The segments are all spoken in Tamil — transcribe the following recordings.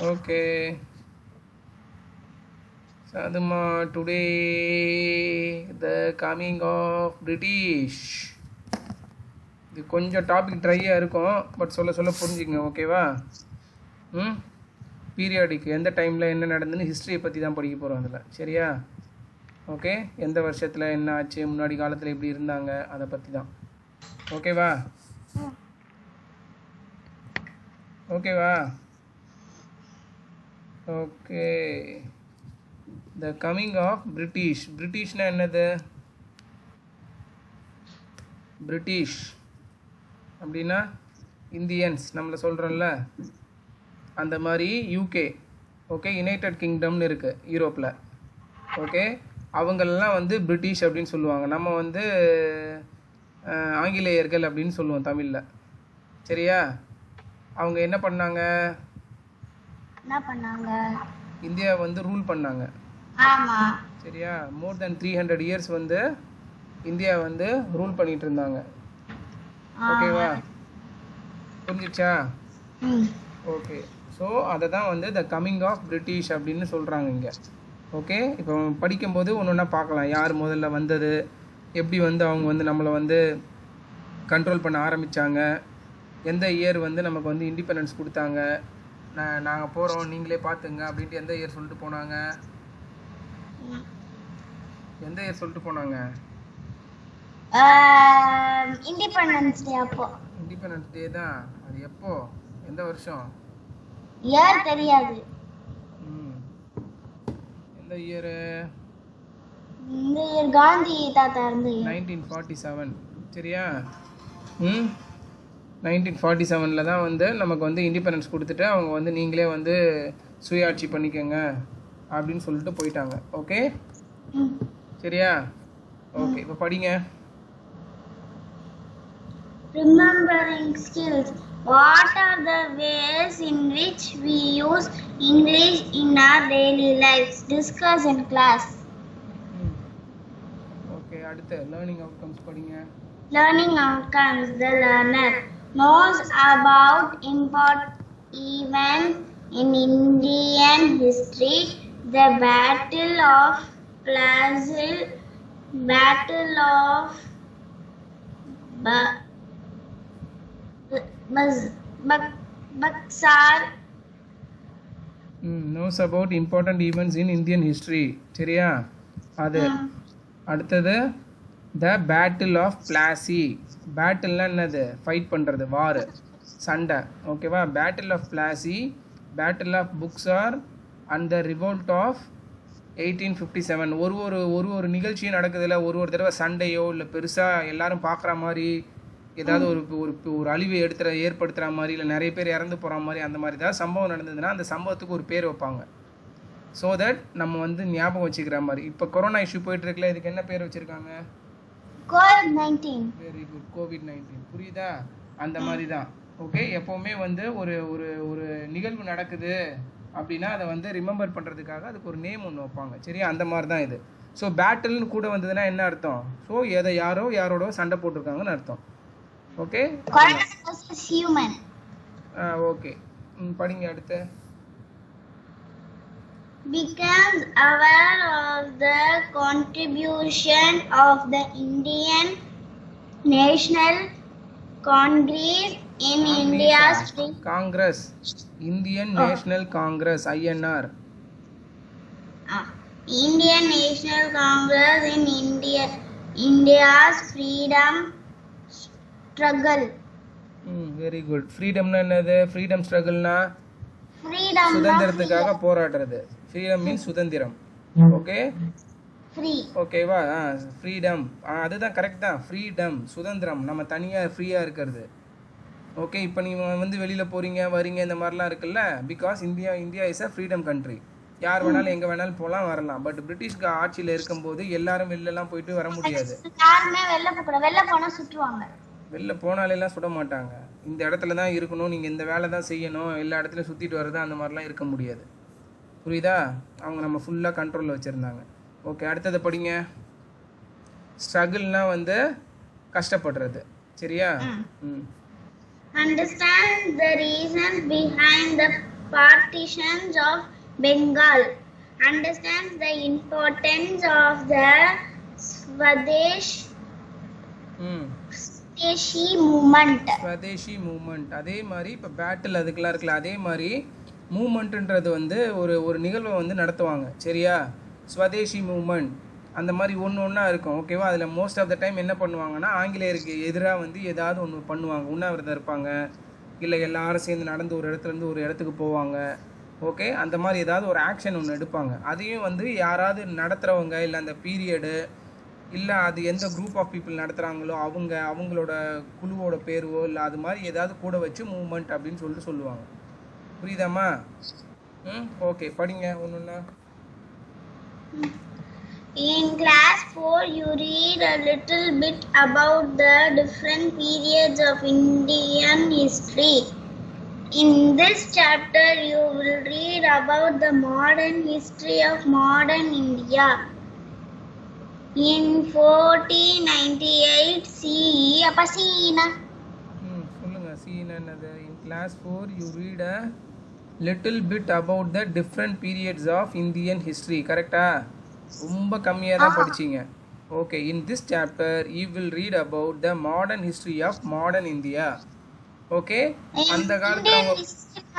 ஓகே சாதுமா, today the coming of British. இது கொஞ்சம் டாபிக் ட்ரையாக இருக்கும், பட் சொல்ல சொல்ல புரிஞ்சுங்க. ஓகேவா? பீரியாடிக் எந்த டைமில் என்ன நடந்துன்னு ஹிஸ்ட்ரியை பற்றி தான் படிக்க போகிறோம் அதில். சரியா? ஓகே, எந்த வருஷத்தில் என்ன ஆச்சு, முன்னாடி காலத்தில் எப்படி இருந்தாங்க, அதை பற்றி தான். ஓகேவா? ஓகேவா? Okay. The coming of British. பிரிட்டிஷ்னா என்னது? பிரிட்டிஷ் அப்படின்னா இந்தியன்ஸ் நம்மளை சொல்கிறோம்ல, அந்த மாதிரி யூகே. ஓகே, யுனைடெட் கிங்டம்னு இருக்குது யூரோப்பில். ஓகே, அவங்களெல்லாம் வந்து பிரிட்டிஷ் அப்படின்னு சொல்லுவாங்க. நம்ம வந்து ஆங்கிலேயர்கள் அப்படின்னு சொல்லுவோம் தமிழில். சரியா? அவங்க என்ன பண்ணாங்க? இந்தியா வந்து ரூல் பண்ணாங்க. சரியா? மோர் தென் 300 இயர்ஸ் வந்து இந்தியா வந்து ரூல் பண்ணிட்டு இருந்தாங்க. ஓகேவா? புரிஞ்சிச்சா? ஓகே. ஸோ அதை தான் வந்து த கமிங் ஆஃப் பிரிட்டிஷ் அப்படின்னு சொல்கிறாங்க இங்கே. ஓகே, இப்போ படிக்கும்போது ஒன்று ஒன்றா பார்க்கலாம். யார் முதல்ல வந்தது, எப்படி வந்து அவங்க வந்து நம்மளை வந்து கண்ட்ரோல் பண்ண ஆரம்பித்தாங்க, எந்த இயர் வந்து நமக்கு வந்து இண்டிபெண்டன்ஸ் கொடுத்தாங்க, நாங்கள் போகிறோம் நீங்களே பார்த்துங்க அப்படின்ட்டு எந்த இயர் சொல்லிட்டு போனாங்க? எந்த இயர் சொல்லிட்டு போனாங்க? Independence day. அப்போ இண்டிபெண்டன்ஸ் டே தான். அது எப்போ, எந்த வருஷம்? இயர் தெரியாது. எந்த இயர்? இந்த இயர் காந்தி தாத்தா இருந்து 1947. சரியா? 1947 தான் வந்து நமக்கு வந்து இண்டிபெண்டன்ஸ் கொடுத்துட்டு அவங்க வந்து நீங்களே வந்து சுயாட்சி பண்ணிக்கோங்க அப்படின்னு சொல்லிட்டு போயிட்டாங்க. ஓகே, சரியா? ஓகே, இப்போ படிங்க. Remembering skills. What are the ways in which we use English in our daily lives? Discuss in class. Okay, அடுத்து learning outcomes படிங்க. Learning outcomes. The learner knows about important events in Indian history. The Battle of Plassey, Battle of Buxar. knows about important events in Indian history. சரியா? அது அடுத்தது த பேட்டில் ஆஃப் பிளாசி. பேட்டில்னா என்னது? ஃபைட் பண்ணுறது, வார், சண்டை. ஓகேவா? Battle of Plassey, battle of Buxar and the revolt of 1857. ஒரு நிகழ்ச்சியும் நடக்குதுல்ல, ஒரு தடவை சண்டையோ இல்லை பெருசாக எல்லாரும் பார்க்குற மாதிரி ஏதாவது ஒரு அழிவை ஏற்படுத்துகிற மாதிரி, இல்லை நிறைய பேர் இறந்து போகிற மாதிரி, அந்த மாதிரி ஏதாவது சம்பவம் நடந்ததுன்னா அந்த சம்பவத்துக்கு ஒரு பேர் வைப்பாங்க. ஸோ தட் நம்ம வந்து ஞாபகம் வச்சுக்கிற மாதிரி. இப்போ கொரோனா இஷ்யூ போயிட்டு இருக்குல்ல, இதுக்கு என்ன பேர் வச்சுருக்காங்க? COVID-19. Very good, COVID-19. புரியுதா? அந்த மாதிரி தான். ஓகே, எப்போவுமே வந்து ஒரு ஒரு நிகழ்வு நடக்குது அப்படின்னா அதை வந்து ரிமெம்பர் பண்ணுறதுக்காக அதுக்கு ஒரு நேம் ஒன்று வைப்பாங்க. சரியா? அந்த மாதிரி தான் இது. ஸோ பேட்டில்னு கூட வந்ததுன்னா என்ன அர்த்தம்? ஸோ எதை யாரோட சண்டை போட்டிருக்காங்கன்னு அர்த்தம். Okay, Human. ஓகே, படிங்க அடுத்து. Becomes aware of the contribution of the Indian National Congress in India's Congress, Indian National Congress, INR. Indian National Congress in India's freedom struggle. Very good. ஃப்ரீடம்னா என்னது? ஃப்ரீடம் ஸ்ட்ரகிள்னா Freedom. சுதந்திரத்துக்காக போராடுறது. ஃப்ரீடம் மீன்ஸ் சுதந்திரம். Okay, Free. ஓகேவா? ஃப்ரீடம், அதுதான் கரெக்ட் தான். ஃப்ரீடம், சுதந்திரம், நம்ம தனியாக ஃப்ரீயாக இருக்கிறது. ஓகே, இப்போ நீங்கள் வந்து வெளியில் போகிறீங்க வரீங்க இந்த மாதிரிலாம் இருக்குல்ல, because India is a freedom country. யார் வேணாலும் எங்கே வேணாலும் போகலாம் வரலாம். பட் பிரிட்டிஷ்க்கு ஆட்சியில் இருக்கும்போது எல்லாரும் வெளிலலாம் போயிட்டு வர முடியாது. யாருமே வெளில போகக்கூடாது. வெளில போனால் சுற்றுவாங்க. வெளில போனாலெல்லாம் சுட மாட்டாங்க. இந்த இடத்துல தான் இருக்கணும், நீங்கள் இந்த வேலை தான் செய்யணும், எல்லா இடத்துலையும் சுற்றிட்டு வர்றது அந்த மாதிரிலாம் இருக்க முடியாது. புரியுதா? அவங்க நம்ம ஃபுல்லாக கண்ட்ரோலில் வச்சுருந்தாங்க. ஓகே, அடுத்தது படிங்க. ஸ்ட்ரகிள்னா வந்து கஷ்டப்படுறது. சரியா? Understand the reasons behind the partitions of Bengal. Understands the importance of the Swadeshi movement. Swadeshi movement. அதே மாதிரி இப்போ பேட்டில் அதுக்கெல்லாம் இருக்குல்ல, அதே மாதிரி மூமெண்ட்டுன்றது வந்து ஒரு ஒரு நிகழ்வை வந்து நடத்துவாங்க. சரியா? ஸ்வதேஷி மூமெண்ட் அந்த மாதிரி ஒன்று ஒன்றா இருக்கும். ஓகேவா? அதில் மோஸ்ட் ஆஃப் த டைம் என்ன பண்ணுவாங்கன்னா, ஆங்கிலேயருக்கு எதிராக வந்து ஏதாவது ஒன்று பண்ணுவாங்க. உண்ணாவிரதம் இருப்பாங்க, இல்லை எல்லாரும் சேர்ந்து நடந்து ஒரு இடத்துலேருந்து ஒரு இடத்துக்கு போவாங்க. ஓகே, அந்த மாதிரி ஏதாவது ஒரு ஆக்ஷன் ஒன்று எடுப்பாங்க. அதையும் வந்து யாராவது நடத்துகிறவங்க, இல்லை அந்த பீரியடு, இல்லை அது எந்த குரூப் ஆஃப் பீப்புள் நடத்துகிறாங்களோ அவங்களோட குழுவோட பேருவோ இல்லை அது மாதிரி ஏதாவது கூட வச்சு மூவ்மெண்ட் அப்படின்னு சொல்லிட்டு சொல்லுவாங்க. புரியுதாம்மா? ஓகே, படிங்க ஒன்றுன்னா. In class 4, you read a little bit about the different periods of Indian history. In this chapter, you will read about the modern history of modern India. In 1498 CE, appa CE na? சொல்லுங்க, CE என்னது? In class 4, you read a little bit about the different periods of Indian history. கரெக்டா? ரொம்ப கம்மியாக தான் படிச்சீங்க. Okay, in this chapter you will read about the modern history of modern India. ஓகே, அந்த காலத்துல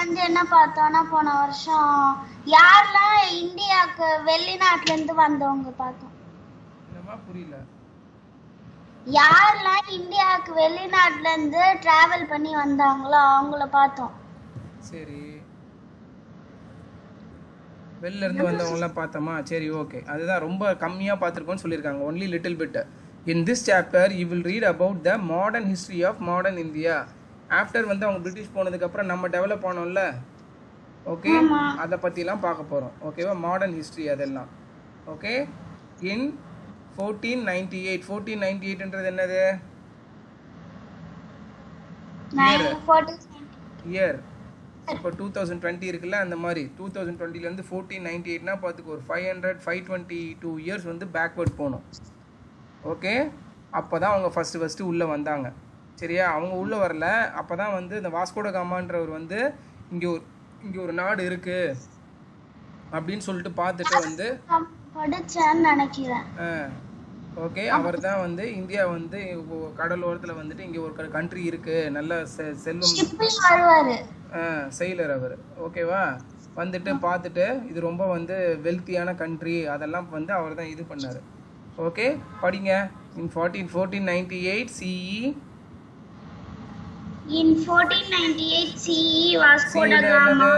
வந்து என்ன பார்த்தோம்னா, போன வருஷம் யாரெல்லாம் இந்தியாவுக்கு வெளிநாட்டுல இருந்து வந்தவங்க பார்த்தோம். என்னமா புரியல? யாரெல்லாம் இந்தியாவுக்கு வெளிநாட்டுல இருந்து டிராவல் பண்ணி வந்தாங்களோ அவங்கள பார்த்தோம். சரி, வெளில இருந்து வந்தவங்களாம் பார்த்தோமா? சரி, ஓகே, அதுதான் ரொம்ப கம்மியாக பார்த்துருக்கோன்னு சொல்லியிருக்காங்க. Only little bit. In this chapter you will read about the modern history of modern India. After வந்து அவங்க பிரிட்டிஷ் போனதுக்கப்புறம் நம்ம டெவலப் ஆனோம்ல, ஓகே, அதை பற்றிலாம் பார்க்க போகிறோம். ஓகேவா? மாடர்ன் ஹிஸ்ட்ரி அதெல்லாம். ஓகே, இன் 1498. 1498ன்றது என்னது? இயர். இப்போ 2020 இருக்குல்ல, அந்த மாதிரி 2020லேருந்து 1498னா பார்த்துக்கு ஒரு 522 இயர்ஸ் வந்து பேக்வேர்ட் போகணும். ஓகே, அப்போ தான் அவங்க ஃபஸ்ட்டு உள்ளே வந்தாங்க. சரியா? அவங்க உள்ளே வரல. அப்போ தான் வந்து இந்த வாஸ்கோட காமான்றவர் வந்து இங்கே ஒரு நாடு இருக்குது அப்படின்னு சொல்லிட்டு பார்த்துட்டு வந்து படிச்சேன்னு நினைக்கிறேன். ஓகே, அவர் தான் வந்து இந்தியா வந்து கடலோரத்தில் வந்துட்டு இங்கே ஒரு கண்ட்ரி இருக்குது, நல்ல செல்வம் செயலர் அவர். ஓகேவா? வந்துட்டு பார்த்துட்டு இது ரொம்ப வந்து வெல்த்தியான கண்ட்ரி, அதெல்லாம் வந்து அவர் தான் இது பண்ணார். ஓகே, படிங்க. In 1498 CE. In 1498 CE, Vasco da Gama.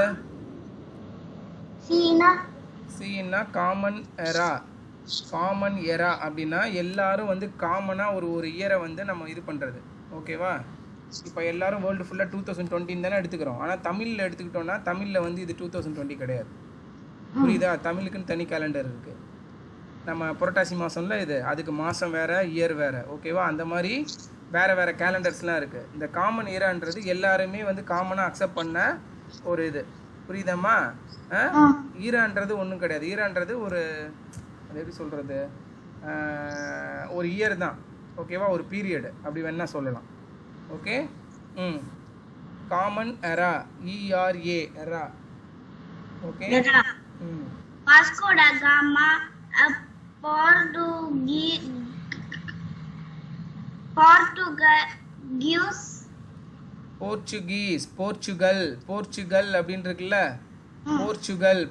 CEனா காமன் எரா. காமன் எரா அப்படின்னா எல்லாரும் வந்து காமனாக ஒரு இயரை வந்து நம்ம இது பண்ணுறது. ஓகேவா? இப்போ எல்லாரும் வேர்ல்டு ஃபுல்லாக 2020 தானே எடுத்துக்கிறோம். ஆனால் தமிழில் எடுத்துக்கிட்டோன்னா தமிழில் வந்து இது 2020 கிடையாது. புரியுதா? தமிழுக்குன்னு தனி கேலண்டர் இருக்குது. நம்ம புரட்டாசி மாதம்ல இது, அதுக்கு மாதம் வேறு, இயர் வேறு. ஓகேவா? அந்த மாதிரி வேறு கேலண்டர்ஸ்லாம் இருக்குது. இந்த காமன் இயரான்றது எல்லாருமே வந்து காமனாக அக்செப்ட் பண்ண ஒரு இது. புரியுதாம்மா? ஈரான்றது ஒன்றும் கிடையாது. ஈரான்றது ஒரு, அது எப்படி சொல்கிறது, ஒரு இயர் தான். ஓகேவா? ஒரு பீரியடு அப்படி வேணா சொல்லலாம். Okay, common era, ERA era. Okay, Vasco da Gama, a Portugal அப்படின்னு இருக்குல்ல,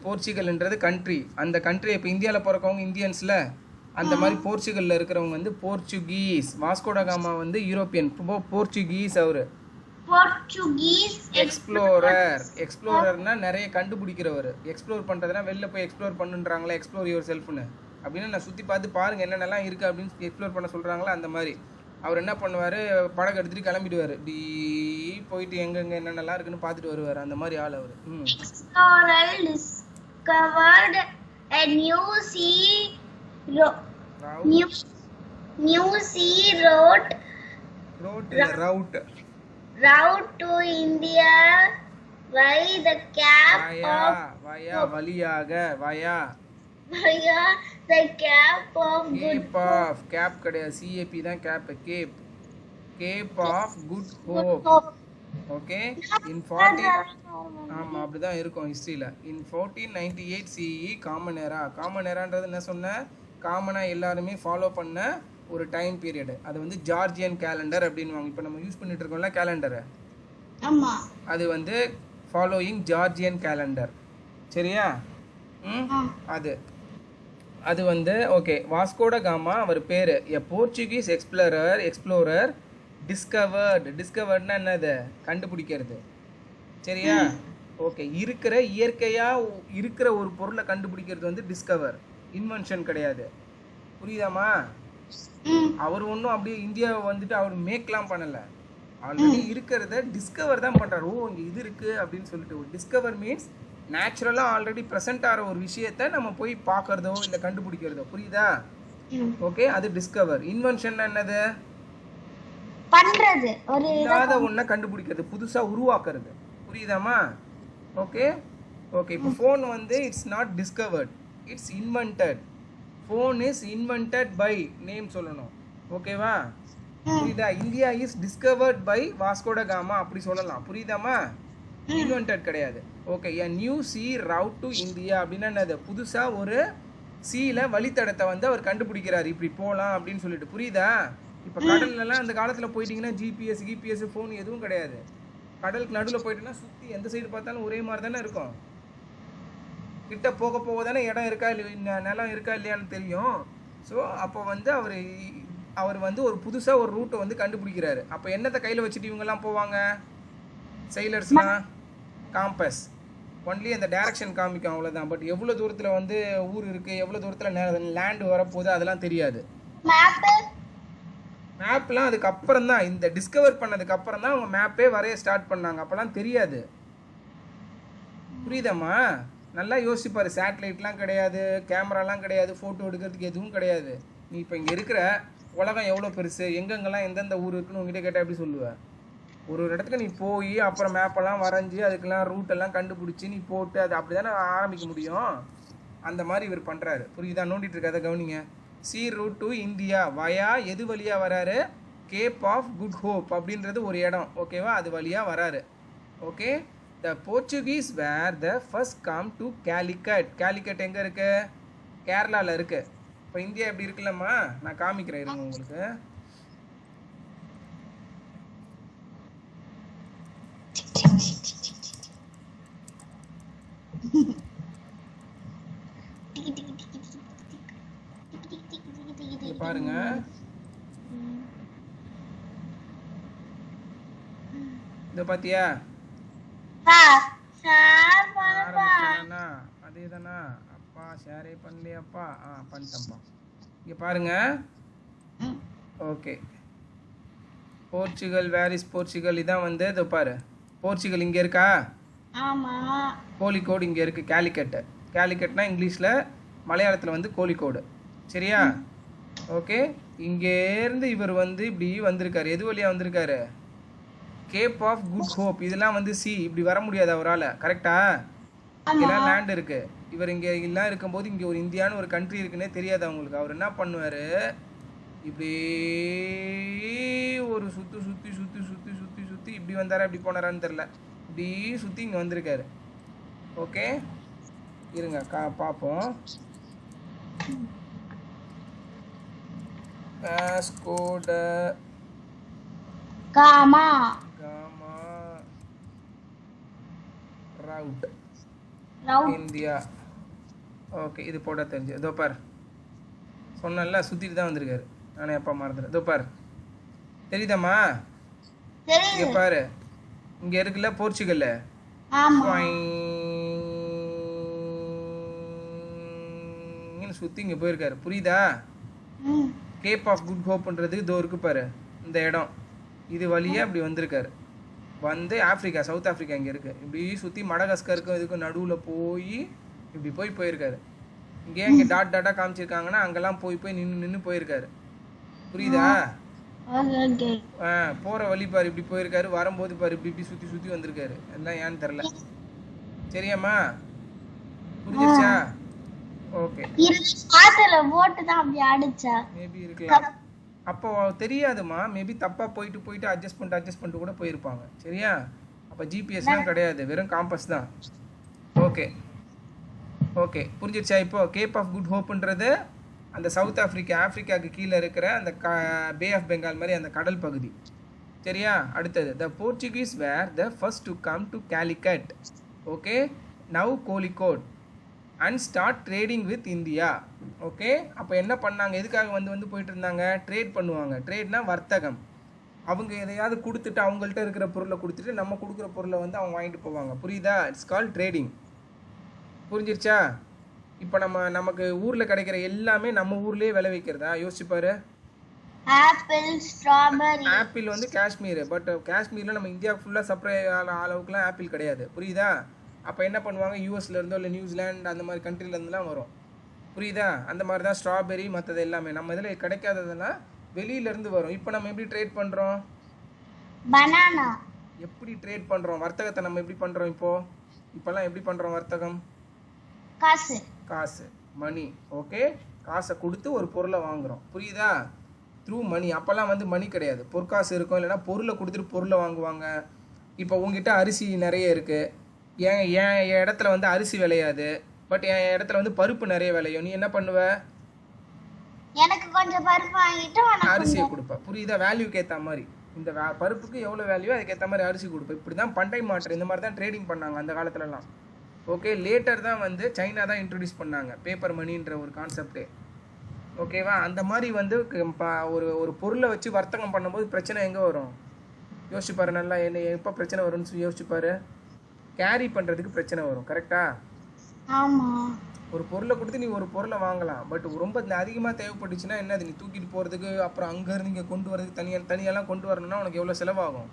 போர்ச்சுகல்ன்றது கண்ட்ரி. அந்த கண்ட்ரி இப்போ இந்தியாவில் பிறக்கவங்க இந்தியன்ஸில், அந்த மாதிரி போர்ச்சுகல்ல இருக்கிறவங்க வந்து போர்ச்சுகீஸ். வாஸ்கோட காமா வந்து யூரோப்பியன், போர்ச்சுகீஸ். அவர் எக்ஸ்ப்ளோரர்னா நிறைய கண்டுபிடிக்கிறவர். எக்ஸ்ப்ளோர் பண்ணுறதுனா வெளில போய் எக்ஸ்ப்ளோர் பண்ணுன்றாங்களா, எக்ஸ்ப்ளோர் யுவர் செல்ஃப்னு அப்படின்னு நான் சுற்றி பார்த்து பாருங்கள் என்னென்னலாம் இருக்குது அப்படின்னு எக்ஸ்ப்ளோர் பண்ண சொல்கிறாங்களா. அந்த மாதிரி அவர் என்ன பண்ணுவார், படகு எடுத்துகிட்டு கிளம்பிடுவார். இப்படி போயிட்டு எங்கெங்கே என்னென்னலாம் இருக்குன்னு பார்த்துட்டு வருவார். அந்த மாதிரி ஆள் அவர். route to India by the cap cap கிடையாது, CAP தான் cape of good hope. Okay, in 40 ஆமா அப்படிதான் இருக்கும் ஹிஸ்ட்ரியில். இன் 1498 CE காமன் ஏரான்றது என்ன சொன்னேன், காமனாக எல்லாருமே ஃபாலோ பண்ண ஒரு டைம் பீரியடு. அது வந்து ஜார்ஜியன் கேலண்டர் அப்படின்வாங்க. இப்போ நம்ம யூஸ் பண்ணிட்டு இருக்கோம்ல கேலண்டரை, ஆமா அது வந்து ஃபாலோயிங் ஜார்ஜியன் கேலண்டர். சரியா? அது வந்து ஓகே. வாஸ்கோட காமா அவர் பேர். எ போர்ச்சுகீஸ் எக்ஸ்ப்ளோரர் டிஸ்கவர்ட்னா என்னது, கண்டுபிடிக்கிறது. சரியா? ஓகே. இயற்கையாக இருக்கிற ஒரு பொருளை கண்டுபிடிக்கிறது வந்து டிஸ்கவர், இன்வென்ஷன் கிடையாது. புரியுதாமா? அவர் ஒன்றும் அப்படியே இந்தியாவை வந்துட்டு அவர் மேக்லாம் பண்ணலை. ஆல்ரெடி இருக்கிறத டிஸ்கவர் தான் பண்ணுறாரு. ஓ இங்கே இது இருக்குது அப்படின்னு சொல்லிட்டு. ஒரு டிஸ்கவர் மீன்ஸ் நேச்சுரலாக ஆல்ரெடி ப்ரெசென்ட் ஆகிற ஒரு விஷயத்த நம்ம போய் பார்க்கறதோ இல்லை கண்டுபிடிக்கிறதோ. புரியுதா? ஓகே. அது டிஸ்கவர். இன்வென்ஷன் என்னது, பண்றது, ஒரு இல்லாத ஒன்றை கண்டுபிடிக்கிறது, புதுசாக உருவாக்குறது. புரியுதாமா? Okay okay. இப்போ ஃபோன் வந்து it's not discovered, it's invented. Phone is invented by name சொல்லணும். ஓகேவா? புரியுதா? India is discovered by Vasco da Gama அப்படி சொல்லலாம். புரியுதாமா? இன்வென்டட் கிடையாது. Okay. A new sea route to India அப்படின்னா என்னது, புதுசாக ஒரு சீல வழித்தடத்தை வந்து அவர் கண்டுபிடிக்கிறார், இப்படி போகலாம் அப்படின்னு சொல்லிட்டு. புரியுதா? இப்போ கடல்லலாம் அந்த காலத்தில் போயிட்டீங்கன்னா ஜிபிஎஸ் ஃபோன் எதுவும் கிடையாது. கடலுக்கு நடுவில் போயிட்டோன்னா சுற்றி எந்த சைடு பார்த்தாலும் ஒரே மாதிரி தானே இருக்கும். கிட்ட போக போக தானே இடம் இருக்கா இல்லை நிலம் இருக்கா இல்லையான்னு தெரியும். ஸோ அப்போ வந்து அவர் வந்து ஒரு புதுசாக ஒரு ரூட்டை வந்து கண்டுபிடிக்கிறாரு. அப்போ என்னத்தை கையில் வச்சுட்டு இவங்கெல்லாம் போவாங்க சைலர்ஸ்லாம்? காம்பஸ். ஒன்லி அந்த டைரக்ஷன் காமிக்கும், அவ்வளோதான். பட் எவ்வளோ தூரத்தில் வந்து ஊர் இருக்குது, எவ்வளோ தூரத்தில் லேண்டு வரப்போகுது அதெல்லாம் தெரியாது. மேப்லாம் அதுக்கப்புறம் தான், இந்த டிஸ்கவர் பண்ணதுக்கு அப்புறம் தான் அவங்க மேப்பே வரைய ஸ்டார்ட் பண்ணாங்க. அப்போலாம் தெரியாது. புரியுதாம்மா? நல்லா யோசிப்பார். சேட்டலைட்லாம் கிடையாது, கேமராலாம் கிடையாது, ஃபோட்டோ எடுக்கிறதுக்கு எதுவும் கிடையாது. நீ இப்போ இங்கே இருக்கிற உலகம் எவ்வளோ பெருசு, எங்கெங்கெல்லாம் எந்தெந்த ஊர் இருக்குன்னு உங்ககிட்ட கேட்டால் எப்படி சொல்லுவேன்? ஒரு இடத்துக்கு நீ போய் அப்புறம் மேப்பெல்லாம் வரைஞ்சி அதுக்கெல்லாம் ரூட்டெல்லாம் கண்டுபிடிச்சி நீ போட்டு அது அப்படி தானே ஆரம்பிக்க முடியும். அந்த மாதிரி இவர் பண்ணுறாரு. புரியுதா? நோண்டிட்டு இருக்காத கவனிங்க. சி ரூட் டு இந்தியா வயா எது வழியாக வராரு, கேப் ஆஃப் குட் ஹோப் அப்படின்றது ஒரு இடம். ஓகேவா? அது வழியாக வராரு. Okay. The Portuguese were the first come to Calicut. Calicut எங்கே இருக்கு? கேரளாவில் இருக்கு. இப்போ இந்தியா எப்படி இருக்குல்லம்மா, நான் காமிக்கிறேன் இருங்க உங்களுக்கு. பாருங்க, இத பாத்தியா? அதேதானா? அப்பா ஷேரே பண்ணலையாப்பா? பண்ணிட்டேன்ப்பா. இங்க பாருங்க. Okay. Portugal, where is Portugal? இதான் வந்து இதோ பாரு, போர்ச்சுகல் இங்கே இருக்கா? ஆமாம். கோழிக்கோடு இங்கே இருக்குது. கேலிக்கட்டு. கேலிக்கட்னா இங்கிலீஷில், மலையாளத்தில் வந்து கோழிக்கோடு. சரியா? ஓகே. இங்கேருந்து இவர் வந்து இப்படி வந்திருக்காரு. எது வழியாக வந்திருக்காரு? Cape of Good Hope. இதெல்லாம் வந்து இப்படி வர முடியாது அவரால். கரெக்டா? இங்கெல்லாம் லேண்ட் இருக்குது. இவர் இங்கே எல்லாம் இருக்கும்போது இங்கே ஒரு இந்தியான்னு ஒரு கண்ட்ரி இருக்குன்னே தெரியாது அவங்களுக்கு. அவர் என்ன பண்ணுவார், இப்படி ஒரு சுற்றி இப்படி வந்தாரா இப்படி போனாரான்னு தெரில, இப்படி சுற்றி இங்கே வந்திருக்காரு. ஓகே. இருங்க பார்ப்போம். Vasco da Gama route India. Okay. இது போட தெரிஞ்சு. இதோ பார், சொன்னல சுற்றிட்டு தான் வந்திருக்காரு. நானே அப்பா மறந்துடுறேன். இதோ பார், தெரியுதாம்மா? இங்கே பாரு, இங்கே இருக்குல்ல போர்ச்சுகல்ல, சுற்றி இங்கே போயிருக்காரு. புரியுதா? கேப் ஆஃப் குட் ஹோப்ன்றது இதோ இருக்கு பாரு, இந்த இடம். இது வழியாக இப்படி வந்திருக்காரு. வந்து ஆஃப்ரிக்கா, சவுத் ஆஃப்ரிக்கா இங்கே இருக்குது. இப்படி சுற்றி மடகாஸ்கருக்கும் இதுக்கும் நடுவில் போய் இப்படி போயிருக்காரு. இங்கே டாட்டாக காமிச்சிருக்காங்கன்னா அங்கெல்லாம் போய் நின்று போயிருக்காரு. புரியுதா? போகிற வழி பாரு, இப்படி போயிருக்காரு. வரும்போது பாரு, இப்படி சுற்றி வந்திருக்காரு. எல்லாம் ஏன்னு தெரில. சரியாம்மா? புரிஞ்சிருச்சா? ஓகே. மேபி இருக்கலாம். அப்போ தெரியாதுமா, மேபி தப்பாக போயிட்டு அட்ஜஸ்ட் பண்ணிட்டு கூட போயிருப்பாங்க. சரியா? அப்போ ஜிபிஎஸ்லாம் கிடையாது, வெறும் காம்பஸ் தான். ஓகே ஓகே புரிஞ்சிருச்சா? இப்போ கேப் ஆஃப் குட் ஹோப்ன்றது அந்த சவுத் ஆஃப்ரிக்காவுக்கு கீழே இருக்கிற அந்த பே ஆஃப் பெங்கால் மாதிரி அந்த கடல் பகுதி. சரியா? அடுத்தது the Portuguese were the first to come to Calicut, okay, now Kozhikode, and start trading with India. Okay, அப்போ என்ன பண்ணாங்க? எதுக்காக வந்து போயிட்டு இருந்தாங்க? ட்ரேட் பண்ணுவாங்க. ட்ரேட்னா வர்த்தகம். அவங்க எதையாவது கொடுத்துட்டு அவங்கள்ட்ட இருக்கிற பொருளை கொடுத்துட்டு நம்ம கொடுக்குற பொருளை வந்து அவங்க வாங்கிட்டு போவாங்க. புரியுதா? It's call trading. புரிஞ்சிருச்சா? இப்போ நமக்கு ஊரில் கிடைக்கிற எல்லாமே நம்ம ஊர்லேயே விளைவிக்கிறதா? யோசிச்சுப்பாரு. Apple, strawberry. ஆப்பிள் வந்து காஷ்மீர், பட் காஷ்மீரில் நம்ம இந்தியா ஃபுல்லாக சப்ளை அளவுக்குலாம் ஆப்பிள் கிடையாது. புரியுதா? அப்போ என்ன பண்ணுவாங்க? யூஎஸ்ல இருந்தோ இல்லை நியூசிலாந்து அந்த மாதிரி கண்ட்ரிலேருந்துலாம் வரும். புரியுதா? அந்த மாதிரி தான் ஸ்ட்ராபெரி மற்றது எல்லாமே நம்ம இதில் கிடைக்காததெல்லாம் வெளியிலேருந்து வரும். இப்போ நம்ம எப்படி ட்ரேட் பண்ணுறோம்? பனானா. எப்படி ட்ரேட் பண்ணுறோம்? வர்த்தகத்தை நம்ம எப்படி பண்ணுறோம்? இப்போல்லாம் எப்படி பண்ணுறோம் வர்த்தகம்? காசு, மணி. ஓகே, காசை கொடுத்து ஒரு பொருளை வாங்குகிறோம். புரியுதா? த்ரூ மணி. அப்போல்லாம் வந்து மணி கிடையாது, பொற்காசு இருக்கும். இல்லைனா பொருளை கொடுத்துட்டு பொருளை வாங்குவாங்க. இப்போ உங்ககிட்ட அரிசி நிறைய இருக்குது, என் இடத்துல வந்து அரிசி விளையாது, பட் என் இடத்துல வந்து பருப்பு நிறைய விளையும். நீ என்ன பண்ணுவ? எனக்கு கொஞ்சம் பருப்பு வாங்கிட்டு அரிசியை கொடுப்ப. புரியுதா? வேல்யூக்கு ஏற்ற மாதிரி இந்த பருப்புக்கு எவ்வளோ வேல்யூ அதுக்கேற்ற மாதிரி அரிசி கொடுப்பேன். இப்படி தான் பண்டை மாற்று இந்த மாதிரி தான் ட்ரேடிங் பண்ணாங்க அந்த காலத்துலலாம். ஓகே, லேட்டர் தான் வந்து சைனா தான் இன்ட்ரடியூஸ் பண்ணாங்க பேப்பர் மணின்ற ஒரு கான்செப்டே. ஓகேவா? அந்த மாதிரி வந்து ஒரு பொருளை வச்சு வர்த்தகம் பண்ணும்போது பிரச்சனை எங்கே வரும்? யோசிச்சுப்பாரு நல்லா. என்ன எப்போ பிரச்சனை வரும்னு யோசிச்சுப்பாரு. கேரி பண்ணுறதுக்கு பிரச்சனை வரும். கரெக்டா? ஆமாம். ஒரு பொருளை கொடுத்து நீ ஒரு பொருளை வாங்கலாம், பட் ரொம்ப அதிகமாக தேவைப்பட்டுச்சுன்னா என்னது? நீ தூக்கிட்டு போகிறதுக்கு, அப்புறம் அங்கேருந்து இங்கே கொண்டு வரதுக்கு தனியெல்லாம் கொண்டு வரணும்னா உனக்கு எவ்வளோ செலவாகும்?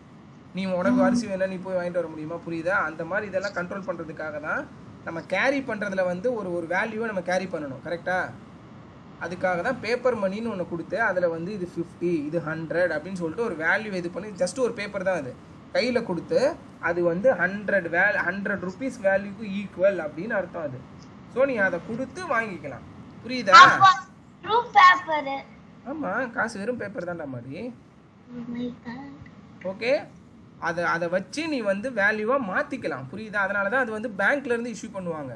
நீ உனக்கு அரிசி வேணா நீ போய் வாங்கிட்டு வர முடியுமா? புரியுதா? அந்த மாதிரி இதெல்லாம் கண்ட்ரோல் பண்ணுறதுக்காக தான் நம்ம கேரி பண்ணுறதுல வந்து ஒரு வேல்யூவை நம்ம கேரி பண்ணணும். கரெக்டா? அதுக்காக தான் பேப்பர் மணின்னு ஒன்று கொடுத்து அதில் வந்து இது 50, இது 100 அப்படின்னு சொல்லிட்டு ஒரு வேல்யூ இது பண்ணி, ஜஸ்ட் ஒரு பேப்பர் தான் அது கையில் கொடுத்து அது வந்து 100 ருபீஸ் வேல்யூக்கு ஈக்குவல் அப்படின்னு அர்த்தம் அது. ஸோ நீ அதை கொடுத்து வாங்கிக்கலாம். புரியுதா? ஆமாம், காசு வெறும் பேப்பர் தான்டா மாதிரி. ஓகே, அதை வச்சு நீ வந்து வேல்யூவாக மாற்றிக்கலாம். புரியுதா? அதனால தான் அது வந்து பேங்க்லேருந்து இஷ்யூ பண்ணுவாங்க.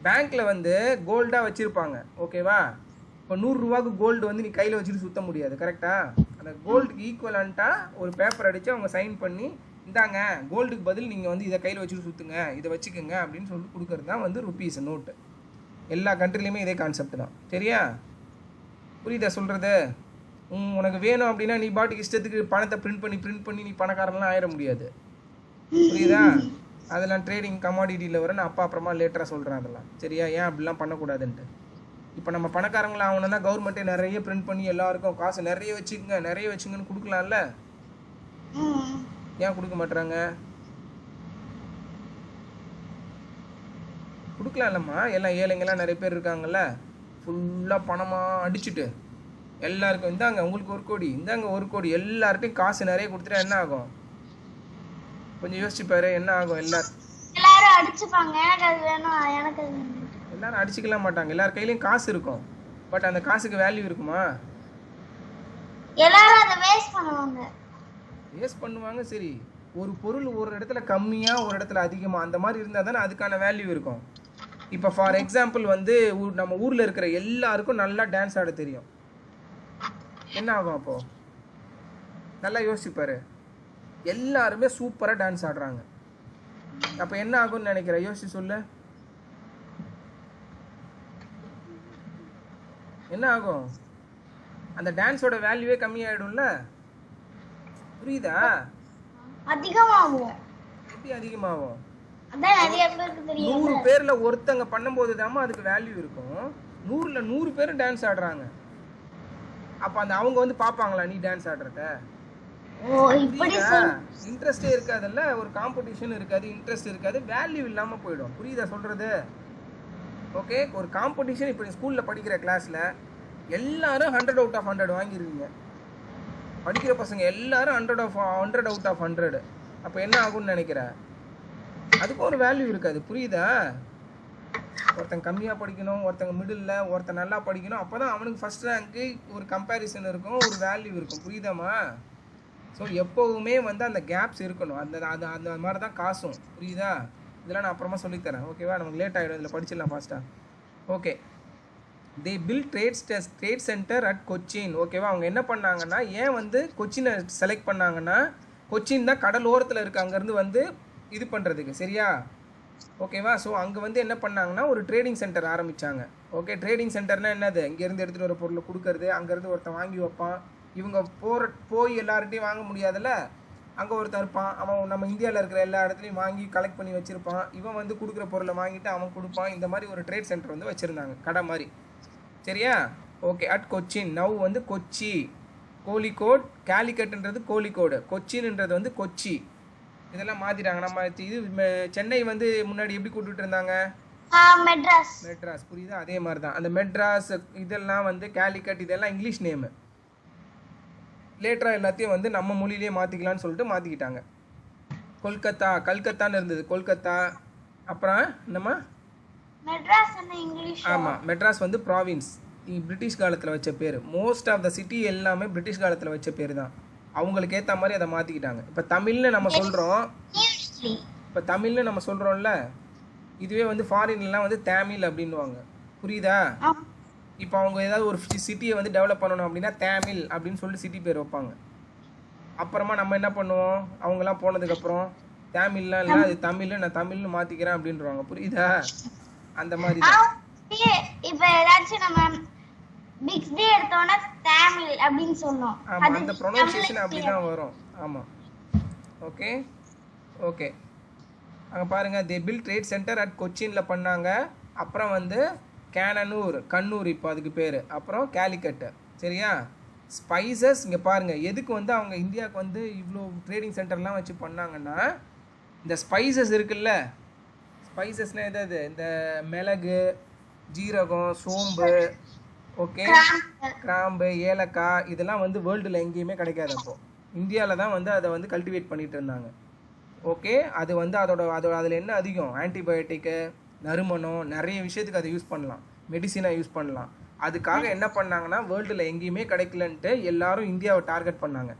பேங்க்கில் வந்து கோல்டாக வச்சுருப்பாங்க. ஓகேவா? இப்போ 100 ரூபாய்க்கு கோல்டு வந்து நீ கையில் வச்சுட்டு சுற்ற முடியாது. கரெக்டாக? அந்த கோல்டுக்கு ஈக்குவலண்ட்டாக ஒரு பேப்பர் அடித்து அவங்க சைன் பண்ணி, இந்தாங்க கோல்டுக்கு பதில் நீங்கள் வந்து இதை கையில் வச்சுட்டு சுற்றுங்க, இதை வச்சுக்கோங்க அப்படின்னு சொல்லிட்டு கொடுக்குறது தான் வந்து ருப்பீஸ் நோட்டு. எல்லா கண்ட்ரிலையுமே இதே கான்செப்ட் தான். சரியா? புரியுதா சொல்கிறது? உனக்கு வேணும் அப்படின்னா நீ பாட்டுக்கு இஷ்டத்துக்கு பணத்தை பிரிண்ட் பண்ணி நீ பணக்காரன்லாம் ஆயிட முடியாது. புரியுதா? அதெல்லாம் ட்ரேடிங் கமாடிட்டியில் வர நான் அப்புறமா லேட்டராக சொல்கிறேன் அதெல்லாம். சரியா? ஏன் அப்படிலாம் பண்ணக்கூடாதுன்ட்டு. இப்போ நம்ம பணக்காரங்களாம் ஆகணும்னா கவர்மெண்ட்டே நிறைய பிரிண்ட் பண்ணி எல்லாருக்கும் காசு நிறைய வச்சுங்கன்னு கொடுக்கலாம்ல? ஏன் கொடுக்க மாட்டுறாங்க? கொடுக்கலாம் இல்லைம்மா. எல்லாம் ஏழைங்கெல்லாம் நிறைய பேர் இருக்காங்கல்ல, ஃபுல்லாக பணமாக அடிச்சுட்டு எல்லாருக்கும் இந்தாங்க உங்களுக்கு 1 கோடி, இந்தாங்க 1 கோடி, எல்லார்ட்டையும் காசு நிறைய கொடுத்துட்டா என்ன ஆகும்? கொஞ்சம் யோசிச்சுப்பாரு, என்ன ஆகும்? எல்லாரும் அடிச்சுப்பாங்க. எல்லாரும் அடிச்சுக்கலாம் மாட்டாங்க. எல்லார் கையிலையும் காசு இருக்கும், பட் அந்த காசுக்கு வேல்யூ இருக்குமா? எல்லாரும் அதை வேஸ்ட் பண்ணுவாங்க. சரி, ஒரு பொருள் ஒரு இடத்துல கம்மியாக ஒரு இடத்துல அதிகமாக அந்த மாதிரி இருந்தால் தானே அதுக்கான வேல்யூ இருக்கும். இப்போ ஃபார் எக்ஸாம்பிள் வந்து நம்ம ஊரில் இருக்கிற எல்லாருக்கும் நல்லா டான்ஸ் ஆட தெரியும். என்ன ஆகும் அப்போது? நல்லா யோசிப்பாரு. எல்லாருமே சூப்பராக டான்ஸ் ஆடுறாங்க. அப்போ என்ன ஆகும்னு நினைக்கிற? யோசிச்சு சொல்லு. என்ன ஆகும்? அந்த டான்ஸோட வேல்யூவே கம்மியாயிடும்ல. புரியுதா? அதிகமாகும். எப்படி அதிகமாகும்? அதான் நிறைய பேருக்கு தெரியும். 100 பேர்ல ஒருத்தங்க பண்ணும்போது தான் அதுக்கு வேல்யூ இருக்கும். 100ல 100 பேர் டான்ஸ் ஆடுறாங்க. அப்ப அந்த அவங்க வந்து பாப்பாங்களா நீ டான்ஸ் ஆடுறத? இன்ட்ரெஸ்டே இருக்காதுல்ல. ஒரு காம்படிஷன் இருக்காது, இன்ட்ரெஸ்ட் இருக்காது, வேல்யூ இல்லாம போயிடும். புரியுதா சொல்றது? ஓகே, ஒரு காம்படிஷன். இப்போ ஸ்கூல்ல படிக்கிற கிளாஸ்ல எல்லாரும் 100 out of 100 வாங்கிருவீங்க. படிக்கிற பசங்க எல்லாரும் 100 out of 100. அப்போ என்ன ஆகும்னு நினைக்கிற? அதுக்கு ஒரு வேல்யூ இருக்காது. புரியுதா? ஒருத்தன் கம்மியாக படிக்கணும், ஒருத்தங்க மிடில், ஒருத்தன் நல்லா படிக்கணும். அப்போ தான் அவனுக்கு ஃபஸ்ட் ரேங்க்கு ஒரு கம்பேரிசன் இருக்கும், ஒரு வேல்யூ இருக்கும். புரியுதாம்மா? ஸோ எப்போவுமே வந்து அந்த கேப்ஸ் இருக்கணும். அந்த மாதிரி தான் காசும். புரியுதா? இதெல்லாம் நான் அப்புறமா சொல்லித்தரேன். ஓகேவா? நமக்கு லேட் ஆகிடும், இதில் படிச்சிடலாம் ஃபாஸ்ட்டாக. Okay, they bill trade centre at Cochin. ஓகேவா? அவங்க என்ன பண்ணாங்கன்னா, ஏன் வந்து கொச்சினை செலக்ட் பண்ணாங்கன்னா, கொச்சின் தான் கடல் ஓரத்தில் இருக்குது, அங்கேருந்து வந்து இது பண்ணுறதுக்கு. சரியா? ஓகேவா? ஸோ அங்கே வந்து என்ன பண்ணாங்கன்னா ஒரு ட்ரேடிங் சென்டர் ஆரம்பித்தாங்க. ஓகே, ட்ரேடிங் சென்டர்னால் என்னது? இங்கேருந்து எடுத்துகிட்டு வர பொருளை கொடுக்கறது, அங்கேருந்து ஒருத்தன் வாங்கி வைப்பான். இவங்க போய் எல்லார்கிட்டையும் வாங்க முடியாதுல்ல, அங்கே ஒருத்தன் இருப்பான், அவன் நம்ம இந்தியாவில் இருக்கிற எல்லா இடத்துலையும் வாங்கி கலெக்ட் பண்ணி வச்சுருப்பான். இவன் வந்து கொடுக்குற பொருளை வாங்கிட்டு அவன் கொடுப்பான். இந்த மாதிரி ஒரு ட்ரேட் சென்டர் வந்து வச்சுருந்தாங்க, கடை மாதிரி. சரியா? Okay, at Cochin. நவ் வந்து கொச்சி, கோழிக்கோட், கேலிக்கட்டுன்றது கோழிக்கோடு, கொச்சின்ன்றது வந்து கொச்சி. இதெல்லாம் மாற்றிட்டாங்க. நம்ம இது சென்னை வந்து முன்னாடி எப்படி கூப்பிட்டு இருந்தாங்க? மெட்ராஸ். புரியுதா? அதே மாதிரி தான் அந்த மெட்ராஸ் இதெல்லாம் வந்து கேலிக்கட் இதெல்லாம் இங்கிலீஷ் நேமு. லேட்டராக எல்லாத்தையும் வந்து நம்ம மொழியிலே மாற்றிக்கலான்னு சொல்லிட்டு மாற்றிக்கிட்டாங்க. கொல்கத்தா, கல்கத்தான்னு இருந்தது, கொல்கத்தா. அப்புறம் நம்ம ஆமாம், மெட்ராஸ் வந்து ப்ராவின்ஸ், பிரிட்டிஷ் காலத்தில் வச்ச பேர். மோஸ்ட் ஆஃப் த சிட்டி எல்லாமே பிரிட்டிஷ் காலத்தில் வச்ச பேர் தான். அவங்களுக்கு ஏற்ற மாதிரி அதை மாற்றிக்கிட்டாங்க. இப்போ தமிழ்னு நம்ம சொல்கிறோம்ல, இதுவே வந்து ஃபாரின்லாம் வந்து தமிழ் அப்படின்வாங்க. புரியுதா? இப்போ அவங்க ஏதாவது ஒரு சிட்டியை வந்து டெவலப் பண்ணணும் அப்படின்னா தமிழ் அப்படின்னு சொல்லிட்டு சிட்டி பேர் வைப்பாங்க. அப்புறமா நம்ம என்ன பண்ணுவோம், அவங்கெல்லாம் போனதுக்கப்புறம் தமிழ்லாம் இல்லை, அது தமிழ், நான் தமிழ்னு மாற்றிக்கிறேன் அப்படின்றவாங்க. புரியுதா? அந்த மாதிரி தான். இப்போ ஏதாச்சும் நம்ம பிக் டி எடுத்தோம்னா தமிழ் அப்படினு சொன்னோம். ஆமா, அந்த ப்ரொனன்சியேஷன் அப்படி தான் வரும். ஆமா. ஓகே ஓகே, அங்க பாருங்க, தே பில் ட்ரேட் சென்டர் அட் கொச்சின்ல பண்ணாங்க. அப்புறம் வந்து கண்ணூர் இப்போ அதுக்கு பேர். அப்புறம் கேலிக்கட்டு. சரியா? ஸ்பைசஸ் இங்கே பாருங்கள், எதுக்கு வந்து அவங்க இந்தியாவுக்கு வந்து இவ்வளோ ட்ரேடிங் சென்டர்லாம் வச்சு பண்ணாங்கன்னா, இந்த ஸ்பைசஸ் இருக்குல்ல, ஸ்பைசஸ்னால் எதாவது இந்த மிளகு, ஜீரகம், சோம்பு, ஓகே, கிராம்பு, ஏலக்காய், இதெல்லாம் வந்து வேர்ல்டில் எங்கேயுமே கிடைக்காது. அப்போது இந்தியாவில் தான் வந்து அதை வந்து கல்டிவேட் பண்ணிகிட்டு இருந்தாங்க. ஓகே, அது வந்து அதில் என்ன அதிகம், ஆன்டிபயோட்டிக்கு, நறுமணம், நிறைய விஷயத்துக்கு அதை யூஸ் பண்ணலாம், மெடிசினாக யூஸ் பண்ணலாம். அதுக்காக என்ன பண்ணாங்கன்னா, வேர்ல்டில் எங்கேயுமே கிடைக்கலன்ட்டு எல்லாரும் இந்தியாவை டார்கெட் பண்ணாங்க.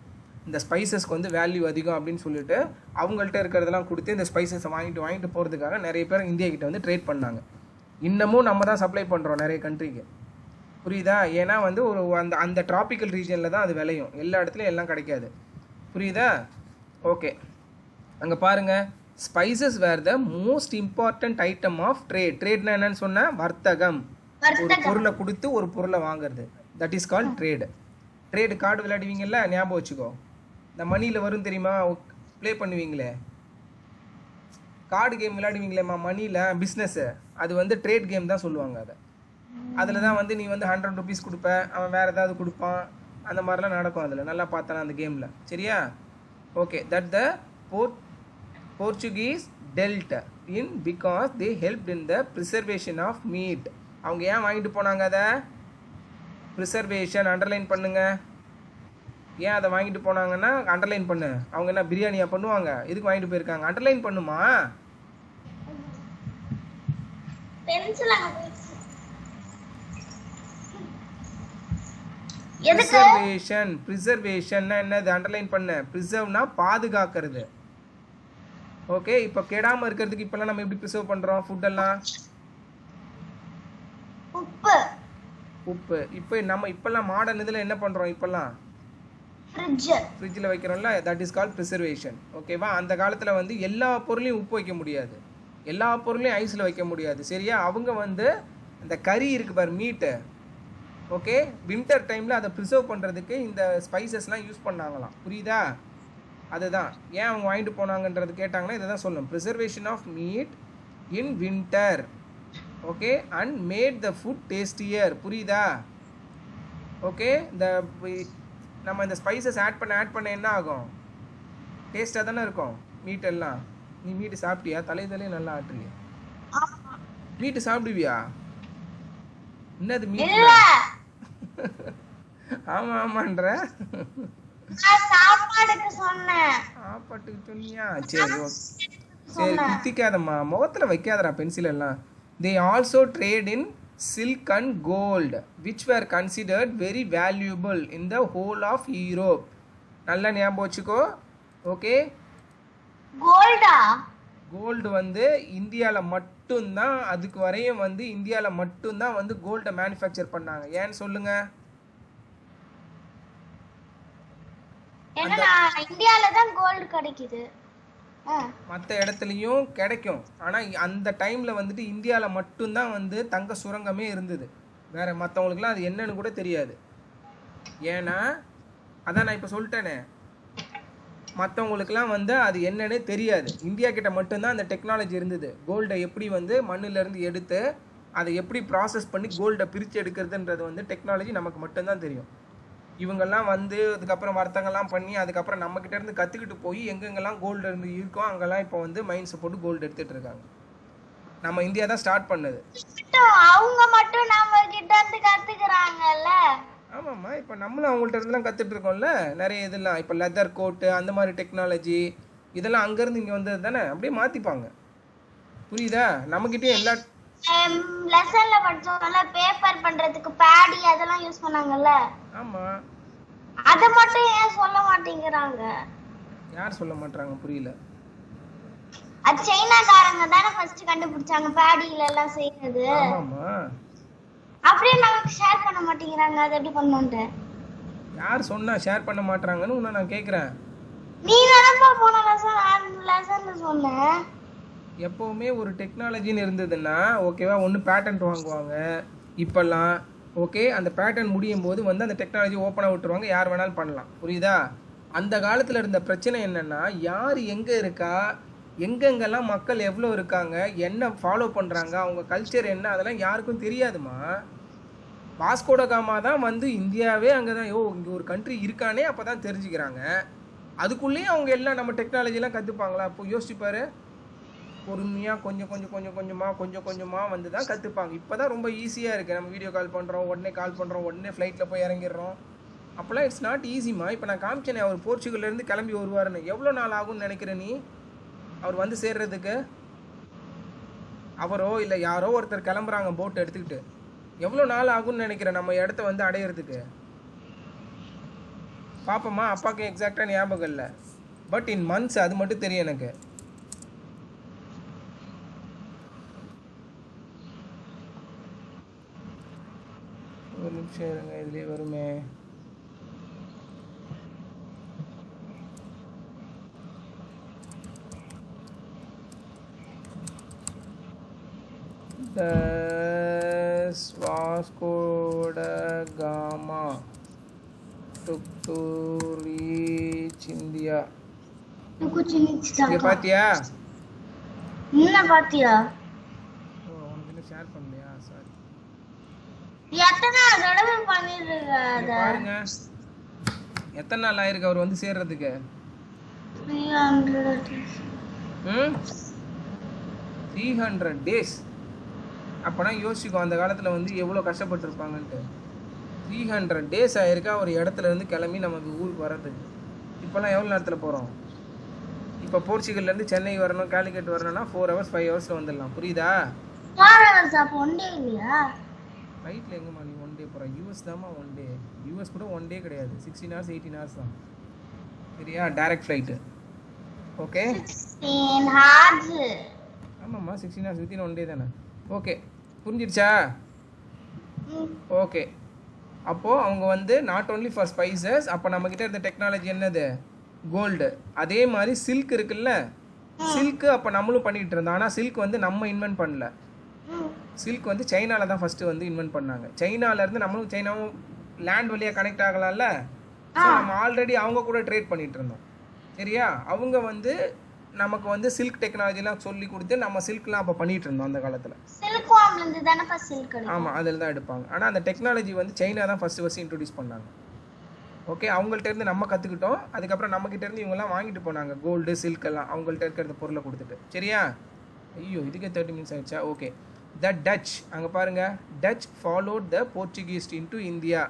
இந்த ஸ்பைசஸ்க்கு வந்து வேல்யூ அதிகம் அப்படின்னு சொல்லிட்டு அவங்கள்ட்ட இருக்கிறதெல்லாம் கொடுத்து இந்த ஸ்பைசஸை வாங்கிட்டு போகிறதுக்காக நிறைய பேர் இந்தியா கிட்ட வந்து ட்ரேட் பண்ணாங்க. இன்னமும் நம்ம தான் சப்ளை பண்ணுறோம் நிறைய கண்ட்ரிக்கு. புரியுதா? ஏன்னா வந்து ஒரு அந்த ட்ராபிக்கல் ரீஜனில் தான் அது விளையும், எல்லா இடத்துலையும் எல்லாம் கிடைக்காது. புரியுதா? ஓகே, அங்கே பாருங்கள், spices were the most important item of trade. ட்ரேட்னா என்னன்னு சொன்னால் வர்த்தகம், ஒரு பொருளை கொடுத்து ஒரு பொருளை வாங்குறது. That is called trade. Trade card விளையாடுவீங்கல்ல, ஞாபகம் வச்சுக்கோ. இந்த மணியில் வரும் தெரியுமா, ப்ளே பண்ணுவீங்களே, கார்டு கேம் விளையாடுவீங்களேம்மா மணியில், பிஸ்னஸ்ஸு, அது வந்து ட்ரேட் கேம் தான் சொல்லுவாங்க. அதில் தான் வந்து நீ வந்து 100 rupees கொடுப்ப, அவன் வேறு ஏதாவது கொடுப்பான், அந்த மாதிரிலாம் நடக்கும். அதில் நல்லா பார்த்தானா அந்த கேமில். சரியா? Okay, that the Portuguese dealt in because they helped in the preservation of meat. அவங்க ஏன் வாங்கிட்டு போனாங்க அதை? ப்ரிசர்வேஷன், அண்டர்லைன் பண்ணுங்க. ஏன் அதை வாங்கிட்டு போனாங்கன்னா அண்டர்லைன் பண்ணு. அவங்க என்ன பிரியாணியா பண்ணுவாங்க? இதுக்கு வாங்கிட்டு போயிருக்காங்க, அண்டர்லைன் பண்ணுமா. ப்ரிசர்வேஷன்னா என்னது? அண்டர்லைன் பண்ண. ப்ரிசர்வ்னா பாதுகாக்கிறது. ஓகே, இப்போ கெடாமல் இருக்கிறதுக்கு இப்போல்லாம் நம்ம எப்படி ப்ரிசர்வ் பண்ணுறோம் ஃபுட்டெல்லாம்? உப்பு. இப்போ நம்ம இப்போல்லாம் மாடர்ன் இதில் என்ன பண்ணுறோம், இப்போல்லாம் ஃப்ரிட்ஜில் வைக்கிறோம்ல, தட் இஸ் கால்ட் ப்ரிசர்வேஷன். ஓகேவா? அந்த காலத்தில் வந்து எல்லா பொருளையும் உப்பு வைக்க முடியாது, எல்லா பொருளையும் ஐஸில் வைக்க முடியாது. சரியா? அவங்க வந்து இந்த கறி இருக்குது பாரு, மீட்டு, ஓகே, வின்டர் டைமில் அதை ப்ரிசர்வ் பண்ணுறதுக்கு இந்த ஸ்பைசஸ்லாம் யூஸ் பண்ணாங்களாம். புரியுதா? அதுதான் ஏன் அவங்க வாங்கிட்டு போனாங்கன்றது கேட்டாங்கன்னா இதை தான் சொல்லணும். Preservation of meat in winter. Okay, and made the food tastier. புரியுதா? ஓகே, நம்ம இந்த ஸ்பைசஸ் ஆட் பண்ண என்ன ஆகும்? டேஸ்ட்டாக தானே இருக்கும் மீட் எல்லாம். நீ மீட்டு சாப்பிட்டியா? தலையே நல்லா ஆட்டுறியா? மீட்டு சாப்பிடுவியா? என்னது மீட்? ஆமான்ற சாப்பாட்டுக்கு சொன்னியா? சரி சரி, குத்திக்காதம்மா, முகத்தில் வைக்காதரா பென்சில் எல்லாம். They also trade in silk and gold which were considered very valuable in the whole of Europe. நல்லா ஞாபகம் வச்சுக்கோ. ஓகே, கோல்டா? கோல்டு வந்து இந்தியாவில் மட்டும்தான், அதுக்கு வரையும் வந்து இந்தியாவில் மட்டும்தான் வந்து கோல்டை மேனுஃபேக்சர் பண்ணாங்க. ஏன்னு சொல்லுங்க. ஏன்னா இந்தியால தான் கோல்டு கிடைக்குது. மற்ற இடத்துலையும் கிடைக்கும், ஆனால் அந்த டைமில் வந்துட்டு இந்தியாவில் மட்டும்தான் வந்து தங்க சுரங்கமே இருந்தது. வேற மற்றவங்களுக்குலாம் அது என்னன்னு கூட தெரியாது. ஏன்னா அதான் நான் இப்போ சொல்லிட்டேனே, மற்றவங்களுக்குலாம் வந்து அது என்னன்னே தெரியாது. இந்தியா கிட்ட மட்டும்தான் அந்த டெக்னாலஜி இருந்தது. கோல்டை எப்படி வந்து மண்ணிலேருந்து எடுத்து அதை எப்படி ப்ராசஸ் பண்ணி கோல்டை பிரித்து எடுக்கிறதுன்றது வந்து டெக்னாலஜி நமக்கு மட்டும்தான் தெரியும். இவங்கெல்லாம் வந்து அதுக்கப்புறம் வர்த்தகம்லாம் பண்ணி அதுக்கப்புறம் நம்மக்கிட்ட இருந்து கற்றுக்கிட்டு போய் எங்கெங்கெல்லாம் கோல்டு இருந்து இருக்கோ அங்கெல்லாம் இப்போ வந்து மைன்ஸை போட்டு கோல்டு எடுத்துகிட்டு இருக்காங்க. நம்ம இந்தியா தான் ஸ்டார்ட் பண்ணது. அவங்க மட்டும் நம்ம கிட்ட இருந்து கற்றுக்குறாங்கல்ல. ஆமாம்மா, இப்போ நம்மளும் அவங்கள்ட்ட இருந்துலாம் கற்றுட்டு இருக்கோம்ல நிறைய இதெல்லாம். இப்போ லெதர் கோட்டு அந்த மாதிரி டெக்னாலஜி இதெல்லாம் அங்கேருந்து இங்கே வந்தது தானே, அப்படியே மாற்றிப்பாங்க. புரியுதா? நம்மக்கிட்டே எல்லா லெசன்ல படிச்சோம்ல, பேப்பர் பண்றதுக்கு பேடி அதெல்லாம் யூஸ் பண்ணாங்கல்ல. ஆமாம், அத மட்டும் ஏன் சொல்ல மாட்டேங்கிறாங்க? யார் சொல்ல மாட்டாங்க? புரியல. அது சைனாக்காரங்க தானே ஃபர்ஸ்ட் கண்டுபிடிச்சாங்க பேடியில எல்லாம் செய்யறது. ஆமாம்மா, அப்படியே நமக்கு ஷேர் பண்ண மாட்டேங்கிறாங்க. அது எப்படி பண்ணணும்னு யார் சொன்னா ஷேர் பண்ண மாட்டாங்கன்னு உன்னை நான் கேட்குறேன். நீ தானப்பா போன லெசன்ல சொன்ன. எப்போவுமே ஒரு டெக்னாலஜின்னு இருந்ததுன்னா ஓகேவா, ஒன்று பேட்டன்ட் வாங்குவாங்க இப்போல்லாம். ஓகே, அந்த பேட்டர்ன் முடியும் போது வந்து அந்த டெக்னாலஜி ஓப்பனாக விட்டுருவாங்க, யார் வேணாலும் பண்ணலாம். புரியுதா? அந்த காலத்தில் இருந்த பிரச்சனை என்னென்னா, யார் எங்கே இருக்கா, எங்கெங்கெல்லாம் மக்கள் எவ்வளோ இருக்காங்க, என்ன ஃபாலோ பண்ணுறாங்க, அவங்க கல்ச்சர் என்ன, அதெல்லாம் யாருக்கும் தெரியாதுமா. வாஸ்கோட காமா தான் வந்து இந்தியாவே அங்கே தான், இங்கே ஒரு கண்ட்ரி இருக்கானே அப்போ தான் தெரிஞ்சுக்கிறாங்க. அதுக்குள்ளேயும் அவங்க எல்லாம் நம்ம டெக்னாலஜிலாம் கற்றுப்பாங்களா? அப்போ யோசிச்சுப்பாரு. பொறுமையாக கொஞ்சம் கொஞ்சமாக வந்து தான் கற்றுப்பாங்க. இப்போ தான் ரொம்ப ஈஸியாக இருக்குது. நம்ம வீடியோ கால் பண்ணுறோம், உடனே ஃப்ளைட்டில் போய் இறங்கிடுறோம். அப்போல்லாம் இட்ஸ் நாட் ஈஸிமா. இப்போ நான் காமிச்சேனே, அவர் போர்ச்சுகல்லேருந்து கிளம்பி வருவாருன்னு. எவ்வளோ நாள் ஆகும்னு நினைக்கிற நீ அவர் வந்து சேர்றதுக்கு? அவரோ இல்லை யாரோ ஒருத்தர் கிளம்புறாங்க போட் எடுத்துக்கிட்டு, எவ்வளோ நாள் ஆகும்னு நினைக்கிறேன் நம்ம இடத்த வந்து அடையிறதுக்கு? பாப்போமா, அப்பாவுக்கு எக்ஸாக்டாக ஞாபகம் இல்லை, பட் இன் மந்த்ஸ் அது மட்டும் தெரியும் எனக்கு. ஒரு நிமிஷம் இருங்க, இதுலேயே வருமே. Does Vasco da Gama took to reach India? பாத்தியா? என்ன பாத்தியா? உனக்கு என்ன ஷேர் பண்ணலையா? சாரி. எத்தனை தடவை பண்ணிருக்காங்க பாருங்க, எத்தனை நாள் ஆயிருக்கு அவர் வந்து சேர்றதுக்கு? 300 days. அப்போனா யோசிக்கும் அந்த காலத்தில் வந்து எவ்வளோ கஷ்டப்பட்டுருப்பாங்கன்ட்டு. 300 days ஆயிருக்கா ஒரு இடத்துல இருந்து கிளம்பி நமக்கு ஊருக்கு வர்றதுக்கு. இப்போல்லாம் எவ்வளோ நேரத்தில் போகிறோம்? இப்போ போர்ச்சுகல்லேருந்து சென்னை வரணும், காலிக்கட் வரணும்னா 4 hours 5 hours வந்துடலாம். புரியுதா? 4 hours அப்போ 1 day இல்லையா? ஃப்ளைட்டில் எங்கேம்மா நீ 1 day போகிற? யூஎஸ் தாம்மா 1 day. யூஎஸ் கூட 1 day கிடையாது, 16 hours 18 hours தான். சரியா? Direct flight. Okay, 16 hours. ஆமாம்மா, 16 hours வித்தின் 1 day தானே. ஓகே, புரிஞ்சிடுச்சா? ஓகே, அப்போது அவங்க வந்து நாட் ஓன்லி ஃபார் ஸ்பைசஸ். அப்போ நம்மக்கிட்ட இருந்த டெக்னாலஜி என்னது? கோல்டு. அதே மாதிரி சில்க் இருக்குல்ல, சில்க்கு அப்போ நம்மளும் பண்ணிகிட்டு இருந்தோம். ஆனால் சில்க் வந்து நம்ம இன்வென்ட் பண்ணல. சில்க் வந்து சைனாவில் தான் ஃபஸ்ட்டு வந்து இன்வென்ட் பண்ணாங்க. சைனாவிலேருந்து நம்மளும் சைனாவும் லேண்ட் வழியாக கனெக்ட் ஆகலாம்ல. ஸோ நம்ம ஆல்ரெடி அவங்க கூட ட்ரேட் பண்ணிகிட்டு இருந்தோம். சரியா? அவங்க வந்து நமக்கு வந்து சில்க் டெக்னாலஜிலாம் சொல்லி கொடுத்து நம்ம சில்க்லாம் அப்போ பண்ணிகிட்டு இருந்தோம் அந்த காலத்தில். ஆமாம், அதில் தான் எடுப்பாங்க. ஆனால் அந்த டெக்னாலஜி வந்து சைனா தான் ஃபஸ்ட்டு இன்ட்ரடியூஸ் பண்ணாங்க. ஓகே, அவங்கள்ட்ட இருந்து நம்ம கற்றுக்கிட்டோம். அதுக்கப்புறம் நம்மக்கிட்ட இருந்து இவங்கெல்லாம் வாங்கிட்டு போனாங்க கோல்டு சில்க் எல்லாம், அவங்கள்ட்ட இருக்கிற பொருளை கொடுத்துட்டு. சரியா? ஐயோ, இதுக்கே 30 minutes ஆயிடுச்சா? ஓகே, த டச், அங்கே பாருங்கள், touch followed the Portuguese into India.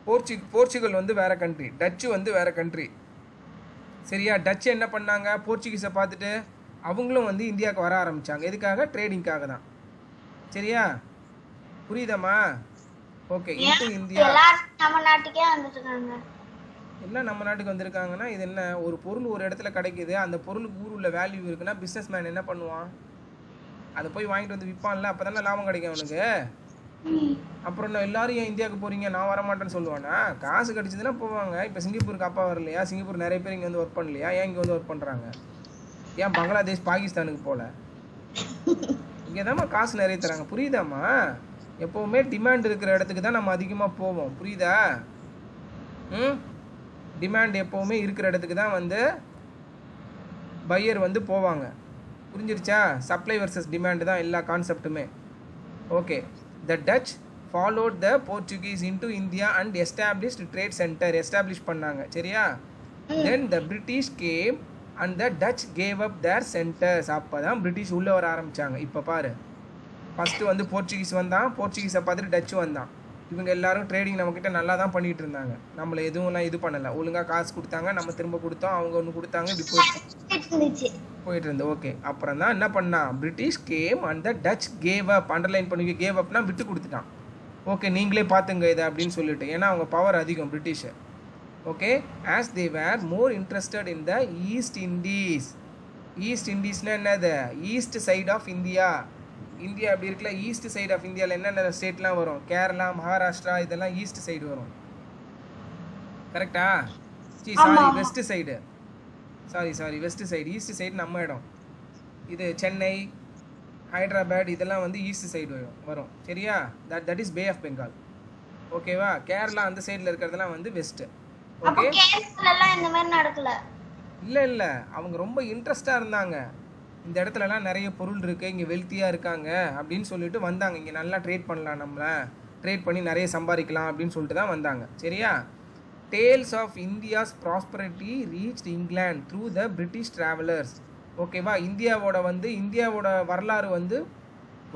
Portugal வந்து வேறு கண்ட்ரி, டச்சு வந்து வேறு கண்ட்ரி. சரியா? டச்சு என்ன பண்ணாங்க? போர்ச்சுகீஸை பார்த்துட்டு அவங்களும் வந்து இந்தியாவுக்கு வர ஆரம்பித்தாங்க. எதுக்காக? ட்ரேடிங்காக தான். சரியா? புரியுதாம்மா? Okay, into India. நம்ம நாட்டுக்கே வந்துட்டாங்க. எல்லாம் நம்ம நாட்டுக்கு வந்திருக்காங்கன்னா இது என்ன, ஒரு பொருள் ஒரு இடத்துல கிடைக்குது, அந்த பொருளுக்கு ஊர் உள்ள வேல்யூ இருக்குன்னா பிஸ்னஸ் மேன் என்ன பண்ணுவான், அதை போய் வாங்கிட்டு வந்து விற்பான்ல, அப்போ தானே லாபம் கிடைக்கும் அவனுக்கு. அப்புறம் நான் எல்லாரும் ஏன் இந்தியாவுக்கு போகிறீங்க, நான் வரமாட்டேன்னு சொல்லுவானா? காசு கிடைச்சதுன்னா போவாங்க. இப்போ சிங்கப்பூருக்கு அப்பா வரலையா, சிங்கப்பூர் நிறைய பேர் இங்கே வந்து ஒர்க் பண்ணலையா, ஏன் இங்கே வந்து ஒர்க் பண்ணுறாங்க, ஏன் பங்களாதேஷ் பாகிஸ்தானுக்கு போகல, இங்கே தாம்மா காசு நிறைய தராங்க, புரியுதாம்மா? எப்போவுமே டிமாண்ட் இருக்கிற இடத்துக்கு தான் நம்ம அதிகமாக போவோம், புரியுதா? டிமாண்ட் எப்போவுமே இருக்கிற இடத்துக்கு தான் வந்து பையர் வந்து போவாங்க, புரிஞ்சிருச்சா? சப்ளை வர்சஸ் டிமாண்ட் தான் எல்லா கான்செப்ட்டுமே. Okay, the Dutch followed the Portuguese into India and established trade centre, establish பண்ணாங்க, சரியா? Then the British came and the Dutch gave up their centres. அப்போ தான் பிரிட்டிஷ் உள்ளே வர ஆரம்பித்தாங்க. இப்போ பாரு, ஃபஸ்ட்டு வந்து போர்ச்சுகீஸ் வந்தான், போர்ச்சுகீஸை பார்த்துட்டு டச்சு வந்தான். இவங்க எல்லாரும் ட்ரேடிங் நம்மக்கிட்ட நல்லா தான் பண்ணிகிட்டு இருந்தாங்க, நம்மளை எதுவும்லாம் இது பண்ணலை, ஒழுங்காக காசு கொடுத்தாங்க, நம்ம திரும்ப கொடுத்தோம், அவங்க ஒன்று கொடுத்தாங்க, இப்படி போயிட்டு இருந்தது. ஓகே, அப்புறம் தான் என்ன பண்ணான், British came and the Dutch gave up. Underline பண்ணி கேவ் அப்னா விட்டு கொடுத்துட்டான். ஓகே, நீங்களே பார்த்துங்க இதை அப்படின்னு சொல்லிட்டு, ஏன்னா அவங்க பவர் அதிகம் British. Okay, as they were more interested in the East Indies. East இண்டீஸ்னால் என்னது, east side of India. India அப்படி இருக்குல்ல, ஈஸ்ட் சைடு ஆஃப் இந்தியாவில் என்னென்ன ஸ்டேட்லாம் வரும், கேரளா, மகாராஷ்டிரா, இதெல்லாம் ஈஸ்ட் சைடு வரும், கரெக்டா? Sorry, west side, sorry west side. East side நம்ம இடம், இது சென்னை, ஹைதராபாத், இதெல்லாம் வந்து ஈஸ்ட் சைடு வரும், சரியா? That is Bay of Bengal, ஓகேவா? கேரளா அந்த சைடில் இருக்கிறதெல்லாம் வந்து வெஸ்ட். ஓகே, இந்த மாதிரி நடக்கல. இல்லை அவங்க ரொம்ப இன்ட்ரெஸ்டாக இருந்தாங்க, இந்த இடத்துலலாம் நிறைய பொருள் இருக்குது, இங்கே வெல்த்தியாக இருக்காங்க அப்படின்னு சொல்லிட்டு வந்தாங்க. இங்கே நல்லா ட்ரேட் பண்ணலாம், நம்மளை ட்ரேட் பண்ணி நிறைய சம்பாதிக்கலாம் அப்படின்னு சொல்லிட்டு தான் வந்தாங்க, சரியா? Tales of India's prosperity reached England through the British travellers. ஓகேவா? இந்தியாவோட வரலாறு வந்து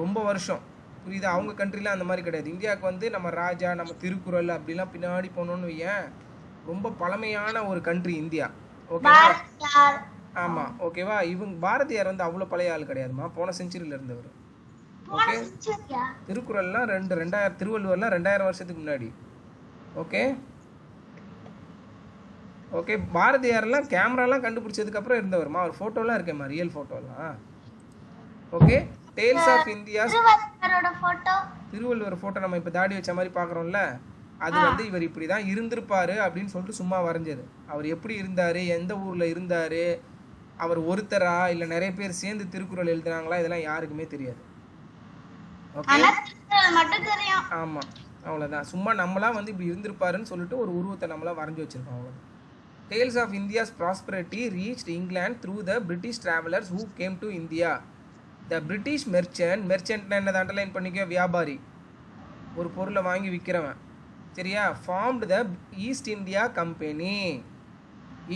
ரொம்ப வருஷம், புரியுதா? அவங்க கண்ட்ரிலாம் அந்த மாதிரி கிடையாது. இந்தியாவுக்கு வந்து நம்ம ராஜா, நம்ம திருக்குறள் அப்படிலாம் பின்னாடி போனோன்னு வையேன், ரொம்ப பழமையான ஒரு கண்ட்ரி இந்தியா, ஓகேவா? ஆமாம், ஓகேவா? இவங்க பாரதியார் வந்து அவ்வளோ பழைய ஆள் கிடையாதுமா, போன செஞ்சுரியில் இருந்தவர். ஓகே, திருக்குறள்லாம் 2000, திருவள்ளுவர்லாம் 2000 வருஷத்துக்கு முன்னாடி. ஓகே, பாரதியார்லாம் கேமராலாம் கண்டுபிடிச்சதுக்கப்புறம் இருந்தவர்மா, அவர் ஃபோட்டோலாம் இருக்கேம்மா, ரியல் ஃபோட்டோலாம். Okay, tales of India. Thiruvalluvar photo நம்ம இப்போ தாடி வச்ச மாதிரி பார்க்குறோம்ல, அது வந்து இவர் இப்படி தான் இருந்திருப்பாரு அப்படின்னு சொல்லிட்டு சும்மா வரைஞ்சது. அவர் எப்படி இருந்தார், எந்த ஊரில் இருந்தார், அவர் ஒருத்தரா இல்லை நிறைய பேர் சேர்ந்து திருக்குறள் எழுதுனாங்களா, இதெல்லாம் யாருக்குமே தெரியாது. ஓகே, ஆமாம், அவ்வளோதான். சும்மா நம்மளாம் வந்து இப்படி இருந்திருப்பாருன்னு சொல்லிட்டு ஒரு உருவத்தை நம்மளாம் வரைஞ்சி வச்சிருக்கோம், அவ்வளோதான். Tales of India's prosperity reached England through the British travellers who came to India. The British மெர்ச்சன்ட்னா என்னது, அண்டர்லைன் பண்ணிக்க, வியாபாரி, ஒரு பொருளை வாங்கி விற்கிறவன், சரியா? Formed the East India Company.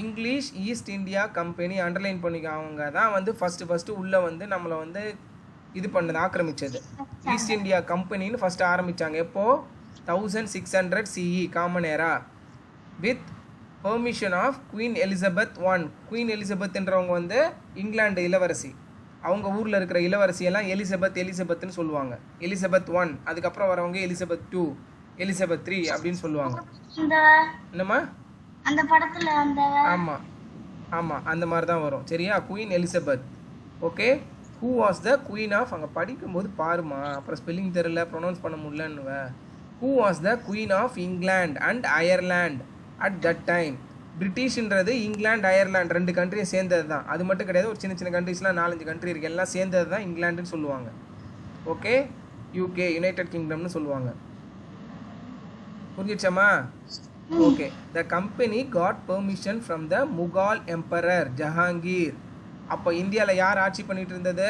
English East India Company, underline பண்ணிக்க. அவங்க தான் வந்து ஃபஸ்ட்டு உள்ளே வந்து நம்மளை வந்து இது பண்ணது, ஆக்கிரமிச்சது. ஈஸ்ட் இந்தியா கம்பெனின்னு ஃபஸ்ட்டு ஆரம்பித்தாங்க. எப்போது? 1600 CE, common era, with permission of Queen Elizabeth I. Queen எலிசபெத்ன்றவங்க வந்து இங்கிலாந்து இளவரசி, அவங்க ஊரில் இருக்கிற இளவரசியெல்லாம் எலிசபெத்னு சொல்லுவாங்க. எலிசபெத் I, அதுக்கப்புறம் வரவங்க எலிசபெத் II, எலிசபெத் III அப்படின்னு சொல்லுவாங்க. என்னம்மா அந்த படத்துல அந்த ஆமாம் அந்த மாதிரி தான் வரும், சரியா? Queen Elizabeth. Okay, who was the queen of, அங்கே படிக்கும்போது பாருமா, அப்புறம் ஸ்பெல்லிங் தெரியல, ப்ரொனவுன்ஸ் பண்ண முடியலன்னுவ. Who was the queen of England and Ireland at that time. பிரிட்டிஷ்ன்றது இங்கிலாந்து, அயர்லாந்து 2 கண்ட்ரியும் சேர்ந்தது தான், அது மட்டும் கிடையாது. ஒரு சின்ன கண்ட்ரிஸ்லாம் 4-5 கண்ட்ரி இருக்குது, எல்லாம் சேர்ந்தது தான் இங்கிலாண்டுன்னு சொல்லுவாங்க. ஓகே, யூகே, யுனைடெட் கிங்டம்னு சொல்லுவாங்க, புரிஞ்சிடுச்சாம்மா? Okay, the company got permission from the Mughal emperor Jahangir. அப்போ இந்தியாவில் யார் ஆட்சி பண்ணிட்டு இருந்தது?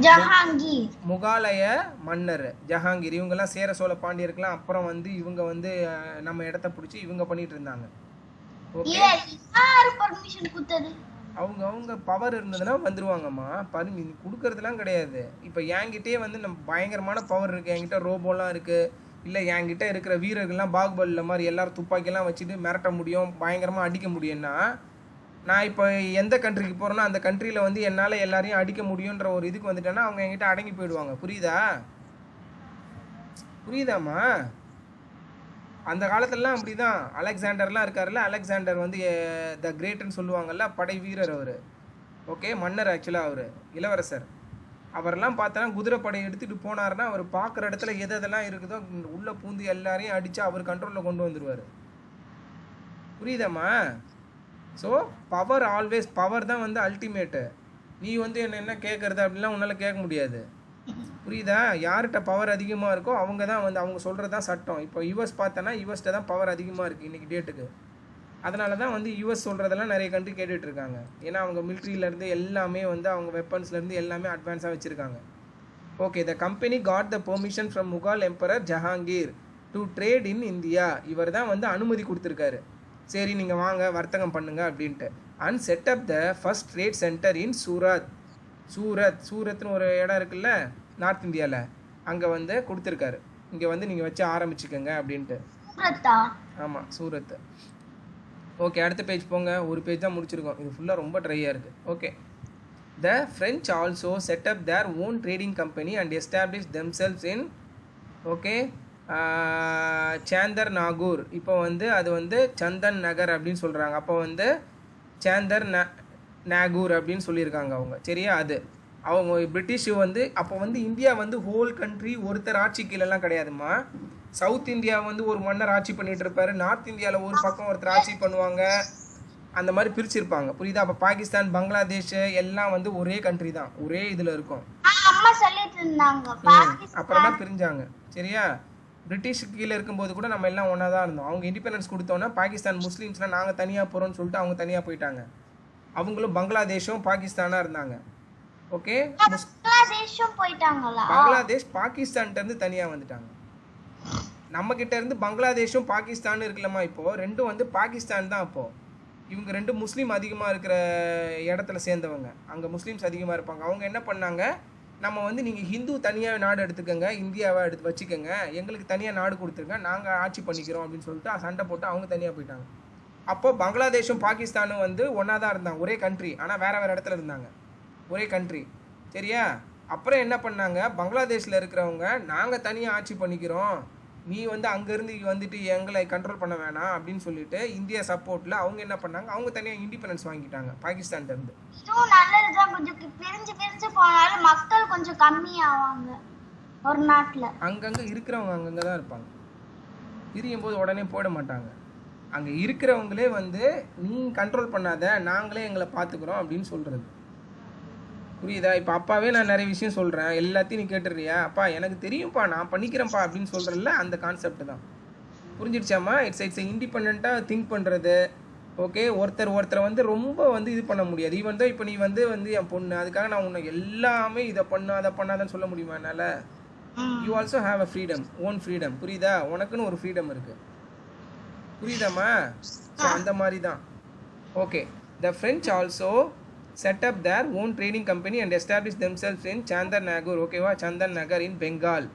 ஜஹாங்கீர், முகாலய மன்னர் ஜஹாங்கீர். இவங்கெல்லாம் சேர சோழ பாண்டியருக்கெல்லாம் அப்புறம் வந்து இவங்க வந்து நம்ம இடத்த பிடிச்சி இவங்க பண்ணிட்டு இருந்தாங்க. ஓகே, அவங்க பவர் இருந்ததுன்னா வந்துருவாங்கம்மா, கொடுக்கறதுலாம் கிடையாது. இப்போ என்கிட்டயே வந்து நம்ம பயங்கரமான பவர் இருக்குது, என்கிட்ட ரோபோலாம் இருக்குது, இல்லை என்கிட்ட இருக்கிற வீரர்கள்லாம் பாகுபலில் மாதிரி எல்லாரும் துப்பாக்கியெல்லாம் வச்சுட்டு மிரட்ட முடியும், பயங்கரமாக அடிக்க முடியும்னா, நான் இப்போ எந்த கண்ட்ரிக்கு போகிறேன்னா அந்த கண்ட்ரியில் வந்து என்னால் எல்லாரையும் அடிக்க முடியுன்ற ஒரு இதுக்கு வந்துட்டேன்னா அவங்க என்கிட்ட அடங்கி போயிடுவாங்க. புரியுதாம்மா? அந்த காலத்துலலாம் அப்படிதான். அலெக்சாண்டர்லாம் இருக்காருல்ல, அலெக்சாண்டர் வந்து த கிரேட்னு சொல்லுவாங்கல்ல, படை வீரர் அவர். ஓகே, மன்னர் ஆக்சுவலாக அவர், இளவரசர். அவரெல்லாம் பார்த்தா குதிரைப்படை எடுத்துகிட்டு போனாருன்னா அவர் பார்க்குற இடத்துல எது எதெல்லாம் இருக்குதோ உள்ளே பூந்து எல்லாரையும் அடித்து அவர் கண்ட்ரோலில் கொண்டு வந்துடுவார். புரியுதாம்மா? ஸோ பவர் ஆல்வேஸ், பவர் தான் வந்து அல்டிமேட்டு. நீ வந்து என்ன கேட்குறது அப்படின்லாம் உன்னால் கேட்க முடியாது. புரியுதா? யார்கிட்ட பவர் அதிகமாக இருக்கோ அவங்க தான் வந்து அவங்க சொல்கிறது தான் சட்டம். இப்போ யுஎஸ் பார்த்தோன்னா யுஎஸ்கிட்ட தான் பவர் அதிகமாக இருக்குது இன்றைக்கி டேட்டுக்கு. அதனால தான் வந்து யுஎஸ் சொல்கிறதெல்லாம் நிறைய கண்ட்ரி கேட்டுட்ருக்காங்க. ஏன்னா அவங்க மிலிட்ரியிலேருந்து எல்லாமே வந்து அவங்க வெப்பன்ஸ்லேருந்து எல்லாமே அட்வான்ஸாக வச்சுருக்காங்க. Okay, the company got the permission from Mughal emperor Jahangir to trade in India. இவர் தான் வந்து அனுமதி கொடுத்துருக்காரு. சரி நீங்கள் வாங்க வர்த்தகம் பண்ணுங்க அப்படின்ட்டு. And set up the first trade centre in சூரத்னு ஒரு இடம் இருக்குல்ல நார்த் இந்தியாவில், அங்கே வந்து கொடுத்துருக்காரு. இங்கே வந்து நீங்கள் வச்சு ஆரம்பிச்சுக்கோங்க அப்படின்ட்டு. ஆமாம், சூரத். ஓகே, அடுத்த பேஜ் போங்க. ஒரு பேஜ் தான் முடிச்சிருக்கோம், இது ஃபுல்லாக ரொம்ப ட்ரையாக இருக்குது. Okay, the French also set up their own trading company and establish themselves in okay Chandernagore. இப்போ வந்து அது வந்து சந்தன் நகர் அப்படின்னு சொல்கிறாங்க. அப்போ வந்து சேந்தர் நாகூர் அப்படின்னு சொல்லியிருக்காங்க அவங்க. சரியா? அது அவங்க பிரிட்டிஷ் வந்து அப்போ வந்து இந்தியா வந்து ஹோல் கண்ட்ரி ஒருத்தர் ஆட்சி கீழெல்லாம் கிடையாதுமா. சவுத் இந்தியா வந்து ஒரு மன்னர் ஆட்சி பண்ணிட்டு இருப்பாரு, நார்த் இந்தியாவில் ஒரு பக்கம் ஒருத்தர் ஆட்சி பண்ணுவாங்க, அந்த மாதிரி பிரிச்சிருப்பாங்க. புரியுதா? அப்போ பாகிஸ்தான், பங்களாதேஷ் எல்லாம் வந்து ஒரே கண்ட்ரி தான், ஒரே இதில் இருக்கும். அப்புறம் தான் பிரிஞ்சாங்க. சரியா? பிரிட்டிஷ் கீழே இருக்கும்போது கூட நம்ம எல்லாம் ஒன்றா தான் இருந்தோம். அவங்க இண்டிபெண்டன்ஸ் கொடுத்தோன்னா பாகிஸ்தான் முஸ்லீம்ஸ்லாம் நாங்கள் தனியாக போகிறோம்னு சொல்லிட்டு அவங்க தனியாக போயிட்டாங்க. அவங்களும் பங்களாதேஷும் பாகிஸ்தானாக இருந்தாங்க. ஓகே, பங்களாதேஷ் பாகிஸ்தான்கிட்டேருந்து தனியாக வந்துட்டாங்க. நம்மக்கிட்ட இருந்து பங்களாதேஷும் பாகிஸ்தான் இருக்குல்லம்மா, இப்போது ரெண்டும் வந்து பாகிஸ்தான் தான். அப்போது இவங்க ரெண்டு முஸ்லீம் அதிகமாக இருக்கிற இடத்துல சேர்ந்தவங்க, அங்கே முஸ்லீம்ஸ் அதிகமாக இருப்பாங்க. அவங்க என்ன பண்ணாங்க, நம்ம வந்து நீங்கள் ஹிந்து தனியாக நாடு எடுத்துக்கோங்க, இந்தியாவை எடுத்து வச்சுக்கோங்க, எங்களுக்கு தனியாக நாடு கொடுத்துருங்க, நாங்கள் ஆட்சி பண்ணிக்கிறோம் அப்படின்னு சொல்லிட்டு சண்டை போட்டு அவங்க தனியாக போயிட்டாங்க. அப்போது பங்களாதேஷும் பாகிஸ்தானும் வந்து ஒன்றா தான் இருந்தாங்க, ஒரே கண்ட்ரி. ஆனால் வேறு வேறு இடத்துல இருந்தாங்க, ஒரே கண்ட்ரி. சரியா? அப்புறம் என்ன பண்ணாங்க, பங்களாதேஷில் இருக்கிறவங்க நாங்கள் தனியாக ஆட்சி பண்ணிக்கிறோம், நீ வந்து அங்கேருந்து வந்துட்டு எங்களை கண்ட்ரோல் பண்ண வேணாம் அப்படின்னு சொல்லிட்டு இந்தியா சப்போர்ட்டில் அவங்க என்ன பண்ணாங்க, அவங்க தனியாக இண்டிபெண்டன்ஸ் வாங்கிட்டாங்க பாகிஸ்தான்லேருந்து. நல்லதுதான், கொஞ்சம் பிரிஞ்சு பிரிஞ்சு போனாலும் மக்கள் கொஞ்சம் கம்மியாவாங்க ஒரு நாட்டில். அங்கங்கே இருக்கிறவங்க அங்கங்கே தான் இருப்பாங்க, பிரியும் போது உடனே போட மாட்டாங்க. அங்கே இருக்கிறவங்களே வந்து நீ கண்ட்ரோல் பண்ணாத, நாங்களே எங்களை பார்த்துக்குறோம் அப்படின்னு சொல்கிறது. புரியுதா? இப்போ அப்பாவே நான் நிறைய விஷயம் சொல்கிறேன், எல்லாத்தையும் நீ கேட்டுறியா? அப்பா எனக்கு தெரியும்ப்பா, நான் பண்ணிக்கிறேன்ப்பா அப்படின்னு சொல்கிறேன்ல, அந்த கான்செப்ட் தான். புரிஞ்சிடுச்சாம்மா? இட்ஸ் இண்டிபெண்ட்டாக திங்க் பண்ணுறது. ஓகே, ஒருத்தரை வந்து ரொம்ப வந்து இது பண்ண முடியாது. ஈவன் தான் இப்போ நீ வந்து என் பொண்ணு, அதுக்காக நான் உன்னை எல்லாமே இதை பண்ணு அதை பண்ணாதான்னு சொல்ல முடியுமா என்னால்? You also have a freedom, own freedom. புரியுதா? உனக்குன்னு ஒரு ஃப்ரீடம் இருக்குது. புரியுதாம்மா? ஸோ அந்த மாதிரி தான். Okay, the French also set up their own trading company and established themselves in Chandar Nagar. ஓகேவா? சந்தன் நகர் இன் பெங்கால்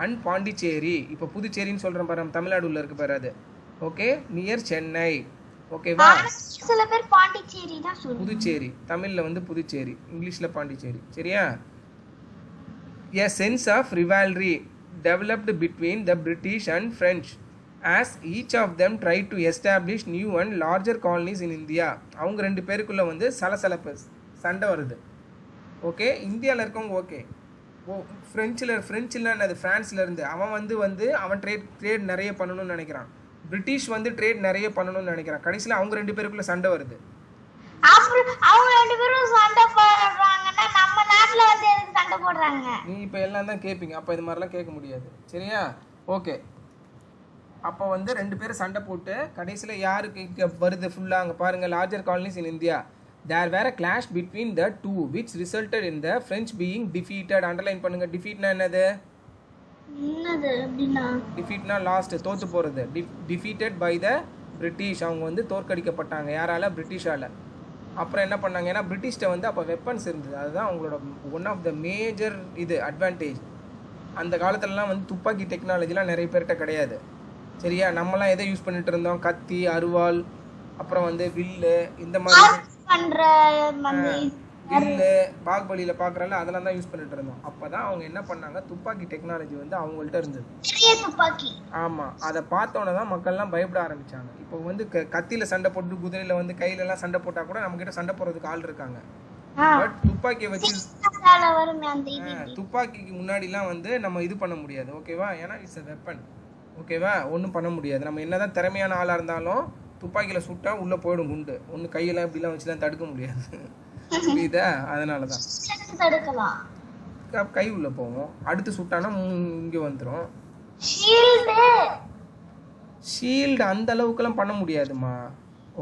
அண்ட் பாண்டிச்சேரி. இப்போ புதுச்சேரின்னு சொல்கிறேன் பாரு, தமிழ்நாடுல இருக்கு பாரு அது. Okay, near Chennai. ஓகேவா? சில பேர் பாண்டிச்சேரி தான் சொல்லுவாங்க. புதுச்சேரி தமிழில் வந்து புதுச்சேரி, இங்கிலீஷில் பாண்டிச்சேரி. சரியா? A sense of rivalry developed between the British and French as each of them tried to establish new and larger colonies in India. அவங்க ரெண்டு பேருக்குள்ளே வந்து சலசலப்பு சண்டை வருது. ஓகே, இந்தியாவில் இருக்கவங்க ஓகே, ஃப்ரெஞ்சில் என்னது ஃப்ரான்ஸ்லேருந்து அவன் வந்து அவன் ட்ரேட் நிறைய பண்ணணும்னு நினைக்கிறான், பிரிட்டிஷ் வந்து ட்ரேட் நிறைய பண்ணணும்னு நினைக்கிறான். கடைசியில் அவங்க ரெண்டு பேருக்குள்ளே சண்டை வருது. அவங்க ரெண்டு பேரும் சண்டை போடுறாங்கன்னா நம்ம நாட்டில் வந்து எதுக்கு சண்டை போடுறாங்க? நீ இப்போ எல்லாம் தான் கேட்பீங்க, அப்போ இது மாதிரிலாம் கேட்க முடியாது. சரியா? ஓகே, அப்போ வந்து ரெண்டு பேரும் சண்டை போட்டு கடைசியில் யாருக்கு வருது ஃபுல்லாக அங்கே பாருங்கள், larger colonies in India. There were a clash between the two which resulted in the French being defeated. Underline பண்ணுங்கள், டிஃபீட்னா என்னது? டிஃபீட்னா லாஸ்ட், தோற்று போகிறது. டிஃபீட்டட் பை த பிரிட்டிஷ், அவங்க வந்து தோற்கடிக்கப்பட்டாங்க. யாரால? பிரிட்டிஷால். அப்புறம் என்ன பண்ணாங்க, ஏன்னா பிரிட்டிஷ்ட வந்து அப்போ வெப்பன்ஸ் இருந்தது, அதுதான் அவங்களோட ஒன் ஆஃப் த மேஜர் இது அட்வான்டேஜ். அந்த காலத்துலலாம் வந்து துப்பாக்கி டெக்னாலஜிலாம் நிறைய பேர்கிட்ட கிடையாது. சரியா? நம்மலாம் எதை யூஸ் பண்ணிட்டு இருந்தோம்? கத்தி, அருவாள், அப்புறம் வந்து வில்லு, இந்த மாதிரி வில்லு பாகுபலியில பாக்குறல அதெல்லாம் தான் யூஸ் பண்ணிட்டு இருந்தோம். அப்பதான் அவங்க என்ன பண்ணாங்க, துப்பாக்கி டெக்னாலஜி வந்து அவங்கள்ட்ட இருந்தது. பெரிய துப்பாக்கி. ஆமா, அதை பார்த்தோன்னே தான் மக்கள்லாம் பயப்பட ஆரம்பிச்சாங்க. இப்போ வந்து கத்தியில சண்டை போட்டு குதிரையில வந்து கையில எல்லாம் சண்டை போட்டா கூட நம்ம கிட்ட சண்டை போடுறதுக்கு ஆள் இருக்காங்க. பட் துப்பாக்கியை வச்சு வருமே அந்த இது. துப்பாக்கிக்கு முன்னாடிலாம் வந்து நம்ம இது பண்ண முடியாது. ஓகேவா? ஏன்னா இட்ஸ் a வெப்பன். ஓகேவா? ஒன்றும் பண்ண முடியாது. நம்ம என்னதான் திறமையான ஆளா இருந்தாலும் துப்பாக்கியில சுட்டா உள்ள போயிடும் குண்டு. ஒன்று கையெல்லாம் இப்படிலாம் வச்சுலாம் தடுக்க முடியாது. புரியுதா? அதனால தான் தடுக்கலாம். கை உள்ள போவோம். அடுத்து சுட்டானா இங்கே வந்துடும். ஷீல்டு அந்த அளவுக்குலாம் பண்ண முடியாதுமா.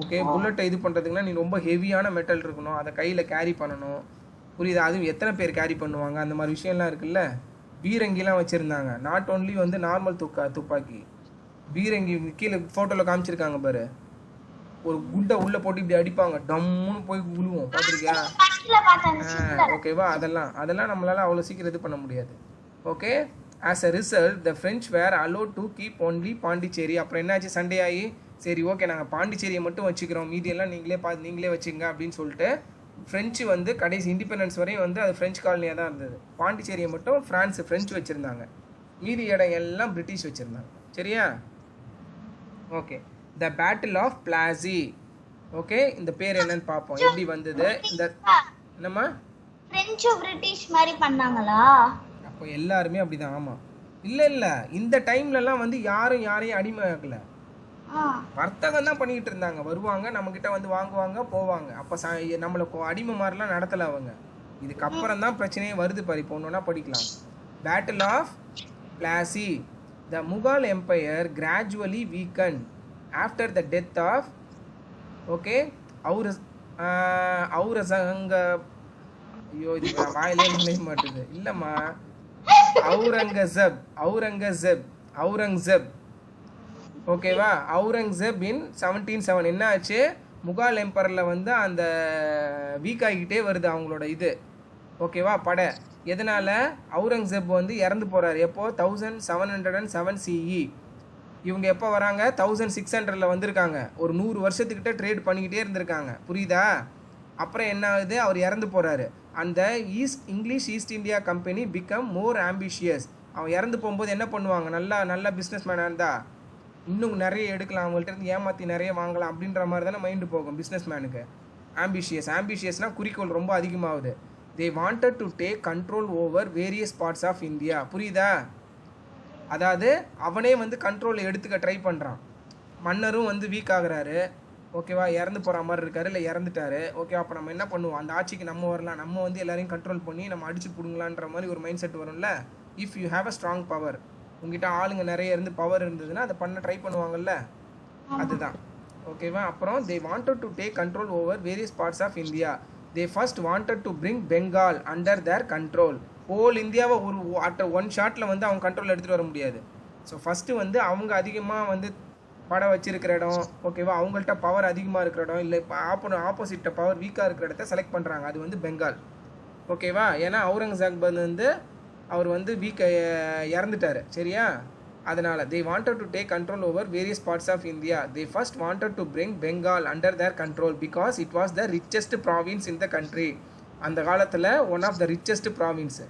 ஓகே, புல்லட்டை இது பண்ணுறதுக்குன்னா நீ ரொம்ப ஹெவியான மெட்டல் இருக்கணும், அதை கையில் கேரி பண்ணணும். புரியுதா? அதுவும் எத்தனை பேர் கேரி பண்ணுவாங்க, அந்த மாதிரி விஷயம்லாம் இருக்குல்ல. பீரங்கிலாம் வச்சுருந்தாங்க. நாட் ஓன்லி வந்து நார்மல் துப்பாக்கி, பீரங்கி கீழே ஃபோட்டோவில் காமிச்சிருக்காங்க பாரு. ஒரு குண்டை உள்ளே போட்டு இப்படி அடிப்பாங்க, டம்முன்னு போய் விழுவோம். பார்த்துருக்கியா? ஓகேவா? அதெல்லாம் நம்மளால் அவ்வளோ சீக்கிரம் இது பண்ண முடியாது. Okay, as a result the French were allowed to keep only Pondicherry. அப்புறம் என்னாச்சு, சண்டே ஆகி சரி ஓகே நாங்கள் பாண்டிச்சேரியை மட்டும் வச்சுக்கிறோம், மீதியெல்லாம் நீங்களே வச்சுங்க அப்படின்னு சொல்லிட்டு ஃப்ரெஞ்சு வந்து கடைசி இண்டிபெண்டன்ஸ் வரையும் வந்து அது ஃப்ரெஞ்ச் காலனியாக தான் இருந்தது. பாண்டிச்சேரியை மட்டும் ஃப்ரெஞ்சு வச்சுருந்தாங்க, மீதி இடம் எல்லாம் பிரிட்டிஷ் வச்சுருந்தாங்க. சரியா? Okay, the battle of Plassey. Okay, இந்த பேர் என்னன்னு பார்ப்போம், எப்படி வந்தது. இந்த என்னம்மா பிரெஞ்சு பிரிட்டிஷ் மாதிரி பண்ணாங்களா? அப்போ எல்லாருமே அப்படிதான். ஆமாம், இல்லை இந்த டைம்லலாம் வந்து யாரையும் அடிமை ஆக்கல, வர்த்தகம் தான் பண்ணிக்கிட்டு இருந்தாங்க. வருவாங்க நம்மக்கிட்ட வந்து வாங்குவாங்க போவாங்க. அப்போ நம்மளை அடிமை மாதிரிலாம் நடத்தலை அவங்க. இதுக்கப்புறம் தான் பிரச்சனையே வருது பாரு. இப்போ ஒன்று படிக்கலாம். Battle of Plassey. The Mughal empire gradually weaken after the death of okay அவுரசங்க. ஐயோ, இது வாயிலே நினைக்க மாட்டுது. இல்லைம்மா, அவுரங்கசப். ஓகேவா? அவுரங்கசீப் இன் 1707 என்ன ஆச்சு, முகால் எம்பரில் வந்து அந்த வீக் ஆகிக்கிட்டே வருது அவங்களோட இது. ஓகேவா? படை எதனால், அவுரங்கசீப் வந்து இறந்து போகிறார். எப்போ? 1707 CE. இவங்க எப்போ வராங்க? 1600 வந்திருக்காங்க. ஒரு 100 வருஷத்துக்கிட்ட ட்ரேட் பண்ணிக்கிட்டே இருந்திருக்காங்க. புரியுதா? அப்புறம் என்ன ஆகுது, அவர் இறந்து போகிறாரு. அந்த English East India Company become more ambitious. அவன் இறந்து போகும்போது என்ன பண்ணுவாங்க, நல்ல பிஸ்னஸ் மேனாக இருந்தா இன்னும் நிறைய எடுக்கலாம், அவங்கள்ட்ட இருந்து ஏமாற்றி நிறைய வாங்கலாம் அப்படின்ற மாதிரி தானே மைண்டு போகும் பிஸ்னஸ் மேனுக்கு. ஆம்பிஷியஸ்னால் குறிக்கோள் ரொம்ப அதிகமாகுது. They wanted to take control over various parts of India. புரியுதா? அதாவது அவனே வந்து கண்ட்ரோல் எடுத்துக்க ட்ரை பண்ணுறான். மன்னரும் வந்து வீக் ஆகுறாரு. ஓகேவா? இறந்து போகிற மாதிரி இருக்காரு, இல்லை இறந்துட்டாரு. ஓகே, அப்போ நம்ம என்ன பண்ணுவோம், அந்த ஆட்சிக்கு நம்ம வரலாம், நம்ம வந்து எல்லாரையும் கண்ட்ரோல் பண்ணி நம்ம அடிச்சு பிடுங்கலான்ற மாதிரி ஒரு மைண்ட் செட் வரும்ல. If you have a strong power, உங்ககிட்ட ஆளுங்க நிறைய இருந்து பவர் இருந்ததுன்னா அதை பண்ண ட்ரை பண்ணுவாங்கல்ல, அதுதான். ஓகேவா? அப்புறம் they wanted to take control over various parts of India. They first wanted to bring Bengal under their control. Whole இந்தியாவை ஒரு ஒன் ஷாட்டில் வந்து அவங்க கண்ட்ரோல் எடுத்துகிட்டு வர முடியாது. ஸோ ஃபஸ்ட்டு வந்து அவங்க அதிகமாக வந்து படம் வச்சிருக்கிற இடம், ஓகேவா, அவங்கள்ட்ட பவர் அதிகமாக இருக்கிற இடம், இல்லை இப்போ ஆப்போசிட்ட பவர் வீக்காக இருக்கிற இடத்த செலக்ட் பண்ணுறாங்க. அது வந்து பெங்கால். ஓகேவா? ஏன்னா அவுரங்கசீப் வந்து அவர் வந்து இறந்துட்டார். சரியா? அதனால் they wanted to take control over various parts of India. They first wanted to bring Bengal under their control because it was the richest province in the country. அந்த காலத்தில் one of the richest province.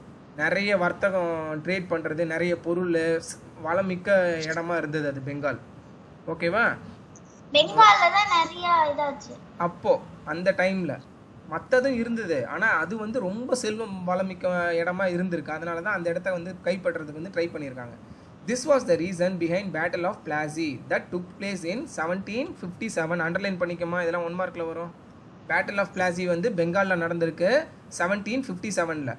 நிறைய வர்த்தகம் ட்ரேட் பண்ணுறது, நிறைய பொருள் வளமிக்க இடமா இருந்தது அது பெங்கால். ஓகேவா? பெங்கால்ல தான் நிறைய இதாச்சு அப்போ அந்த டைமில். மற்றதும் இருந்தது, ஆனால் அது வந்து ரொம்ப செல்வம் வளமிக்க இடமா இருந்திருக்கு. அதனால தான் அந்த இடத்த வந்து கைப்பற்றுறதுக்கு வந்து ட்ரை பண்ணியிருக்காங்க. This was the reason behind battle of Plassey that took place in 1757. Underline பண்ணிக்கமா, இதெல்லாம் 1 மார்க்கில் வரும். பேட்டில் ஆஃப் பிளாசி வந்து பெங்காலில் நடந்திருக்கு 1757.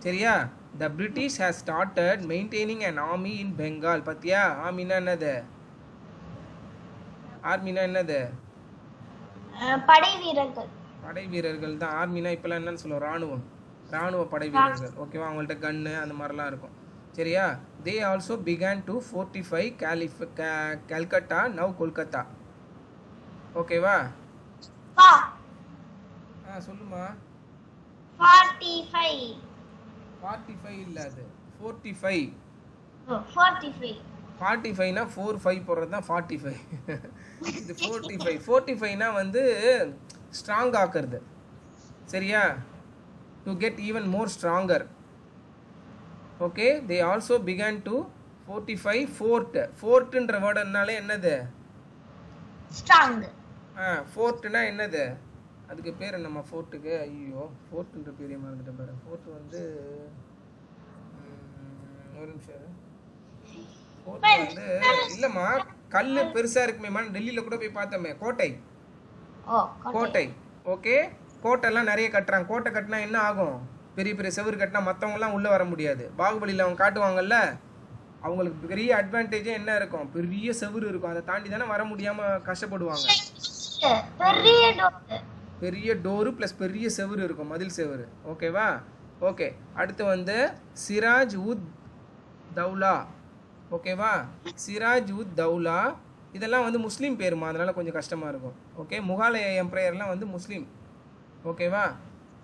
சரியா? The British has started maintaining an army in Bengal. பத்தியா? ஆர்மினா என்னது? படை வீரர்கள் தான். ஆர்மினா இப்போலாம் என்னன்னு சொல்லுவோம், ராணுவ படை வீரர்கள். ஓகேவா? அவங்கள்ட்ட கன்னு அந்த மாதிரிலாம் இருக்கும். சரியா? They also began to fortify Calcutta, now Kolkata. ஓகேவா? சொல்லுமா. 45 இல்ல, அது 45. 45னா 45 போடுறது தான் 45. இது 45. 45னா வந்து ஸ்ட்ராங் ஆக்குறது. சரியா? to get even more stronger. Okay, they also began to fortify fortன்ற வேர்ட் என்னது? Strong. ஃபோர்ட்னா என்னது? அதுக்கு பேர் என்னம்மா ஃபோர்ட்டுக்கு? ஐயோ ஃபோர்ட்ன்ற பேரே மறந்துட்டேன் பாரு. ஃபோர்ட் வந்து ஒரு நிமிஷம். ஃபோர்ட் வந்து இல்லம்மா, கல்லு பெருசா இருக்குமேமா, டெல்லியில கூட போய் பார்த்தோமே, கோட்டை. கோட்டை. ஓகே, கோட்டைலாம் நிறைய கட்டுறாங்க. கோட்டை கட்டினா என்ன ஆகும்? பெரிய பெரிய செவுரு கட்டினா மற்றவங்கலாம் உள்ளே வர முடியாது. பாகுபலியில் அவங்க காட்டுவாங்கல்ல, அவங்களுக்கு பெரிய அட்வான்டேஜே என்ன இருக்கும்? பெரிய செவுரு இருக்கும், அதை தாண்டி தானே வர முடியாமல் கஷ்டப்படுவாங்க. பெரிய டோரு ப்ளஸ் பெரிய செவுரு இருக்கும், மதில் செவுரு. ஓகேவா? ஓகே, அடுத்து வந்து சிராஜ் உத் தௌலா. ஓகேவா? சிராஜ் உத் தௌலா இதெல்லாம் வந்து முஸ்லீம் பேருமா, அதனால கொஞ்சம் கஷ்டமாக இருக்கும். ஓகே, முகாலய எம்பரையர்லாம் வந்து முஸ்லீம். ஓகேவா?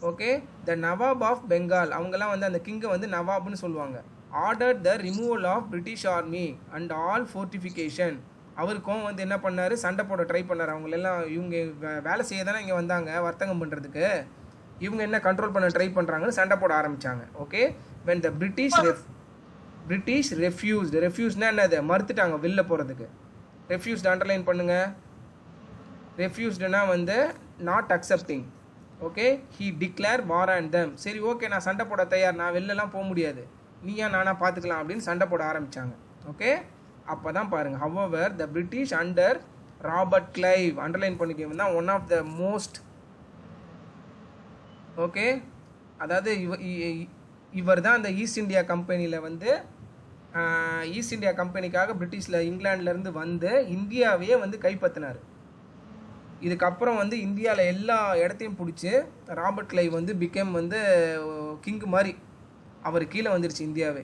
Okay, the Nawab of Bengal, அவங்கெல்லாம் வந்து அந்த கிங்கை வந்து நவாப்னு சொல்லுவாங்க. Order the removal of British army and all fortification. அவருக்கும் வந்து என்ன பண்ணார்? சண்டை போட ட்ரை பண்ணார். அவங்களெல்லாம் இவங்க வேலை செய்ய தானே இங்கே வந்தாங்க, வர்த்தகம் பண்ணுறதுக்கு. இவங்க என்ன கண்ட்ரோல் பண்ண ட்ரை பண்ணுறாங்கன்னு சண்டை போட ஆரம்பித்தாங்க. ஓகே, வென் த பிரிட்டிஷ் ரெஃப்யூஸ்னா என்னது? மறுத்துட்டாங்க வெளில போகிறதுக்கு. ரெஃப்யூஸ்டு அண்டர்லைன் பண்ணுங்க. ரெஃப்யூஸ்டுனா வந்து not accepting. Okay, he declare war and them. சரி ஓகே, நான் சண்டை போட தயார், நான் வெளிலலாம் போக முடியாது, நீயா நானா பார்த்துக்கலாம் அப்படின்னு சண்டை போட ஆரம்பித்தாங்க. ஓகே, அப்போ தான் பாருங்கள், however the British under Robert Clive, underline பண்ணிக்க தான் one of the most. Okay, அதாவது இவர் தான் அந்த ஈஸ்ட் இந்தியா கம்பெனியில் வந்து ஈஸ்ட் இந்தியா கம்பெனிக்காக பிரிட்டிஷில் இங்கிலாந்துலேருந்து வந்து இந்தியாவையே வந்து கைப்பற்றினார். இதுக்கப்புறம் வந்து இந்தியாவில் எல்லா இடத்தையும் பிடிச்சி ராபர்ட் கிளைவ் வந்து பிகேம் வந்து கிங்கு மாதிரி, அவர் கீழே வந்துருச்சு இந்தியாவே.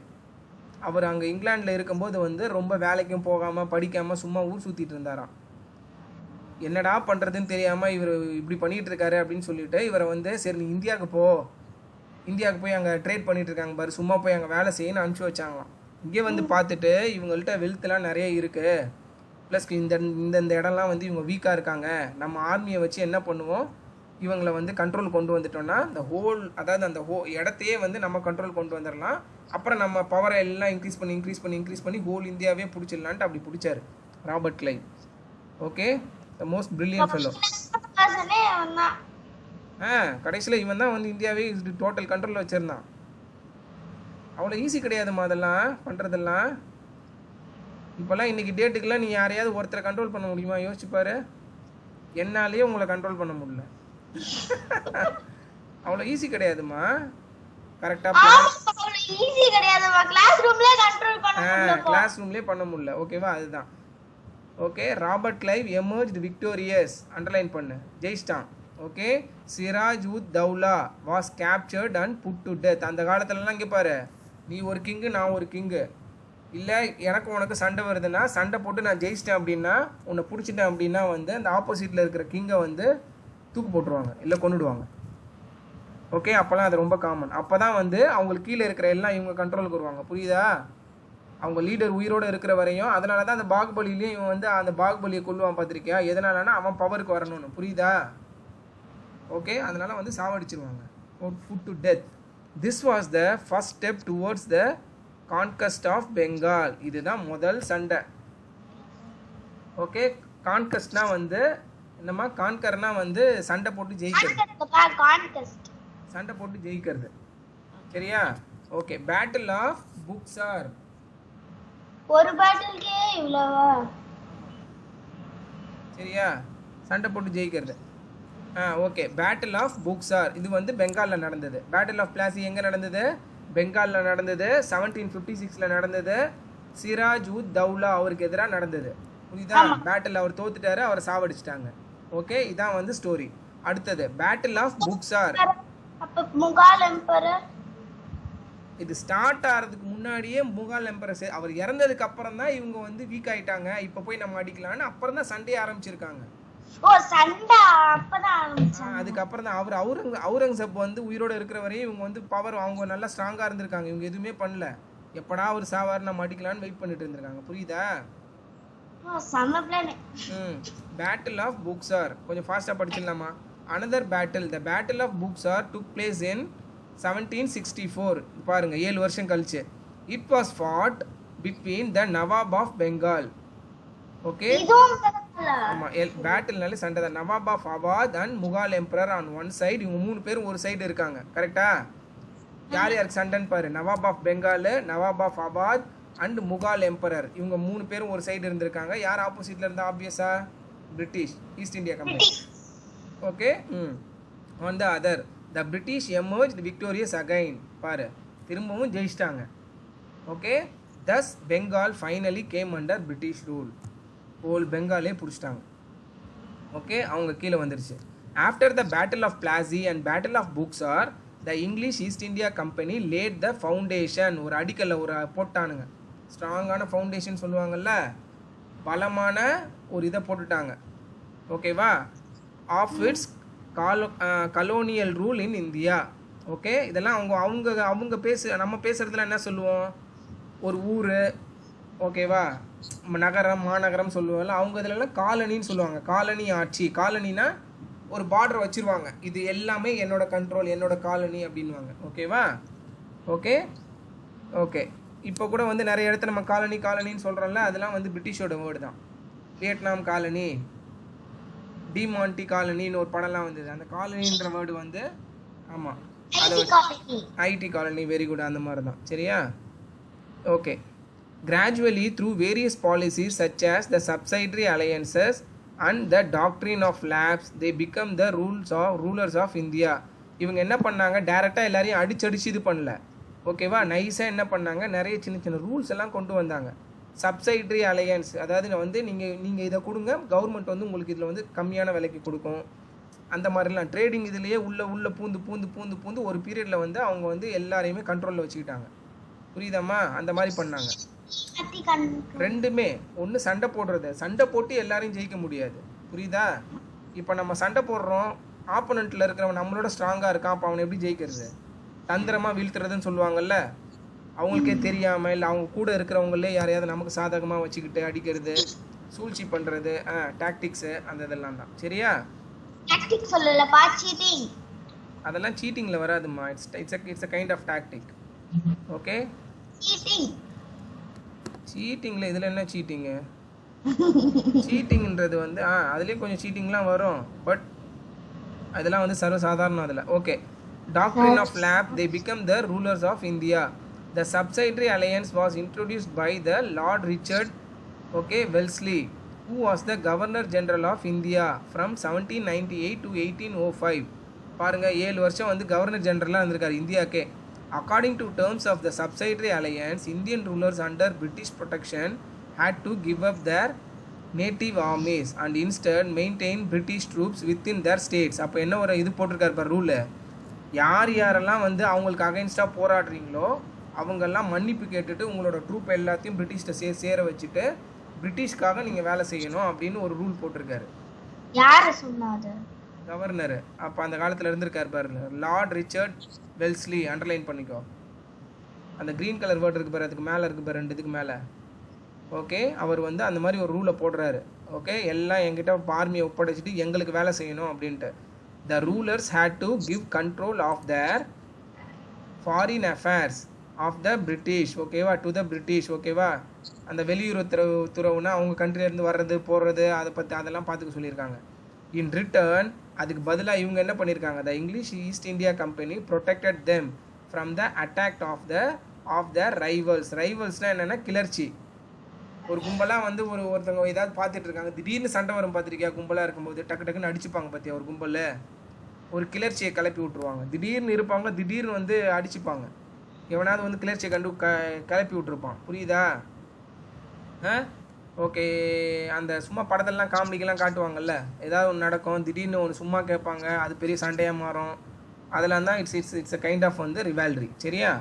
அவர் அங்கே இங்கிலாண்டில் இருக்கும்போது வந்து ரொம்ப வேலைக்கும் போகாமல் படிக்காமல் சும்மா ஊர் சுற்றிட்டு இருந்தாராம். என்னடா பண்ணுறதுன்னு தெரியாமல் இவர் இப்படி பண்ணிகிட்டு இருக்காரு அப்படின்னு சொல்லிட்டு இவரை வந்து சரி நீ இந்தியாவுக்கு போய் அங்கே ட்ரேட் பண்ணிகிட்டு இருக்காங்க பாரு, சும்மா போய் அங்கே வேலை செய்யணும்னு அனுப்பிச்சி வச்சாங்களாம். இங்கே வந்து பார்த்துட்டு இவங்கள்ட்ட வெல்த்லாம் நிறைய இருக்குது, ப்ளஸ் இந்த இடம்லாம் வந்து இவங்க வீக்காக இருக்காங்க, நம்ம ஆர்மியை வச்சு என்ன பண்ணுவோம், இவங்களை வந்து கண்ட்ரோல் கொண்டு வந்துட்டோம்னா அந்த அந்த இடத்தையே வந்து நம்ம கண்ட்ரோல் கொண்டு வந்துடலாம், அப்புறம் நம்ம பவரை எல்லாம் இன்க்ரீஸ் பண்ணி ஹோல் இந்தியாவே பிடிச்சிடலான்ட்டு அப்படி பிடிச்சாரு Robert Clive. Okay, the most brilliant fellow. கடைசியில் இவன் தான் வந்து இந்தியாவே டோட்டல் கண்ட்ரோலில் வச்சுருந்தான். அவ்வளோ ஈஸி கிடையாதுமா அதெல்லாம் பண்ணுறதெல்லாம். இப்போல்லாம் இன்றைக்கி டேட்டுக்கெல்லாம் நீ யாரையாவது ஒருத்தரை கண்ட்ரோல் பண்ண முடியுமா? யோசிச்சுப்பாரு, என்னாலேயே உங்களை கண்ட்ரோல் பண்ண முடியல. அவ்வளோ ஈஸி கிடையாதுமா. கரெக்டாக கிளாஸ் ரூம்லேயே பண்ண முடியல. ஓகேவா? அதுதான். Okay, Robert Clive emerged victorious, underline பண்ணு, ஜெயிச்சிட்டான். Okay, Siraj ud Daulah was captured and put to death. அந்த காலத்துலலாம் இங்கே பாரு, நீ ஒரு கிங்கு நான் ஒரு கிங்கு, இல்லை எனக்கு உனக்கு சண்டை வருதுன்னா சண்டை போட்டு நான் ஜெயிச்சிட்டேன் அப்படின்னா, உன்னை பிடிச்சிட்டேன் அப்படின்னா வந்து அந்த ஆப்போசிட்டில் இருக்கிற கிங்கை வந்து தூக்கு போட்டுருவாங்க, இல்லை கொண்டுடுவாங்க. ஓகே, அப்போல்லாம் அது ரொம்ப காமன். அப்போ தான் வந்து அவங்களுக்கு கீழே இருக்கிற எல்லாம் இவங்க கண்ட்ரோலுக்கு வருவாங்க. புரியுதா? அவங்க லீடர் உயிரோடு இருக்கிற வரையும். அதனால தான் அந்த பாகுபலிலையும் இவன் வந்து அந்த பாகுபலியை கொல்லுவான், பார்த்துருக்கியா? எதனாலனா அவன் பவருக்கு வரணும்னு. புரியுதா? ஓகே, அதனால வந்து சாவடிச்சிருவாங்க, put to death. This was the first step towards the conquest of Bengal. இதுதான் முதல் சண்டை. ஓகே, கான்கஸ்ட்னா வந்து என்னம்மா? கான்கர்னா வந்து சண்டை போட்டு ஜெயிக்கிறது, சண்டை போட்டு ஜெயிக்கிறது. சரியா? Okay, battle of Buxar. ஒரு பேட்டிலுக்கே இவ்வளவா? சரியா? சண்டை போட்டு ஜெயிக்கிறது. ஓகே, பேட்டில் ஆஃப் புக்சார் இது வந்து பெங்காலில் நடந்தது. பேட்டில் ஆஃப் பிளாசி எங்கே நடந்தது? பெங்காலில் நடந்தது. 1756 நடந்தது. சிராஜ் உத் தௌலா அவருக்கு எதிராக நடந்தது. புரியுதா? பேட்டில் அவர் தோத்துட்டாரு, அவரை சாவடிச்சிட்டாங்க. ஓகே, இதான் வந்து ஸ்டோரி. அடுத்தது பேட்டில் ஆஃப் புக்சார். முகால் எம்பரர். இது ஸ்டார்ட் ஆகிறதுக்கு முன்னாடியே முகால் எம்பரர் அவர் இறந்ததுக்கு அப்புறம் தான் இவங்க வந்து வீக் ஆயிட்டாங்க, இப்போ போய் நம்ம அடிக்கலான்னு அப்புறம் தான் சண்டே ஆரம்பிச்சிருக்காங்க. அதுக்கப்புறம் தான் அவுரங்கசீப் வந்து உயிரோட இருக்கிற வரையும் இவங்க வந்து பவர் அவங்க நல்லா ஸ்ட்ராங்கா இருந்திருக்காங்க. இவங்க எதுவுமே பண்ணல, எப்படா ஒரு சாவார் நம்ம அடிக்கலான்னு வெயிட் பண்ணிட்டு இருந்திருக்காங்க. புரியுதா? பேட்டில் ஆஃப் புக்சார் கொஞ்சம் ஃபாஸ்டா படிச்சிடலாமா? Another battle, the Battle of Buxar, took place in 1764 பாருங்க 7 வருஷம் கழிச்சு. It was fought between the Nawab of Bengal. Okay, ஆமாம், பேட்டில்னாலே சண்டை தான். Nawab of Awadh and Mughal emperor on one side. இவங்க 3 பேரும் ஒரு சைடு இருக்காங்க. கரெக்டா? யார் யாருக்கு சண்டைன்னு பாரு. Nawab of Bengal, nawab of Awadh and Mughal emperor. இவங்க 3 பேரும் ஒரு சைடு இருந்திருக்காங்க. யார் ஆப்போசிட்ல இருந்தா? ஆப்வியஸா British, East India Company. Okay. On the other the British emerged victorious again. பாரு, திரும்பவும் ஜெயிச்சிட்டாங்க. Okay, thus Bengal finally came under British rule. Whole பெங்காலே பிடிச்சிட்டாங்க. ஓகே, அவங்க கீழே வந்துருச்சு. After the battle of Plassey and battle of Buxar the English East India Company laid the foundation. ஒரு அடிக்கல்ல ஒரு போட்டானுங்க. ஸ்ட்ராங்கான ஃபவுண்டேஷன் சொல்லுவாங்கல்ல, பலமான ஒரு இதை போட்டுட்டாங்க. ஓகேவா? Of its colonial rule in India. Okay, இதெல்லாம் அவங்க நம்ம பேசுகிறதுல என்ன சொல்லுவோம்? ஒரு ஊர், ஓகேவா, நகரம், மாநகரம் சொல்லுவோம்ல. அவங்க இதிலலாம் காலனின்னு சொல்லுவாங்க. காலனி ஆட்சி. காலனினா ஒரு பார்டர் வச்சுருவாங்க. இது எல்லாமே என்னோட கண்ட்ரோல், என்னோட காலனி அப்படின்வாங்க. ஓகேவா? Okay okay. இப்போ கூட வந்து நிறைய இடத்துல நம்ம காலனின்னு சொல்கிறோம்ல, அதெல்லாம் வந்து பிரிட்டிஷோட வேர்டு தான். வியட்நாம் காலனி, டிமாண்டி காலனின்னு ஒரு படம்லாம் வந்தது. அந்த காலனின்ற வேர்டு வந்து, ஆமாம், அதை ஐடி காலனி. Very good. அந்த மாதிரி தான். சரியா? Okay. Gradually, through various policies such as the subsidiary alliances and the doctrine of lapse, they become the rulers of India. இவங்க என்ன பண்ணாங்க? டைரெக்டாக எல்லாரையும் அடிச்சு இது பண்ணல. ஓகேவா? நைஸாக என்ன பண்ணாங்க? நிறைய சின்ன சின்ன ரூல்ஸ் எல்லாம் கொண்டு வந்தாங்க. சப்சைட்ரி அலையன்ஸ், அதாவது வந்து நீங்கள் இதை கொடுங்க, கவர்மெண்ட் வந்து உங்களுக்கு இதில் வந்து கம்மியான விலைக்கு கொடுக்கும். அந்த மாதிரிலாம் ட்ரேடிங் இதுலேயே உள்ள பூந்து ஒரு பீரியடில் வந்து அவங்க வந்து எல்லாரையுமே கண்ட்ரோலில் வச்சுக்கிட்டாங்க. புரியுதாம்மா? அந்த மாதிரி பண்ணாங்க. ரெண்டுமே ஒன்று சண்டை போடுறது. சண்டை போட்டு எல்லாரையும் ஜெயிக்க முடியாது. புரியுதா? இப்போ நம்ம சண்டை போடுறோம், ஆப்போனண்ட்டில் இருக்கிறவன் நம்மளோட ஸ்ட்ராங்காக இருக்கான். அப்போ அவனை எப்படி ஜெயிக்கிறது? தந்திரமாக வீழ்த்துறதுன்னு சொல்லுவாங்கல்ல. அவங்களுக்கே தெரியாமல் இல்லை அவங்க கூட இருக்கிறவங்களே யாரையாவது நமக்கு சாதகமாக வச்சுக்கிட்டு அடிக்கிறது, சூழ்ச்சி பண்ணுறது, டாக்டிக்ஸு, அந்த இதெல்லாம் தான். சரியா? அதெல்லாம் சீட்டிங்கில் வராதுமா. It's a kind of tactic. Okay, சீட்டிங்கில் இதில் என்ன சீட்டிங்கு? சீட்டிங்கிறது வந்து அதுலேயும் கொஞ்சம் சீட்டிங்லாம் வரும். பட் அதெல்லாம் வந்து சர்வசாதாரணம் அதில். Okay. Doctrine of lapse, they become the rulers of India. The subsidiary alliance was introduced by the Lord Richard, okay, Wellesley, who was the Governor General of India from 1798 to 1805. பாருங்க, 7 வருஷம் வந்து கவர்னர் ஜெனரலாக இருந்திருக்காரு இந்தியாக்கே. According to terms of the subsidiary alliance, Indian rulers under British protection had to give up their native armies and instead maintain British troops within their states. அப்போ என்ன ஒரு இது போட்டிருக்காரு பார் ரூலு. யாரெல்லாம் வந்து அவங்களுக்கு அகைன்ஸ்டாக போராடுறீங்களோ அவங்கெல்லாம் மன்னிப்பு கேட்டுட்டு உங்களோட ட்ரூப் எல்லாத்தையும் பிரிட்டிஷ்ட சேர வச்சுட்டு பிரிட்டிஷ்காக நீங்கள் வேலை செய்யணும் அப்படின்னு ஒரு ரூல் போட்டிருக்காரு. யார் சொன்னாரு? கவர்னர். அப்போ அந்த காலத்தில் இருந்திருக்காரு பாருங்க, லார்ட் ரிச்சர்ட் வெல்ஸ்லி. அண்டர்லைன் பண்ணிக்கோ. அந்த க்ரீன் கலர் வேர்டு இருக்குது பாரு, அதுக்கு மேலே இருக்குது பாரு, 2 இதுக்கு மேலே. ஓகே, அவர் வந்து அந்த மாதிரி ஒரு ரூலை போடுறாரு. ஓகே, எல்லாம் என்கிட்ட ஆர்மியை ஒப்படைச்சிட்டு எங்களுக்கு வேலை செய்யணும் அப்படின்ட்டு. The rulers had to give control of their foreign affairs of the British. ஓகேவா? To the British. ஓகேவா? அந்த வெளியுறவுத்துறவுனா அவங்க கண்ட்ரிலேருந்து வர்றது போடுறது அதை பற்றி அதெல்லாம் பார்த்துக்க சொல்லியிருக்காங்க. இன் ரிட்டர்ன் அதுக்கு பதிலாக இவங்க என்ன பண்ணியிருக்காங்க? The English East India Company protected them from the attack of the rivals. ரைவல்ஸ்னால் என்னென்னா கிளர்ச்சி. ஒரு கும்பலாக வந்து ஒருத்தவங்க ஏதாவது பார்த்துட்டு இருக்காங்க, திடீர்னு சண்டை வரும். பார்த்துருக்கியா? கும்பலாக இருக்கும்போது டக்குன்னு அடிச்சுப்பாங்க. பார்த்தியா? ஒரு கும்பலில் ஒரு கிளர்ச்சியை கிளப்பி விட்ருவாங்க. திடீர்னு இருப்பாங்க, திடீர்னு வந்து அடிச்சுப்பாங்க. எவனாவது வந்து கிளர்ச்சியை கிளப்பி விட்ருப்பான். புரியுதா? ஓகே. அந்த சும்மா படத்தெல்லாம் காமெடிக்கெல்லாம் காட்டுவாங்கல்ல, ஏதாவது ஒன்று நடக்கும், திடீர்னு ஒன்று சும்மா கேட்பாங்க, அது பெரிய சண்டையாக மாறும். அதெல்லாம் தான் இட்ஸ் அ கைண்ட் ஆஃப் வந்து ரிவால்ரி. சரியா?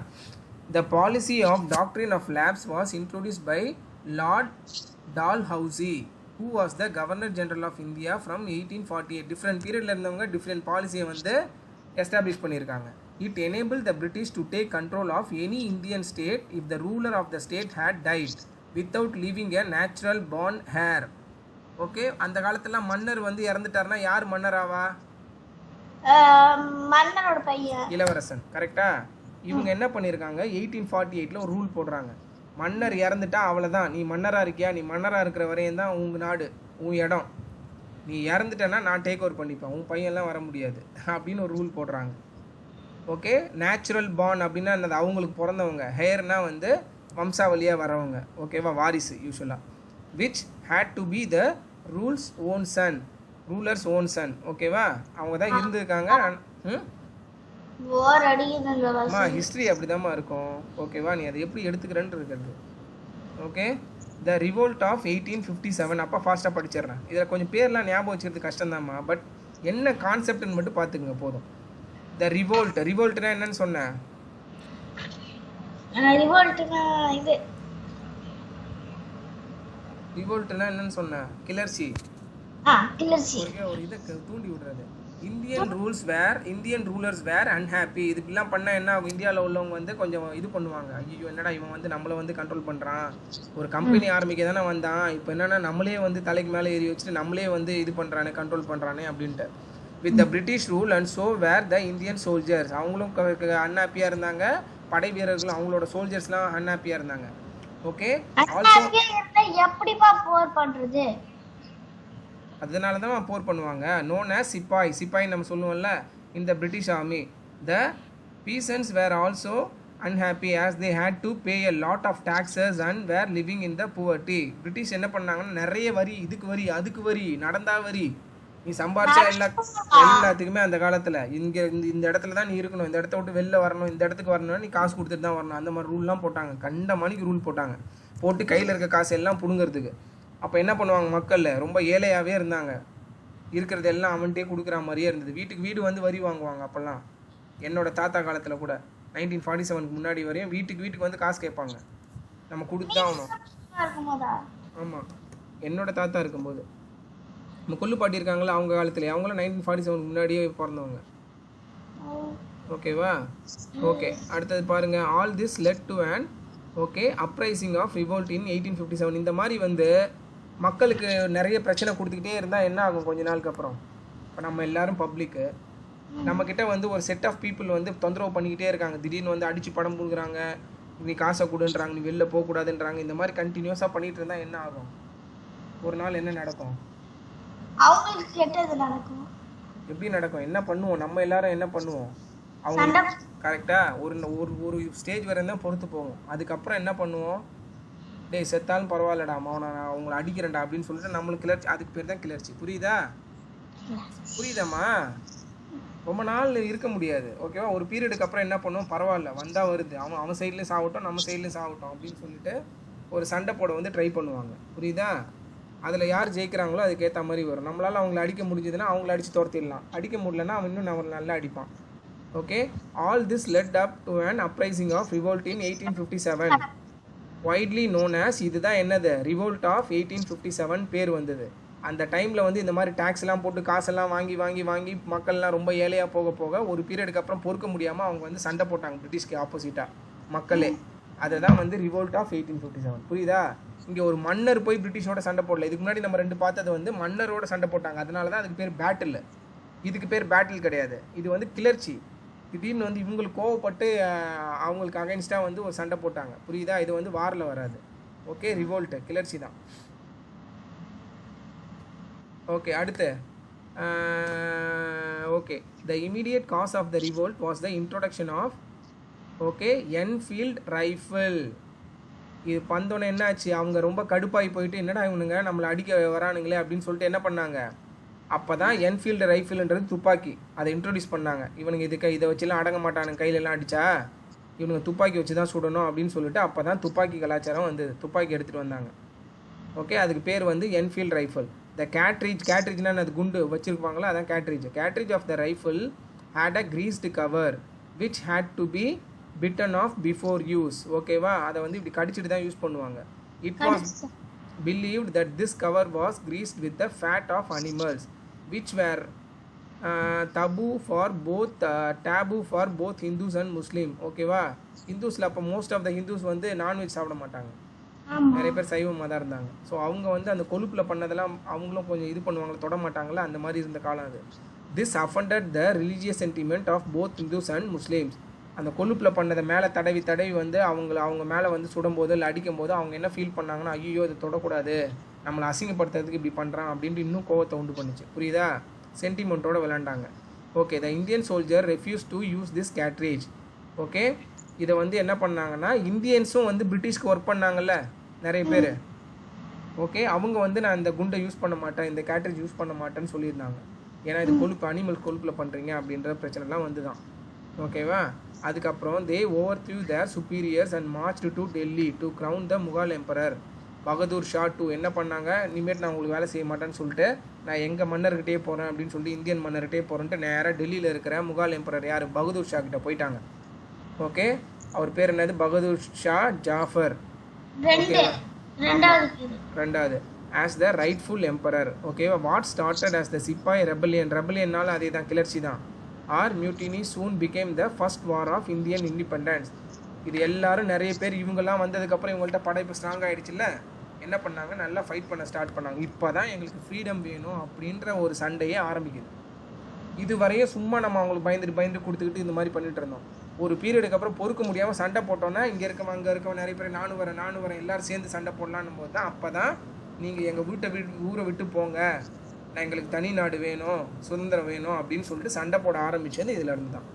The policy of doctrine of lapse was introduce by Lord Dalhousie, who was the Governor General of India from 1848. Different பீரியடில் இருந்தவங்க டிஃப்ரெண்ட் பாலிசியை வந்து எஸ்டாப்ளிஷ் பண்ணியிருக்காங்க. It enabled the British to take control of any Indian state if the ruler of the state had died without leaving a natural born heir. Okay, அந்த காலத்தில் மன்னர் வந்து இறந்துட்டாருன்னா யார் மன்னர் ஆவா? மன்னனோட பையன். இளவரசன். கரெக்டா? இவங்க என்ன பண்ணியிருக்காங்க, 1848ல் ஒரு ரூல் போடுறாங்க. மன்னர் இறந்துட்டா அவ்வளோதான், நீ மன்னராக இருக்கியா, நீ மன்னராக இருக்கிற வரையும் தான் உங்கள் நாடு, உன் இடம். நீ இறந்துட்டேன்னா நான் டேக் ஓவர் பண்ணிப்பேன், உன் பையன்லாம் வர முடியாது அப்படின்னு ஒரு ரூல் போடுறாங்க. ஓகே. நேச்சுரல் பார்ன் அப்படின்னா என்னது, அவங்களுக்கு பிறந்தவங்க. ஹேர்னா வந்து வம்சாவளியாக வரவங்க. ஓகேவா, வாரிசு யூஸ்வலாக. Which had to be the rules own son, rulers own son. ஓகேவா, அவங்க தான் இருந்திருக்காங்க. போர் அடிக்குதுங்க அம்மா ஹிஸ்ட்ரி அப்படிதாம்மா இருக்கும். ஓகேவா, நீ அதை எப்படி எடுத்துக்கிறேன்னு இருக்கிறது. ஓகே. The revolt of 1857. அப்போ ஃபாஸ்ட்டாக படிச்சிடுறேன். இதில் கொஞ்சம் பேர்லாம் ஞாபகம் வச்சுக்கிறது கஷ்டம்தாம்மா. பட் என்ன கான்செப்ட்னு மட்டும் பார்த்துக்குங்க போதும். த ரிவோல்ட். ரிவோல்ட்னா என்னன்னு சொன்னேன்? ரிவோல்ட்னா இது ரிவோல்ட்னா என்னன்னு சொன்னேன்? கிளர்ச்சி. கிளர்ச்சி. ஒரு இதை தூண்டி விடுறது. இந்தியன் ரூலர்ஸ் வேர் அன்ஹாப்பி. இதுக்கெல்லாம் பண்ணால் என்ன ஆகும், இந்தியாவில் உள்ளவங்க வந்து கொஞ்சம் இது பண்ணுவாங்க. ஐயோ என்னடா இவன் வந்து நம்மளை வந்து கண்ட்ரோல் பண்ணுறான், ஒரு கம்பெனி ஆரம்பிக்க தானே வந்தான், இப்போ என்னன்னா நம்மளே வந்து தலைக்கு மேலே ஏறி வச்சுட்டு நம்மளே வந்து இது பண்ணுறானே, கண்ட்ரோல் பண்ணுறானே அப்படின்ட்டு. With the British rule and so were the Indian soldiers. அவங்களும் அன்ஹாப்பியாக இருந்தாங்க, படை வீரர்களும் அவங்களோட சோல்ஜர்ஸ்லாம் அன்ஹாப்பியாக இருந்தாங்க. ஓகே. ஆல்சோ எப்படிப்பா போர் பண்ணுறது, அதனால தான் போர் பண்ணுவாங்க. நோன் ஆஸ் சிப்பாய். சிப்பாய் நம்ம சொல்லுவோம்ல இந்த British army. The peasants were also unhappy as they had to pay a lot of taxes and were living in the poverty. British என்ன பண்ணாங்கன்னா நிறைய வரி, இதுக்கு வரி அதுக்கு வரி, நடந்தா வரி, நீ சம்பாரிச்சா எல்லாத்துக்குமே அந்த காலத்தில் இங்கே இந்த இடத்துல தான் நீ இருக்கணும், இந்த இடத்த விட்டு வெளில வரணும், இந்த இடத்துக்கு வரணும்னா நீ காசு கொடுத்துட்டு தான் வரணும். அந்த மாதிரி ரூல்லாம் போட்டாங்க. கண்ட மணிக்கு ரூல் போட்டாங்க, போட்டு கையில் இருக்க காசு எல்லாம் பிடுங்கிறதுக்கு. அப்போ என்ன பண்ணுவாங்க, மக்கள் ரொம்ப ஏழையாகவே இருந்தாங்க, இருக்கிறது எல்லாம் அவன்கிட்டே கொடுக்குற மாதிரியே இருந்தது. வீட்டுக்கு வீடு வந்து வரி வாங்குவாங்க. அப்போல்லாம் என்னோட தாத்தா காலத்தில் கூட 1947க்கு முன்னாடி வரையும் வீட்டுக்கு வந்து காசு கேட்பாங்க, நம்ம கொடுத்து தான் ஆகணும். ஆமாம், என்னோட தாத்தா இருக்கும்போது. நம்ம கொல்லு பாட்டி இருக்காங்களா அவங்க காலத்துலேயே, அவங்களும் 1947க்கு முன்னாடியே பிறந்தவங்க. ஓகேவா. ஓகே, அடுத்தது பாருங்க. All this led to and uprising of revolt in 1857. இந்த மாதிரி வந்து மக்களுக்கு நிறைய பிரச்சனை கொடுத்துக்கிட்டே இருந்தால் என்ன ஆகும் கொஞ்ச நாளுக்கு அப்புறம். இப்போ நம்ம எல்லாரும் பப்ளிக்கு, நம்மக்கிட்ட வந்து ஒரு செட் ஆஃப் பீப்புள் வந்து தொந்தரவு பண்ணிக்கிட்டே இருக்காங்க. திடீர்னு வந்து அடித்து படம் கொடுக்குறாங்க, நீ காசை கொடுன்றாங்க, நீ வெளில போகக்கூடாதுன்றாங்க. இந்த மாதிரி கண்டினியூஸாக பண்ணிகிட்டு இருந்தால் என்ன ஆகும், ஒரு நாள் என்ன நடக்கும், அவங்களுக்கு கெட்டது நடக்கும். எப்படி நடக்கும், என்ன பண்ணுவோம், நம்ம எல்லாரும் என்ன பண்ணுவோம், அவங்க கரெக்டாக ஒரு ஸ்டேஜ் வரை தான் பொறுத்து போவோம். அதுக்கப்புறம் என்ன பண்ணுவோம், டேய் செத்தாலும் பரவாயில்லடா நான் அவங்கள அடிக்கிறேன்டா அப்படின்னு சொல்லிட்டு நம்மளுக்கு கிளர்ச்சி. அதுக்கு பேர் தான் கிளர்ச்சி. புரியுதாம்மா? ரொம்ப நாள் இருக்க முடியாது. ஓகேவா. ஒரு பீரியடுக்கு அப்புறம் என்ன பண்ணுவோம், பரவாயில்ல வந்தால் வருது, அவன் சைட்லேயும் சாகட்டும் நம்ம சைட்லேயும் சாகட்டும் அப்படின்னு சொல்லிட்டு ஒரு சண்டை போட வந்து ட்ரை பண்ணுவாங்க. புரியுதா. அதில் யார் ஜெயிக்கிறாங்களோ அதுக்கேற்ற மாதிரி வரும். நம்மளால் அவங்கள அடிக்க முடிஞ்சதுன்னா அவங்கள அடித்து துரத்திடலாம், அடிக்க முடியலன்னா அவன் இன்னும் நம்ம நல்லா அடிப்பான். Okay. All this led up to an uprising of revolt in 1857, widely known as. இதுதான் என்னது, ரிவோல்ட் ஆஃப் 1857 பேர் வந்தது. அந்த டைமில் வந்து இந்த மாதிரி டேக்ஸ்லாம் போட்டு காசெல்லாம் வாங்கி மக்கள்லாம் ரொம்ப ஏழையாக போக ஒரு பீரியடுக்கு அப்புறம் பொறுக்க முடியாமல் அவங்க வந்து சண்டை போட்டாங்க பிரிட்டிஷ்க்கு ஆப்போசிட்டாக மக்களே. அதை தான் வந்து ரிவோல்ட் ஆஃப் 1857. புரியுதா. இங்கே ஒரு மன்னர் போய் பிரிட்டிஷோட சண்டை போடல. இதுக்கு முன்னாடி நம்ம 2 பார்த்தது வந்து மன்னரோட சண்டை போட்டாங்க, அதனால தான் அதுக்கு பேர் பேட்டில். இதுக்கு பேர் பேட்டில் கிடையாது, இது வந்து கிளர்ச்சி. திடீர்னு வந்து இவங்களுக்கு கோவப்பட்டு அவங்களுக்கு அகைன்ஸ்டாக வந்து ஒரு சண்டை போட்டாங்க. புரியுதா. இது வந்து வாரில் வராது. ஓகே. ரிவோல்ட்டு கிளர்ச்சி தான். ஓகே. அடுத்து okay. The immediate cause of the revolt was the introduction of Enfield rifle. இது பந்தோன்னே என்ன ஆச்சு, அவங்க ரொம்ப கடுப்பாகி போயிட்டு என்னடா இவனுங்க நம்மளை அடிக்க வரானுங்களே அப்படின்னு சொல்லிட்டு என்ன பண்ணாங்க, அப்போ தான் என்ஃபீல்டு ரைஃபிள்ன்றது துப்பாக்கி அதை இன்ட்ரடியூஸ் பண்ணாங்க. இவனுங்க இதை வச்சுலாம் அடங்க மாட்டானுங்க, கையிலெல்லாம் அடித்தா இவனுங்க துப்பாக்கி வச்சு தான் சுடணும் அப்படின்னு சொல்லிட்டு அப்போ தான் துப்பாக்கி கலாச்சாரம் வந்து துப்பாக்கி எடுத்துகிட்டு வந்தாங்க. ஓகே. அதுக்கு பேர் வந்து என்ஃபீல்டு ரைஃபிள். த கேட்ரிஜ்னா அது குண்டு வச்சுருப்பாங்களா, அதான் cartridge of the rifle had a greased cover which had to be bitten off before use. ஓகேவா. அதை வந்து இப்படி கடிச்சிட்டு தான் யூஸ் பண்ணுவாங்க. It was believed that this cover was greased with the fat of animals which were taboo for both Hindus and Muslim. ஓகேவா. ஹிந்துஸில் அப்போ மோஸ்ட் ஆஃப் த ஹிந்துஸ் வந்து நான்வெஜ் சாப்பிட மாட்டாங்க, நிறைய பேர் சைவமாக தான் இருந்தாங்க. ஸோ அவங்க வந்து அந்த கொழுப்பில் பண்ணதெல்லாம் அவங்களும் கொஞ்சம் இது பண்ணுவாங்களே, தொட மாட்டாங்களே, அந்த மாதிரி இருந்த காலம் அது. This offended the religious sentiment of both Hindus and Muslims. அந்த கொழுப்பில் பண்ணதை மேலே தடவி தடவி வந்து அவங்க மேலே வந்து சுடும்போது இல்லை அடிக்கும்போது அவங்க என்ன ஃபீல் பண்ணாங்கன்னா, ஐயோ இதை தொடக்கூடாது, நம்மளை அசிங்கப்படுத்துறதுக்கு இப்படி பண்ணுறான் அப்படின்ட்டு இன்னும் கோவத்தை உண்டு பண்ணுச்சு. புரியுதா? சென்டிமெண்ட்டோடு விளாண்டாங்க. Okay, the Indian soldier refuse to use this cartridge. Okay, இதை வந்து என்ன பண்ணாங்கன்னா, இந்தியன்ஸும் வந்து பிரிட்டிஷ்க்கு ஒர்க் பண்ணாங்கல்ல நிறைய பேர். ஓகே, அவங்க வந்து நான் இந்த குண்டை யூஸ் பண்ண மாட்டேன், இந்த கேட்ரேஜ் யூஸ் பண்ண மாட்டேன்னு சொல்லியிருந்தாங்க. ஏன்னா இது கொழுப்பு, அனிமல் கொழுப்பில் பண்ணுறீங்க அப்படின்ற பிரச்சனைலாம் வந்து தான். ஓகேவா? அதுக்கப்புறம் they overthrew their superiors and march to Delhi to crown the Mughal emperor Bahadur Shah two. என்ன பண்ணாங்க, இனிமேட் நான் உங்களுக்கு வேலை செய்ய மாட்டேன்னு சொல்லிட்டு நான் எங்கள் மன்னர்கிட்டே போகிறேன் அப்படின்னு சொல்லி இந்தியன் மன்னர்கிட்டே போகிறேன்ட்டு நேராக டெல்லியில் இருக்கிற முகால் எம்பரர் யார், பகதூர் ஷா கிட்ட போயிட்டாங்க. ஓகே, அவர் பேர் என்னது, பகதூர் ஷா ஜாஃபர். ரெண்டாவது ஆஸ் த ரைட்ஃபுல் எம்பரர். ஓகேவா? What started as the sepoy rebellion. ரெபலியன்னால அதே தான், கிளர்ச்சி தான். Or mutiny soon became the first war of Indian independence. இது எல்லாரும் நிறைய பேர் இவங்கெல்லாம் வந்ததுக்கப்புறம் இவங்கள்ட்ட படைப்பு ஸ்ட்ராங் ஆகிடுச்சுல்ல, என்ன பண்ணாங்க, நல்லா ஃபைட் பண்ண ஸ்டார்ட் பண்ணாங்க. இப்போ தான் எங்களுக்கு ஃப்ரீடம் வேணும் அப்படின்ற ஒரு சண்டையே ஆரம்பிக்குது. இது வரையும் சும்மா நம்ம அவங்களுக்கு பயந்துட்டு கொடுத்துக்கிட்டு இந்த மாதிரி பண்ணிட்டு இருந்தோம். ஒரு பீரியடுக்கு அப்புறம் பொறுக்க முடியாமல் சண்டை போட்டோன்னா, இங்கே இருக்கவன் அங்கே இருக்கவன் நிறைய பேர் நானும் வரேன் எல்லோரும் சேர்ந்து சண்டை போடலான்னும் போது தான் அப்போ தான் நீங்கள் எங்கள் ஊரை விட்டு போங்க, நான் எங்களுக்கு தனி நாடு வேணும், சுதந்திரம் வேணும் அப்படின்னு சொல்லிட்டு சண்டை போட ஆரம்பித்தது இதில் இருந்து தான்.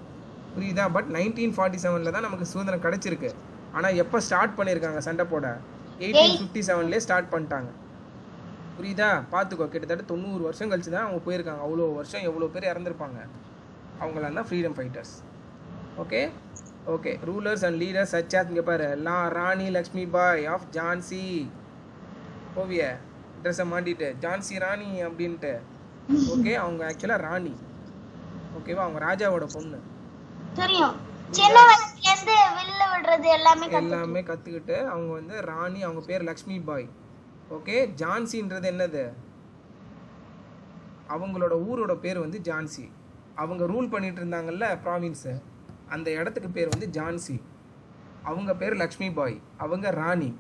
புரியுதா? பட் 1947 தான் நமக்கு சுதந்திரம் கிடச்சிருக்கு. ஆனால் எப்போ ஸ்டார்ட் பண்ணியிருக்காங்க சண்டை போட, 1857 ஸ்டார்ட் பண்ணிட்டாங்க. புரியுதா? பார்த்துக்கோ, கிட்டத்தட்ட 90 வருஷம் கழிச்சு தான் அவங்க போயிருக்காங்க. அவ்வளோ வருஷம் எவ்வளோ பேர் இறந்துருப்பாங்க. அவங்களாம் தான் freedom fighters. Okay, rulers and leaders such as இங்கே பாரு, ராணி லக்ஷ்மி பாய் ஆஃப் ஜான்சி. ஓவிய ட்ரெஸ்ஸை மாட்டிட்டு ஜான்சி ராணி அப்படின்ட்டு. ஓகே, அவங்க ஆக்சுவலாக ராணி. ஓகேவா? அவங்க ராஜாவோட பொண்ணு. தெரியும், சின்ன வயசுல இருந்து வில்ல விடுறது எல்லாமே கத்துக்கிட்டு அவங்க வந்து ராணி. அவங்க பேர் லக்ஷ்மி பாய். ஓகே, ஜான்சின்றது என்னது, அவங்களோட ஊரோட பேர் வந்து ஜான்சி. அவங்க ரூல் பண்ணிட்டு இருந்தாங்கல்ல ப்ராவின்ஸு, அந்த இடத்துக்கு பேர் வந்து ஜான்சி. அவங்க பேர் லக்ஷ்மி பாய், அவங்க ராணி.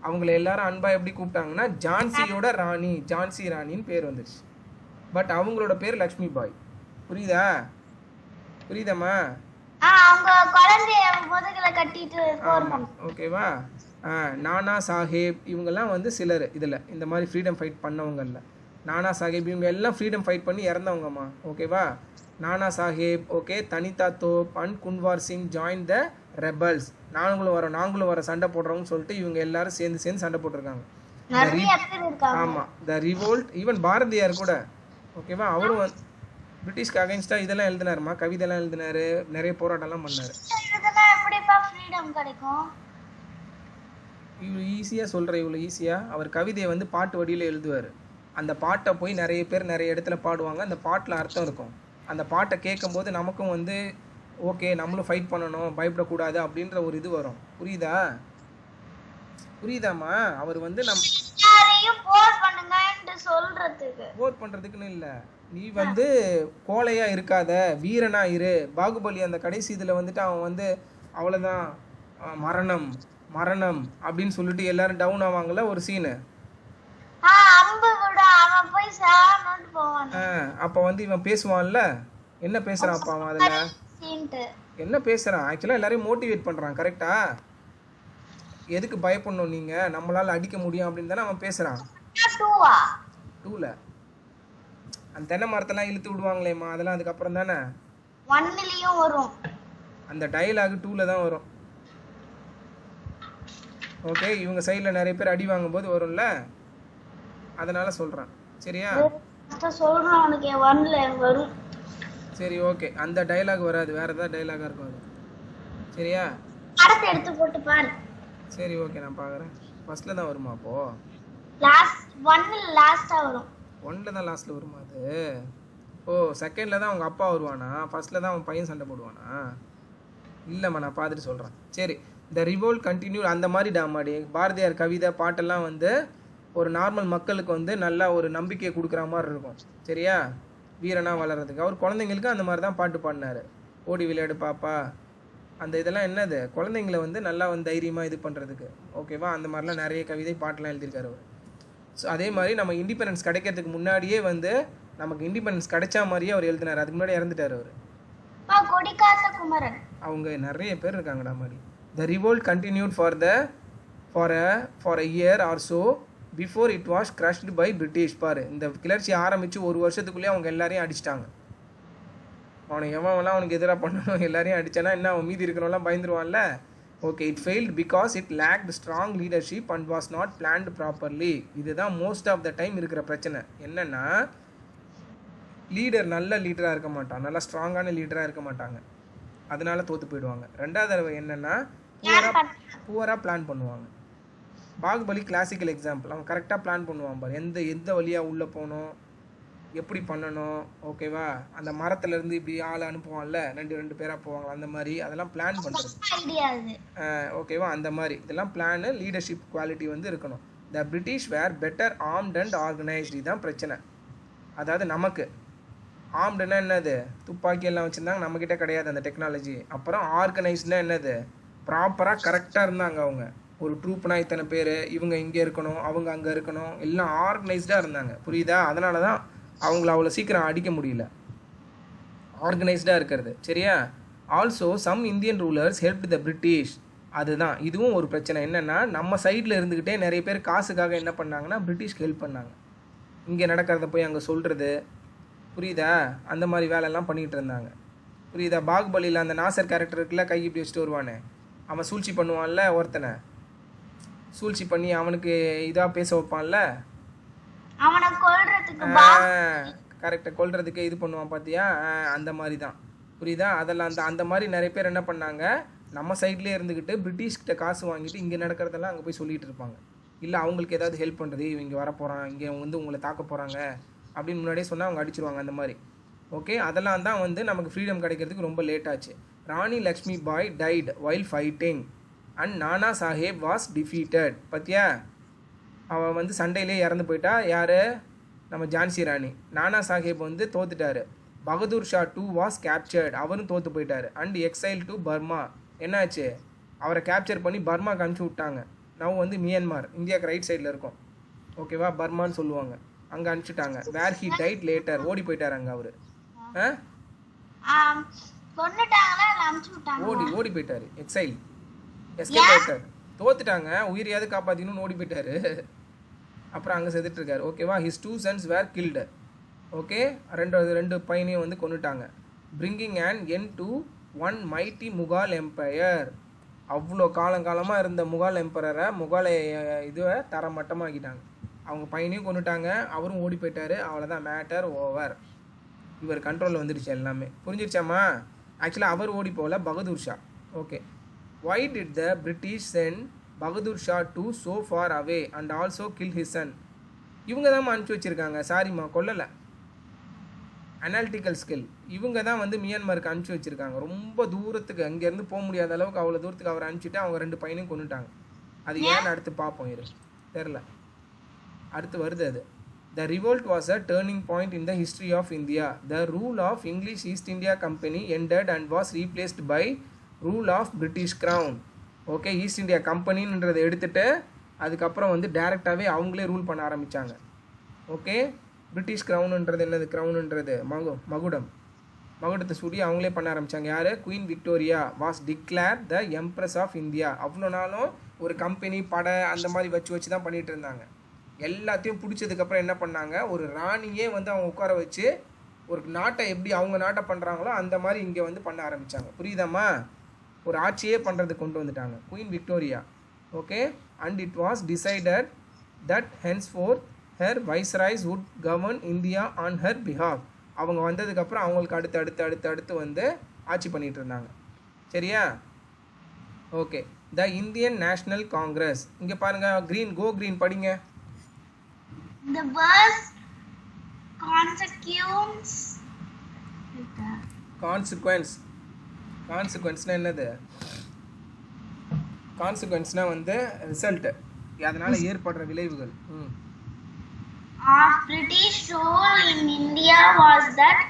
அவங்கள எல்லாரும் அன்பா எப்படி கூப்பிட்டாங்கன்னா ஜான்சியோட ராணி, ஜான்சி ராணின்னு பேர் வந்துடுச்சு. பட் அவங்களோட பேர் லக்ஷ்மி பாய். புரியுதாம்மா? அவங்க குழந்தைய முதுகுல கட்டிட்டு ஆமாம். ஓகேவா? நானா சாஹேப் இவங்கெல்லாம் வந்து சிலர் இதில் இந்த மாதிரி ஃப்ரீடம் ஃபைட் பண்ணவங்கல்ல. நானா சாஹேப் இவங்க எல்லாம் ஃப்ரீடம் ஃபைட் பண்ணி இறந்தவங்கம்மா. ஓகேவா? Nana Saheb, okay, Tantia Tope and Kunwar Singh join the rebels. நாங்களும் வர சண்டை போடுறோம்னு சொல்லிட்டு இவங்க எல்லாரும் சேர்ந்து சண்டை போட்டிருக்காங்க. ஆமாம், த ரிவோல்ட். ஈவன் பாரதியார் கூட. ஓகேவா? அவரும் பிரிட்டிஷ்க்கு அகைன்ஸ்டாக இதெல்லாம் எழுதினாருமா, கவிதைலாம் எழுதினாரு, நிறைய போராட்டம்லாம் பண்ணார். இவ்வளோ ஈஸியாக சொல்கிறேன், இவ்வளோ ஈஸியாக அவர் கவிதையை வந்து பாட்டு வடிவில் எழுதுவார். அந்த பாட்டை போய் நிறைய பேர் நிறைய இடத்துல பாடுவாங்க. அந்த பாட்டில் அர்த்தம் இருக்கும். அந்த பாட்டை கேட்கும்போது நமக்கும் வந்து ஓகே நம்மளும் ஃபைட் பண்ணணும், பயப்படக்கூடாது அப்படின்ற ஒரு இது வரும். புரியுதாம்மா? அவர் வந்து போர் பண்ணுறதுக்குன்னு இல்லை, நீ வந்து கோழையா இருக்காத, வீரனா இரு. பாகுபலி அந்த கடைசி இதில் வந்துட்டு அவன் வந்து அவ்வளோதான், மரணம் அப்படின்னு சொல்லிட்டு எல்லாரும் டவுன் ஆவாங்கல்ல ஒரு சீனு. அப்போ வந்து இவன் பேசுவான்ல, என்ன பேசுறான் அப்போ அவன் அதில் என்ன பேசுறான், ஆக்சுவலாக எல்லாரையும் மோட்டிவேட் பண்ணுறான். கரெக்டா? எதுக்கு பயப்படணும், நீங்கள் நம்மளால் அடிக்க முடியும் அப்படின்னு தானே அவன் பேசுகிறான். 2ல அந்த தென்னை மரத்தெல்லாம் இழுத்து விடுவாங்களேம்மா, அதெல்லாம் அதுக்கப்புறம் தானே 1லயும் வரும். அந்த டயலாக் 2ல தான் வரும். ஓகே, இவங்க சைடில் நிறைய பேர் அடி வாங்கும்போது வரும்ல, அதனால சொல்கிறேன். சரியா? சொல்கிறேன் உனக்கு 1ல வரும். சரி, ஓகே, அந்த டயலாக் வராது, வேறு ஏதாவது டயலாகாக இருக்கும் அது. சரியா? படத்தை எடுத்து போட்டு பாரு. சரி, ஓகே, நான் பார்க்குறேன். ஃபர்ஸ்ட்டில் தான் வருமா அப்போது? லாஸ்ட்டாக வரும். 1ல தான் லாஸ்ட்டில் வருமா அது? ஓ, செகண்டில் தான் அவங்க அப்பா வருவானா, ஃபர்ஸ்ட்டில் தான் அவன் பையன் சண்டை போடுவானா? இல்லைம்மா, நான் பார்த்துட்டு சொல்கிறேன். சரி, த ரிவோல்ட் கண்டினியூ. அந்த மாதிரி டாமாடி பாரதியார் கவிதை பாட்டெல்லாம் வந்து ஒரு நார்மல் மக்களுக்கு வந்து நல்லா ஒரு நம்பிக்கையை கொடுக்குற மாதிரி இருக்கும். சரியா? வீரனாக வளர்கிறதுக்கு அவர் குழந்தைங்களுக்கு அந்த மாதிரி தான் பாட்டு பாடினார். ஓடி விளையாடு பாப்பா, அந்த இதெல்லாம் என்னது, குழந்தைங்களை வந்து நல்லா வந்து தைரியமாக இது பண்ணுறதுக்கு. ஓகேவா? அந்த மாதிரிலாம் நிறைய கவிதை பாட்டெலாம் எழுதியிருக்காரு அவர். ஸோ அதே மாதிரி நம்ம இண்டிபெண்டன்ஸ் கிடைக்கிறதுக்கு முன்னாடியே வந்து நமக்கு இண்டிபெண்டன்ஸ் கிடைச்சா மாதிரியே அவர் எழுதினார். அதுக்கு முன்னாடி இறந்துட்டார் அவர். கொடிக்காத்த குமரன். அவங்க நிறைய பேர் இருக்காங்கடா மாதிரி. The revolt continued for a year or so before it was crushed by British. பாரு, இந்த கிளர்ச்சி ஆரம்பித்து ஒரு வருஷத்துக்குள்ளேயே அவங்க எல்லாரையும் அடிச்சிட்டாங்க. அவனை எவன்லாம் அவனுக்கு எதிராக பண்ணணும் எல்லாரையும் அடித்தானா என்ன, அவன் மீதி இருக்கிறவங்களாம் பயந்துருவான்ல. Okay, it failed because it lacked strong leadership and was not planned properly. இதுதான் மோஸ்ட் ஆஃப் த டைம் இருக்கிற பிரச்சனை. என்னென்னா, லீடர் நல்ல லீடராக இருக்க மாட்டான், நல்லா ஸ்ட்ராங்கான லீடராக இருக்க மாட்டாங்க, அதனால தோற்று போயிடுவாங்க. ரெண்டாவது தடவை என்னென்னா, புவராக பிளான் பண்ணுவாங்க. Baahubali classical example. அவன் கரெக்டாக பிளான் பண்ணுவான் பாரு, எந்த வழியாக உள்ளே போகணும், எப்படி பண்ணணும். ஓகேவா, அந்த மரத்துலேருந்து இப்படி ஆள் அனுப்புவான்ல, ரெண்டு பேராக போவாங்களா, அந்த மாதிரி அதெல்லாம் பிளான் பண்ணுறது. ஓகேவா, அந்த மாதிரி இதெல்லாம் பிளானு, லீடர்ஷிப் குவாலிட்டி வந்து இருக்கணும். The British were better armed and organised. இதுதான் பிரச்சனை. அதாவது நமக்கு ஆர்ம்டுனா என்னது, துப்பாக்கி எல்லாம் வச்சுருந்தாங்க, நம்மக்கிட்ட கிடையாது அந்த டெக்னாலஜி. அப்புறம் ஆர்கனைஸ்டுனா என்னது, ப்ராப்பராக கரெக்டாக இருந்தாங்க. அவங்க ஒரு ட்ரூப்னா இத்தனை பேர், இவங்க இங்கே இருக்கணும், அவங்க அங்கே இருக்கணும், எல்லாம் ஆர்கனைஸ்டாக இருந்தாங்க. புரியுதா? அதனால தான் அவங்கள அவ்வளோ சீக்கிரம் அடிக்க முடியல, ஆர்கனைஸ்டாக இருக்கிறது. சரியா? Also some Indian rulers help the British. அதுதான் இதுவும் ஒரு பிரச்சனை. என்னென்னா, நம்ம சைடில் இருந்துக்கிட்டே நிறைய பேர் காசுக்காக என்ன பண்ணாங்கன்னா பிரிட்டிஷ்க்கு ஹெல்ப் பண்ணாங்க. இங்கே நடக்கிறத போய் அங்கே சொல்கிறது. புரியுதா? அந்த மாதிரி வேலையெல்லாம் பண்ணிகிட்டு இருந்தாங்க. புரியுதா? பாகுபலியில் அந்த நாசர் கேரக்டர் இருக்குல்ல, கை இப்படி வச்சுட்டு வருவானே, அவன் சூழ்ச்சி பண்ணுவான்ல, ஒருத்தனை சூழ்ச்சி பண்ணி அவனுக்கு இதாக பேச வைப்பான்ல, கரெக்டாக கொல்றதுக்கு இது பண்ணுவான் பார்த்தியா, அந்த மாதிரி தான். புரியுதா? அதெல்லாம் அந்த மாதிரி நிறைய பேர் என்ன பண்ணாங்க, நம்ம சைட்லேயே இருந்துக்கிட்டு பிரிட்டிஷ்கிட்ட காசு வாங்கிட்டு இங்கே நடக்கிறதெல்லாம் அங்கே போய் சொல்லிகிட்டு இருப்பாங்க. இல்லை அவங்களுக்கு ஏதாவது ஹெல்ப் பண்ணுறது, இவங்க வரப்போகிறான், இங்கே வந்து உங்களை தாக்க போகிறாங்க அப்படின்னு முன்னாடியே சொன்னால் அவங்க அடிச்சிருவாங்க, அந்த மாதிரி. ஓகே, அதெல்லாம் தான் வந்து நமக்கு ஃப்ரீடம் கிடைக்கிறதுக்கு ரொம்ப லேட் ஆச்சு. ராணி லக்ஷ்மி பாய் டைட் வைல் ஃபைட்டிங் அண்ட் நானா சாஹேப் வாஸ் டிஃபீட்டட். பார்த்தியா, அவன் வந்து சண்டையிலே இறந்து போயிட்டா. யார்? நம்ம ஜான்சி ராணி. நானா சாஹேப் வந்து தோத்துட்டாரு. பகதூர் ஷா 2 வாஸ் கேப்சர்ட், அவரும் தோற்று போயிட்டார். And exile to Burma. என்னாச்சு, அவரை கேப்சர் பண்ணி பர்மாக்கு அனுப்பிச்சி விட்டாங்க. நவ் வந்து மியான்மார், இந்தியாவுக்கு ரைட் சைடில் இருக்கும். ஓகேவா, பர்மான்னு சொல்லுவாங்க. அங்கே அனுப்பிச்சிட்டாங்க. Where he died later. ஓடி போயிட்டார் அங்கே அவர். ஓடி போயிட்டாரு. எக்ஸைல், எஸ்கேப் ஆயிட்டார். தோத்துட்டாங்க, உயிரையாவது காப்பாற்றிக்கணும்னு ஓடி போயிட்டாரு. அப்புறம் அங்கே செத்துட்டு இருக்காரு. ஓகேவா, his 2 sons were killed. Okay, ரெண்டு பையனையும் வந்து கொண்டுட்டாங்க. Bringing and an to one mighty Mughal empire. அவ்வளோ காலங்காலமாக இருந்த முகால் எம்பரரை, முகாலை இதுவை தரமட்டமாக்கிட்டாங்க. அவங்க பையனையும் கொண்டுட்டாங்க, அவரும் ஓடி போயிட்டாரு. அவ்வளோதான், மேட்டர் ஓவர். இவர் கண்ட்ரோலில் வந்துடுச்சு எல்லாமே. புரிஞ்சிருச்சாம்மா? ஆக்சுவலாக அவர் ஓடி போகல, Bahadur Shah. Okay, why did the British send Bahadur Shah to so far away and also kill his son? இவங்க தான் அனுப்பிச்சி வச்சுருக்காங்க. சாரிம்மா, கொல்லலை. Analytical skill. இவங்க தான் வந்து மியான்மருக்கு அனுப்பிச்சி வச்சுருக்காங்க. ரொம்ப தூரத்துக்கு, அங்கேருந்து போக முடியாத அளவுக்கு அவ்வளோ தூரத்துக்கு அவரை அனுப்பிச்சிட்டு அவங்க 2 பையனையும் கொண்டுட்டாங்க. அது ஏன்னு அடுத்து பார்ப்போம். தெரில, அடுத்து வருது அது. The revolt was a turning point in the history of India. The rule of English East India Company ended and was replaced by rule of British Crown. Okay, East India கம்பெனின்றதை எடுத்துகிட்டு அதுக்கப்புறம் வந்து டேரெக்டாகவே அவங்களே ரூல் பண்ண ஆரம்பித்தாங்க. ஓகே, பிரிட்டிஷ் க்ரௌனுன்றது என்னது, க்ரௌனுன்றது மகுடத்தை சூடி அவங்களே பண்ண ஆரம்பித்தாங்க. யார்? Queen Victoria was declare the empress of India. அவ்வளோ நாளும் ஒரு கம்பெனி படை அந்த மாதிரி வச்சு தான் பண்ணிகிட்டு இருந்தாங்க. எல்லாத்தையும் பிடிச்சதுக்கப்புறம் என்ன பண்ணாங்க, ஒரு ராணியே வந்து அவங்க உட்கார வச்சு ஒரு நாட்டை எப்படி அவங்க நாட்டை பண்ணுறாங்களோ அந்த மாதிரி இங்கே வந்து பண்ண ஆரம்பித்தாங்க. புரியுதாம்மா? ஒரு ஆட்சியே பண்ணுறதுக்கு கொண்டு வந்துட்டாங்க Queen Victoria. Okay, and it was decided that henceforth her viceroys would govern India on her behalf. அவங்க வந்ததுக்கப்புறம் அவங்களுக்கு அடுத்து வந்து ஆட்சி பண்ணிகிட்டு இருந்தாங்க. சரியா? Okay, the Indian national Congress. இங்கே பாருங்கள், க்ரீன், கோ க்ரீன் படிங்க. The verse கான்சிக்வன்ஸ்னா என்னது? கான்சிக்வன்ஸ்னா வந்து ரிசல்ட், அதனால ஏற்படுற விளைவுகள். Of British rule in India was that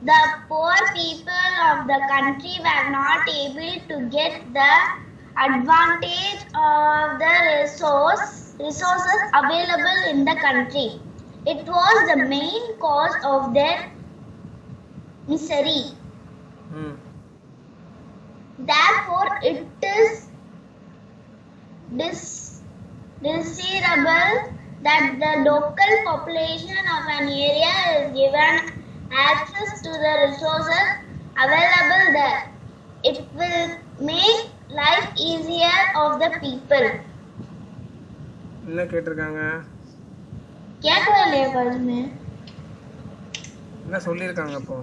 the poor people of the country were not able to get the advantage of the resources available in the country. it was the main cause of their misery. ம் Therefore, it is desirable that the local population of an area is given access to the resources available there. It will make life easier of the people. என்ன கேட்டிருக்காங்க, கேட்கவே இல்லையா பாருமே? என்ன சொல்லியிருக்காங்க அப்போ?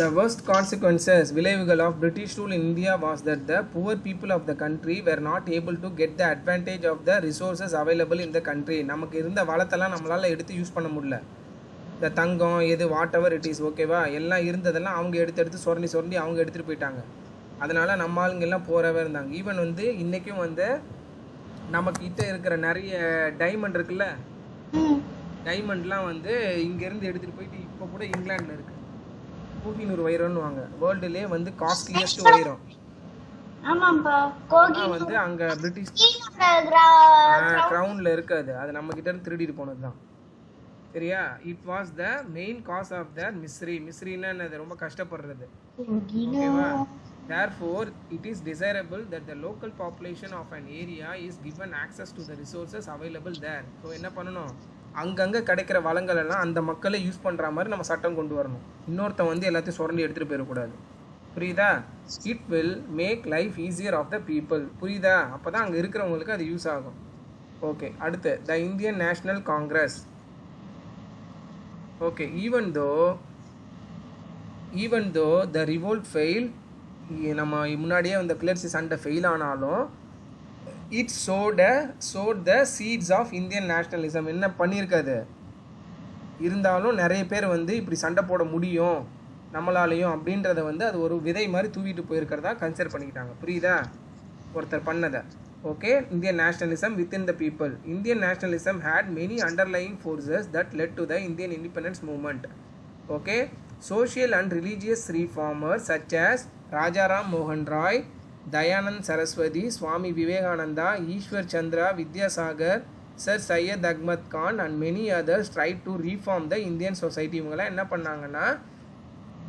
The worst consequences, விளைவுகள் of British rule in India was that the poor people of the country were not able to get the advantage of the resources available in the country. நமக்கு இருந்த வளத்தெல்லாம் நம்மளால எடுத்து யூஸ் பண்ண முடியல. இந்த தங்கம் எது வாட் எவர் இட் இஸ், ஓகேவா, எல்லாம் இருந்ததெல்லாம் அவங்க எடுத்து சுரண்டி அவங்க எடுத்துகிட்டு போயிட்டாங்க. அதனால் நம்ம ஆளுங்க எல்லாம் போறவே இருந்தாங்க. ஈவன் வந்து இன்றைக்கும் வந்து நம்மக்கிட்ட இருக்கிற நிறைய டைமண்ட் இருக்குல்ல, டைமண்ட்லாம் வந்து இங்கேருந்து எடுத்துகிட்டு போயிட்டு இப்போ கூட இங்கிலாண்டில் இருக்குது. கோஹினூர் வைரம்னு வாங்க, வேர்ல்டுலேயே வந்து காஸ்ட்லியஸ்ட் வைரம். ஆமாப்பா, வந்து அங்கே பிரிட்டிஷ் க்ரௌனில் இருக்காது, அது நம்ம கிட்ட இருந்து திருடிட்டு போனது தான். சரியா? It was the main cause of the மிஸ்ரின்னா அது ரொம்ப கஷ்டப்படுறது, ஓகேவா? Therefore, it is desirable that the local population of an area is given access to the resources available there. So என்ன பண்ணணும், அங்கங்கே கிடைக்கிற வளங்கள் எல்லாம் அந்த மக்களை யூஸ் பண்ணுற மாதிரி நம்ம சட்டம் கொண்டு வரணும். இன்னொருத்தன் வந்து எல்லாத்தையும் சுரண்டி எடுத்துகிட்டு போயிடக்கூடாது. புரியுதா? It will make life easier of the people. புரியுதா? அப்போ தான் அங்கே இருக்கிறவங்களுக்கு அது யூஸ் ஆகும். ஓகே, அடுத்து the Indian national Congress. Okay, even though the revolt fail, நம்ம முன்னாடியே இந்த கிளர்ச்சி சண்டை ஃபெயில் ஆனாலும் it sowed the seeds of Indian nationalism. என்ன பண்ணியிருக்காது, இருந்தாலும் நிறைய பேர் வந்து இப்படி சண்டை போட முடியும் நம்மளாலையும் அப்படின்றத வந்து அது ஒரு விதை மாதிரி தூவிட்டு போயிருக்கிறதா கன்சிடர் பண்ணிக்கிட்டாங்க. புரியுதா? ஒருத்தர் பண்ணதை. Okay, Indian nationalism within the people. Indian nationalism had many underlying forces that led to the Indian independence movement. Okay, social and religious reformers such as Raja Ram மோகன் Roy, Dayanand Saraswati, Swami Vivekananda, Ishwar Chandra Vidyasagar, sir Syed Ahmad Khan and many others try to reform the Indian society. இவங்கெல்லாம் என்ன பண்ணாங்கன்னா,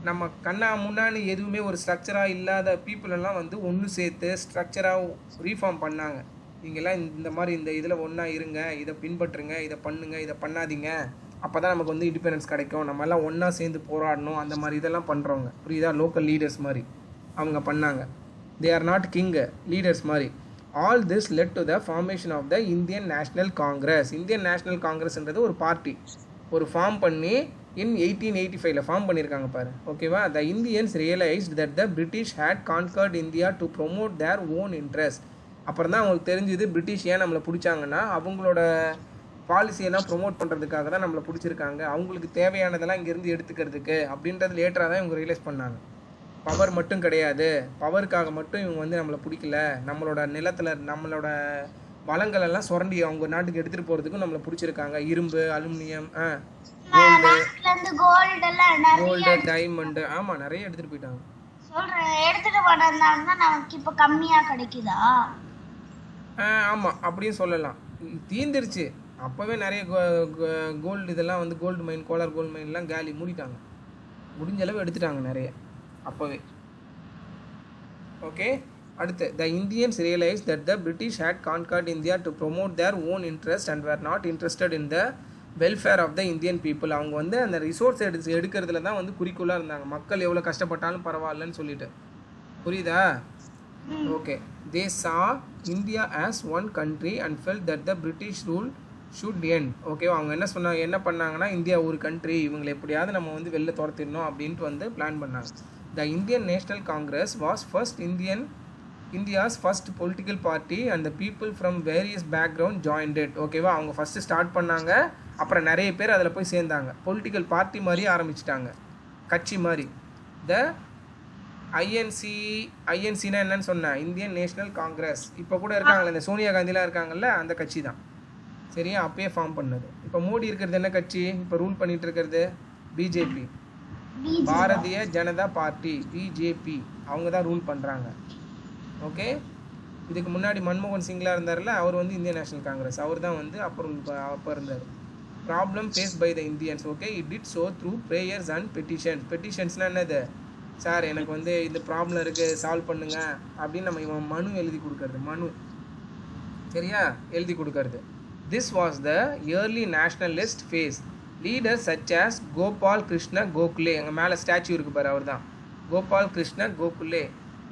நம்ம கண்ணா முன்னாடி எதுவுமே ஒரு ஸ்ட்ரக்சராக இல்லாத பீப்புளெல்லாம் வந்து ஒன்று சேர்த்து ஸ்ட்ரக்சராக ரீஃபார்ம் பண்ணாங்க. நீங்கள்லாம் இந்த மாதிரி இந்த இதில் ஒன்றா இருங்க, இதை பின்பற்றுங்க, இதை பண்ணுங்க, இதை பண்ணாதீங்க, அப்போ தான் நமக்கு வந்து இண்டிபெண்டன்ஸ் கிடைக்கும், நம்ம எல்லாம் ஒன்றா சேர்ந்து போராடணும், அந்த மாதிரி இதெல்லாம் பண்ணுறவங்க. புரியுதா? லோக்கல் லீடர்ஸ் மாதிரி அவங்க பண்ணாங்க. They are not king, leaders மாதிரி. All this led to the formation of the Indian national Congress. Indian National காங்கிரஸ்ன்றது ஒரு பார்ட்டி, ஒரு ஃபார்ம் பண்ணி இன் 1885 ஃபார்ம் பண்ணியிருக்காங்க பாரு, ஓகேவா? The Indians realised that the British had conquered India to promote their own interest. அப்புறம் தான் அவங்களுக்கு தெரிஞ்சுது பிரிட்டிஷ் ஏன் நம்மளை பிடிச்சாங்கன்னா அவங்களோட பாலிசியெல்லாம் ப்ரொமோட் பண்ணுறதுக்காக தான் நம்மளை பிடிச்சிருக்காங்க, அவங்களுக்கு தேவையானதெல்லாம் இங்கேருந்து எடுத்துக்கிறதுக்கு அப்படின்றது லேட்டராக தான் இவங்க ரியலைஸ் பண்ணாங்க. பவர் மட்டும் கிடையாது, பவருக்காக மட்டும் இவங்க வந்து நம்மளை பிடிக்கல, நம்மளோட நிலத்தில் நம்மளோட வளங்கள் எல்லாம் சுரண்டி அவங்க நாட்டுக்கு எடுத்துகிட்டு போகிறதுக்கும் நம்மளை பிடிச்சிருக்காங்க. இரும்பு, அலுமினியம், கோல்டு, டைமண்டு, ஆமாம் நிறைய எடுத்துகிட்டு போயிட்டாங்க. ஆமாம் அப்படியும் சொல்லலாம். தீந்துருச்சு அப்போவே நிறைய கோல்டு, இதெல்லாம் வந்து கோல்டு மைன், கோலார் கோல்டு மைன்லாம் காலி மூடிட்டாங்க, முடிஞ்ச அளவு எடுத்துட்டாங்க நிறைய அப்போவே. ஓகே, அடுத்து the Indians realise that the British had conquered India to promote their own interest and were not interested in the welfare of the Indian people. அவங்க வந்து அந்த ரிசோர்ஸ் எடுக்கிறதுல தான் வந்து குறிக்கோளாக இருந்தாங்க, மக்கள் எவ்வளோ கஷ்டப்பட்டாலும் பரவாயில்லன்னு சொல்லிட்டு. புரியுதா? ஓகே, தே சா India as one country and felt that the British rule should end. ஓகேவா? அவங்க என்ன பண்ணாங்கன்னா, இந்தியா ஒரு கண்ட்ரி, இவங்களை எப்படியாவது நம்ம வந்து வெளில துரத்திடணும் அப்படின்ட்டு வந்து பிளான் பண்ணாங்க. The Indian national Congress was India's first political party and the people from various background joined it. ஓகேவா? அவங்க ஃபஸ்ட்டு ஸ்டார்ட் பண்ணாங்க, அப்புறம் நிறைய பேர் அதில் போய் சேர்ந்தாங்க, பொலிட்டிக்கல் பார்ட்டி மாதிரி ஆரம்பிச்சிட்டாங்க, கட்சி மாதிரி. த ஐஎன்சினா என்னன்னு சொன்னேன், இந்தியன் நேஷ்னல் காங்கிரஸ். இப்போ கூட இருக்காங்கல்ல, இந்த சோனியா காந்திலாம் இருக்காங்கல்ல, அந்த கட்சி தான். சரியா? அப்பயே ஃபார்ம் பண்ணது. இப்போ மோடி இருக்கிறது என்ன கட்சி, இப்போ ரூல் பண்ணிட்டு இருக்கிறது? BJP, Bharatiya Janata party, BJP. அவங்க தான் ரூல் பண்ணுறாங்க. ஓகே, இதுக்கு முன்னாடி மன்மோகன் சிங்லாம் இருந்தார்ல, அவர் வந்து இந்தியன் நேஷனல் காங்கிரஸ், அவர் தான் வந்து அப்புறம் அப்போ இருந்தார். Problem face by the Indians. Okay, it did so through prayers and petitions. பெட்டிஷன்ஸ்னால் என்னது? சார் எனக்கு வந்து இந்த ப்ராப்ளம் இருக்குது, சால்வ் பண்ணுங்க அப்படின்னு நம்ம இவன் மனு எழுதி கொடுக்கறது, மனு, சரியா, எழுதி கொடுக்கறது. This was the early nationalist phase. Leaders such as Gopal Krishna Gokhale, எங்கள் மேலே ஸ்டாச்சு இருக்குது பாரு, அவர் தான் Gopal Krishna Gokhale.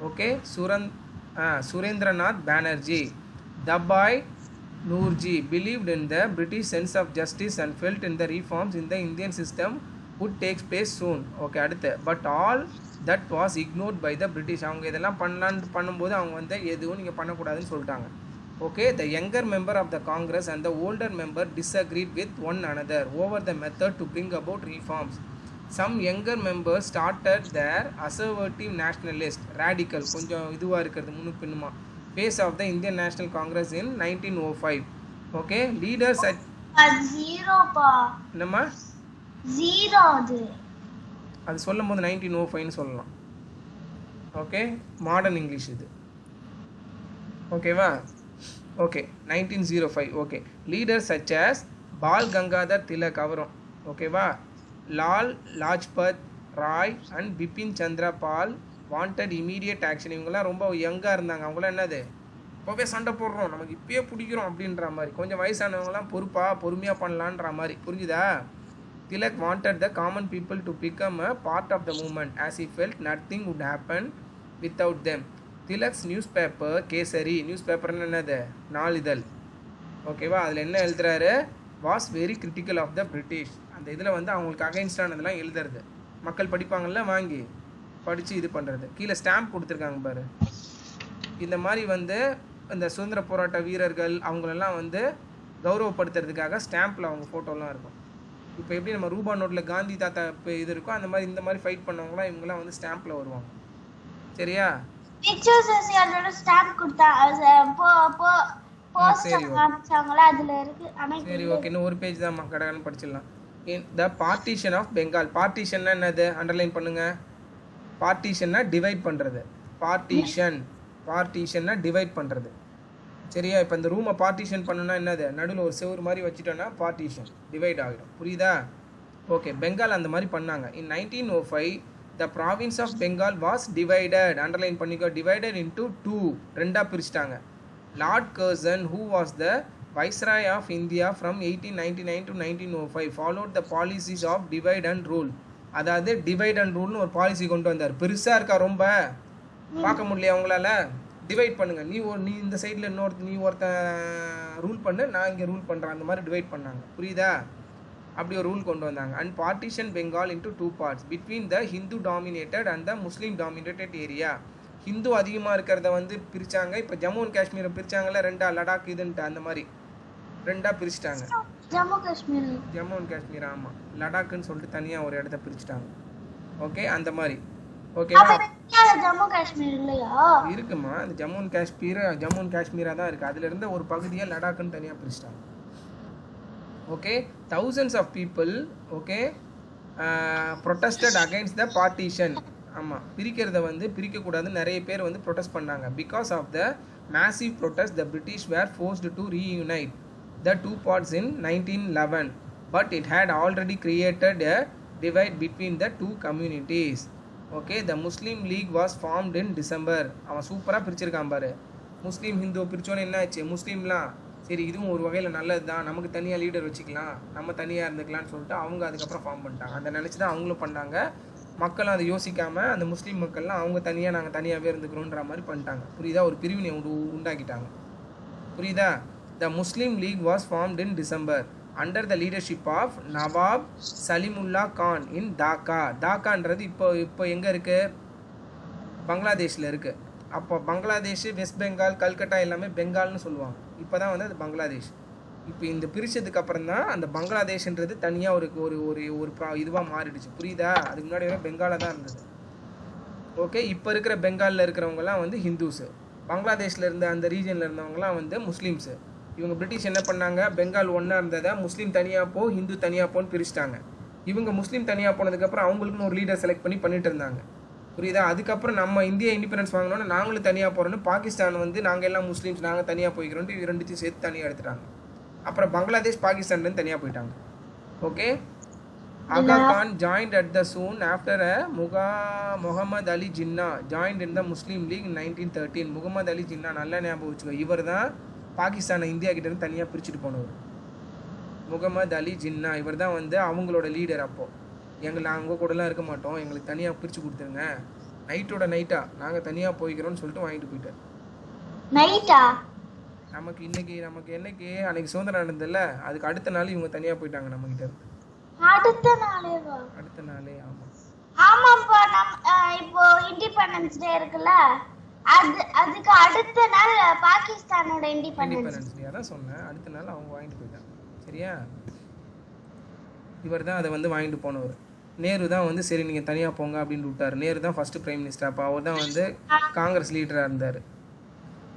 Okay, Surendranath Banerjee, Dadabhai Noorji believed in the British sense of justice and felt in the reforms in the Indian system would take place soon. Okay, அடுத்து, but all that was ignored by the British. அவங்க இதெல்லாம் பண்ணும்போது அவங்க வந்து எதுவும் நீங்கள் பண்ணக்கூடாதுன்னு சொல்லிட்டாங்க. Okay, the younger member of the Congress and the older member disagreed with one another over the method to bring about reforms. Some younger members started their assertive nationalist, radical, கொஞ்சம் இதுவாக இருக்கிறது முன்னு பின்னுமா, phase of the Indian National Congress in 1905. Okay, leaders at zero pa என்னம்மா zero அது சொல்லும்போது 1905 னு சொல்லலாம். ஓகே, மாடர்ன் இங்கிலீஷ் இது. ஓகேவா? Okay, 1905. Okay, leaders such as Bal Gangadhar Tilak, அவரும் ஓகேவா, Lal Lajpat Rai and Bipin Chandra Pal wanted immediate action. இவங்கெல்லாம் ரொம்ப யங்காக இருந்தாங்க. அவங்களாம் என்னது, இப்போவே சண்டை போடுறோம், நமக்கு இப்போயே பிடிக்கிறோம் அப்படின்ற மாதிரி. கொஞ்சம் வயசானவங்களாம் பொறுமையாக பண்ணலான்ற மாதிரி, புரிஞ்சுதா? Tilak wanted the common people to become a part of the movement as he felt nothing would happen without them. Tilak's newspaper Kesari, news பேப்பர்னு என்னது, நாளிதழ், ஓகேவா, அதில் என்ன எழுதுறாரு, was very critical of the British. அந்த இதில் வந்து அவங்களுக்கு அகைன்ஸ்டானதெல்லாம் எழுதுறது, மக்கள் படிப்பாங்கள்ல, வாங்கி படித்து இது பண்ணுறது. கீழே ஸ்டாம்ப் கொடுத்துருக்காங்க பாரு. இந்த மாதிரி வந்து இந்த சுதந்திர போராட்ட வீரர்கள் அவங்களெல்லாம் வந்து கௌரவப்படுத்துறதுக்காக ஸ்டாம்பில் அவங்க ஃபோட்டோலாம் இருக்கும். இப்போ எப்படி நம்ம ரூபா நோட்டில் காந்தி தாத்தா இப்போ இது இருக்கோ, அந்த மாதிரி இந்த மாதிரி ஃபைட் பண்ணவங்களாம் இவங்கெல்லாம் வந்து ஸ்டாம்பில் வருவாங்க. சரியா? சரி, ஓகே, இன்னும் ஒரு பேஜ் தான் கடகன்னு படிச்சிடலாம். The partition of Bengal. பார்ட்டிஷன்னா என்னது, அண்டர்லைன் பண்ணுங்க. பார்ட்டிஷன்னா டிவைட் பண்ணுறது, பார்ட்டிஷன்னா டிவைட் பண்ணுறது. சரியா? இப்போ இந்த ரூமை பார்ட்டிஷன் பண்ணுன்னா என்னது, நடுவில் ஒரு செவ்வறு மாதிரி வச்சுட்டோன்னா பார்ட்டிஷன், டிவைட் ஆகிடும். புரியுதா? ஓகே, பெங்கால் அந்த மாதிரி பண்ணாங்க. In 1905 the province of Bengal was divided, underline பண்ணிக்கோ, டிவைடட் இன்டூ 2, ரெண்டாக பிரிச்சிட்டாங்க. Lord Curzon who was the viceroy of India from 1899 to 1905 followed the policies of divide and rule. அதாவது டிவைட் அண்ட் ரூல்னு ஒரு பாலிசி கொண்டு வந்தார். பெருசாக இருக்கா, ரொம்ப பார்க்க முடியலையா அவங்களால, டிவைட் பண்ணுங்கள், நீ இந்த சைடில் நீ ஒருத்தன் ரூல் பண்ணு, நான் இங்கே ரூல் பண்ணுறேன், அந்த மாதிரி டிவைட் பண்ணாங்க. புரியுதா? அப்படி ஒரு ரூல் கொண்டு வந்தாங்க. And partition Bengal into 2 parts between the Hindu dominated and the Muslim dominated area. Hindu அதிகமாக இருக்கிறத வந்து பிரித்தாங்க. இப்போ ஜம்மு அண்ட் காஷ்மீரை பிரித்தாங்கல்ல, ரெண்டா, லடாக் இதுன்ட்டு, அந்த மாதிரி ரெண்டாக பிரிச்சுட்டாங்க. ஜம்மு அண்ட் காஷ்மீர், ஆமாம், லடாக்குன்னு சொல்லிட்டு தனியாக ஒரு இடத்த பிரிச்சுட்டாங்க. ஓகே, அந்த மாதிரி. ஓகேவா? ஜம்மு காஷ்மீர் இல்லையா? இருக்குமா, அந்த ஜம்மு அண்ட் காஷ்மீராக தான் இருக்குது. அதில் இருந்த ஒரு பகுதியை லடாக்குன்னு தனியாக பிரிச்சுட்டாங்க. Okay, thousands of people, okay, protested against the partition. ஆமாம், பிரிக்கிறத வந்து பிரிக்கக்கூடாதுன்னு நிறைய பேர் வந்து ப்ரொட்டஸ்ட் பண்ணாங்க. Because of the massive protest the British were forced to reunite the 2 parts in 1911, but it had already created a divide between the 2 communities. Okay, the Muslim League was formed in December. அவன் சூப்பராக பிரிச்சிருக்கான் பாரு. முஸ்லீம் ஹிந்து பிரிச்சோன்னு என்ன ஆச்சு, முஸ்லீம்லாம் சரி இதுவும் ஒரு வகையில் நல்லது தான், நமக்கு தனியாக லீடர் வச்சுக்கலாம், நம்ம தனியாக இருந்துக்கலாம்னு சொல்லிட்டு அவங்க அதுக்கப்புறம் ஃபார்ம் பண்ணிட்டாங்க. அதை நினச்சி தான் அவங்களும் பண்ணாங்க. மக்களும் அதை யோசிக்காமல் அந்த முஸ்லீம் மக்கள்லாம் அவங்க தனியாக நாங்கள் தனியாகவே இருந்துக்கிறோன்ற மாதிரி பண்ணிட்டாங்க. புரியுதா? ஒரு பிரிவினை உண்டாக்கிட்டாங்க. புரியுதா? The Muslim League was formed in December under the leadership of Nawab Salimullah Khan in Dhaka. டாக்கான்றது இப்போ எங்கே இருக்குது, பங்களாதேஷில் இருக்குது. அப்போ பங்களாதேஷ், வெஸ்ட் பெங்கால், கல்கட்டா எல்லாமே பெங்கால்னு சொல்லுவாங்க. இப்போ தான் வந்து அது பங்களாதேஷ். இப்போ இந்த பிரிச்சதுக்கு அப்புறம் தான் அந்த பங்களாதேஷ்ன்றது தனியாக ஒரு ஒரு ஒரு இதுவாக மாறிடுச்சு. புரியுதா? அதுக்கு முன்னாடி வரை பெங்காலாக தான் இருந்தது. ஓகே, இப்போ இருக்கிற பெங்காலில் இருக்கிறவங்கலாம் வந்து ஹிந்துஸு, பங்களாதேஷில் இருந்த அந்த ரீஜனில் இருந்தவங்கலாம் வந்து முஸ்லீம்ஸு. இவங்க பிரிட்டிஷ் என்ன பண்ணாங்க, பெங்கால் ஒன்றா இருந்ததை முஸ்லீம் தனியாக போ, ஹிந்து தனியாக போன்னு பிரிச்சிட்டாங்க. இவங்க முஸ்லீம் தனியாக போனதுக்கப்புறம் அவங்களுக்குன்னு ஒரு லீடர் செலக்ட் பண்ணிட்டு இருந்தாங்க. புரியுதா? அதுக்கப்புறம் நம்ம இந்தியா இண்டிபெண்டன்ஸ் வாங்கினோன்னா நாங்களும் தனியாக போகிறோன்னு பாகிஸ்தான் வந்து நாங்கள் எல்லாம் முஸ்லீம்ஸ் நாங்கள் தனியாக போய்க்கிறோன்ட்டு இது ரெண்டுத்தையும் சேர்த்து தனியாக எடுத்துட்டாங்க. அப்புறம் பங்களாதேஷ் பாகிஸ்தான்லேருந்து தனியாக போயிட்டாங்க. Okay. Aga Khan joined at the soon after Muhammad Ali Jinnah joined in the Muslim League in 1913. Mohammed Ali Jinnah நல்லா ஞாபகம் வச்சுக்கோ. இவர் தான் பாகிஸ்தானை இந்தியா கிட்ட இருந்து தனியாக பிரிச்சுட்டு போனவர். முகமது அலி ஜின்னா இவர் தான் வந்து அவங்களோட லீடர். அப்போது நாங்கள் கூடலாம் இருக்க மாட்டோம், எங்களுக்கு தனியாக பிரித்து கொடுத்துருங்க, நைட்டோட நைட்டாக நாங்கள் தனியாக போய்க்கிறோன்னு சொல்லிட்டு வாங்கிட்டு போயிட்டார். நைட்டா? நமக்கு என்னைக்கு அன்னைக்கு சுதந்திரம் நடந்ததில்ல, அதுக்கு அடுத்த நாள் இவங்க தனியாக போயிட்டாங்க நம்மகிட்ட இருந்து. அடுத்த நாளே ஆமாப்பா. இப்போ இண்டிபெண்டன்ஸ் டே இருக்குல்ல, அதுக்கு அடுத்த நாள் பாகிஸ்தானோட இண்டிபெண்டன்ஸ் டே. அதான் சொன்னேன், அடுத்த நாள் அவங்க வாங்கிட்டு போயிட்டாங்க. சரியா? இவர் தான் அதை வந்து வாங்கிட்டு போனவர். நேரு தான் வந்து சரி நீங்கள் தனியாக போங்க அப்படின்னு விட்டார். நேரு தான் ஃபர்ஸ்ட் பிரைம் மினிஸ்டர். அப்போ அவர் தான் வந்து காங்கிரஸ் லீடராக இருந்தார்.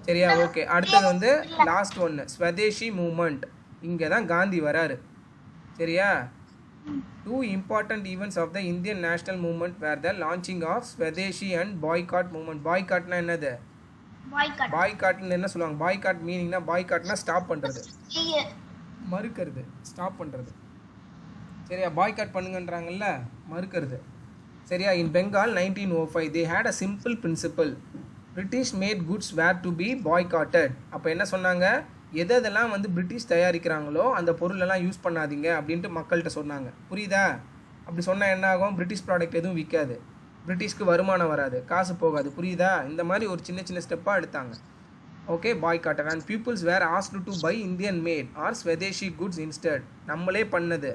சரியா? ஓகே. அடுத்தது வந்து லாஸ்ட் ஒன்று, ஸ்வதேஷி மூமெண்ட். இங்கே தான் காந்தி வராரு. சரியா? 2 important events of the Indian national movement were the launching of Swadeshi and boycott movement. boycottனா என்னது? boycottன்னு என்ன சொல்லுவாங்க? boycott மீனிங்னா boycottனா ஸ்டாப் பண்ணுறது, மறுக்கிறது, ஸ்டாப் பண்ணுறது. சரியா? பாய்காட் பண்ணுங்கன்றாங்கல்ல, மறுக்கிறது. சரியா? இன் Bengal 1905 they had a simple principle. British made goods were to be boycotted. அப்போ என்ன சொன்னாங்க? எதெல்லாம் வந்து பிரிட்டிஷ் தயாரிக்கிறாங்களோ அந்த பொருளெல்லாம் யூஸ் பண்ணாதீங்க அப்படின்ட்டு மக்கள்கிட்ட சொன்னாங்க. புரியுதா? அப்படி சொன்னால் என்ன ஆகும்? பிரிட்டிஷ் ப்ராடக்ட் எதுவும் விற்காது, பிரிட்டிஷ்க்கு வருமானம் வராது, காசு போகாது. புரியுதா? இந்த மாதிரி ஒரு சின்ன சின்ன ஸ்டெப்பாக எடுத்தாங்க. Okay. பாய்காட்டட் and pupils were asked to buy Indian made or Swadeshi goods instead. நம்மளே பண்ணது,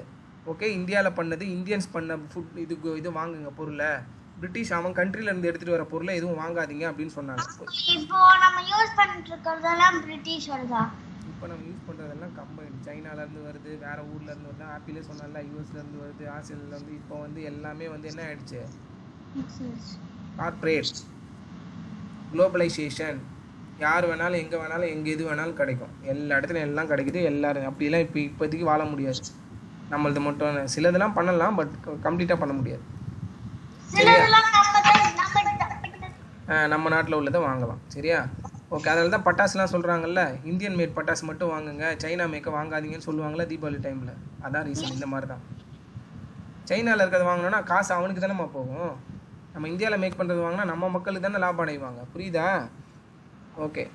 ஓகே, இந்தியாவில் பண்ணது, இந்தியன்ஸ் பண்ண ஃபுட் இது வாங்குங்க பொருளை, பிரிட்டிஷ் அவன் கண்ட்ரிலேருந்து எடுத்துகிட்டு வர பொருளை எதுவும் வாங்காதீங்க அப்படின்னு சொன்னாங்க. இப்போ நம்ம யூஸ் பண்ணிட்டு இருக்கிறதெல்லாம் பிரிட்டிஷ் வருதா? இப்போ நம்ம யூஸ் பண்ணுறதெல்லாம் கம்பைன், சைனாலேருந்து வருது, வேறு ஊர்லேருந்து வருது, ஆப்பிளே சொன்னால யூஎஸ்லேருந்து வருது, ஆஸ்திரேலியாவிலேருந்து. இப்போ வந்து எல்லாமே வந்து என்ன ஆயிடுச்சு? Corporate globalisation. யார் வேணாலும் எங்கே வேணாலும் எங்கே எது வேணாலும் கிடைக்கும், எல்லா இடத்துலையும் எல்லாம் கிடைக்குது. எல்லாரும் அப்படிலாம் இப்போதைக்கு வாழ முடியாது. நம்மளது மட்டும் சிலதெல்லாம் பண்ணலாம், பட் கம்ப்ளீட்டாக பண்ண முடியாது. நம்ம நாட்டில் உள்ளதை வாங்கலாம். சரியா? ஓகே. அதனால தான் பட்டாசுலாம் சொல்கிறாங்கல்ல, இந்தியன் மேட் பட்டாசு மட்டும் வாங்குங்க, சைனா மேக்கை வாங்காதீங்கன்னு சொல்லுவாங்களே தீபாவளி டைமில். அதான் ரீசன். இந்த மாதிரி தான் சைனாவில் இருக்கிறத வாங்கினோன்னா காசு அவனுக்கு தானேம்மா போகும். நம்ம இந்தியாவில் மேக் பண்ணுறது வாங்கினா நம்ம மக்களுக்கு தானே லாபம் அடைவாங்க. புரியுதா? Okay.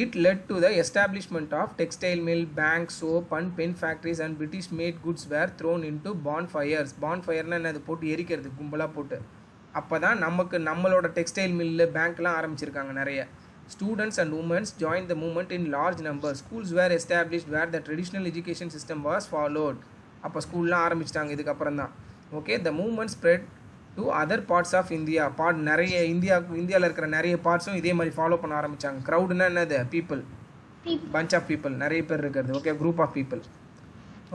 It led to the establishment of textile mill, bank, soap and pen factories, and British made goods were thrown into bonfires. bonfireனா என்னது? போட்டு எரிக்கிறது, கும்பலாக போட்டு. அப்போ தான் நம்மளோட டெக்ஸ்டைல் மில்லு, பேங்க்லாம் ஆரம்பிச்சிருக்காங்க நிறைய. Students and women joined the movement in large numbers. Schools were established where the traditional education system was followed. அப்போ ஸ்கூல்லாம் ஆரம்பிச்சிட்டாங்க இதுக்கப்புறம் தான். Okay. The movement spread to other parts of India. நிறைய இந்தியாவில் இருக்கிற நிறைய பார்ட்ஸும் இதே மாதிரி ஃபாலோ பண்ண ஆரம்பித்தாங்க. க்ரௌடுன்னா என்னது? பீப்புள், பஞ்ச் ஆஃப் பீப்புள், நிறைய பேர் இருக்கிறது. Okay. Group of people.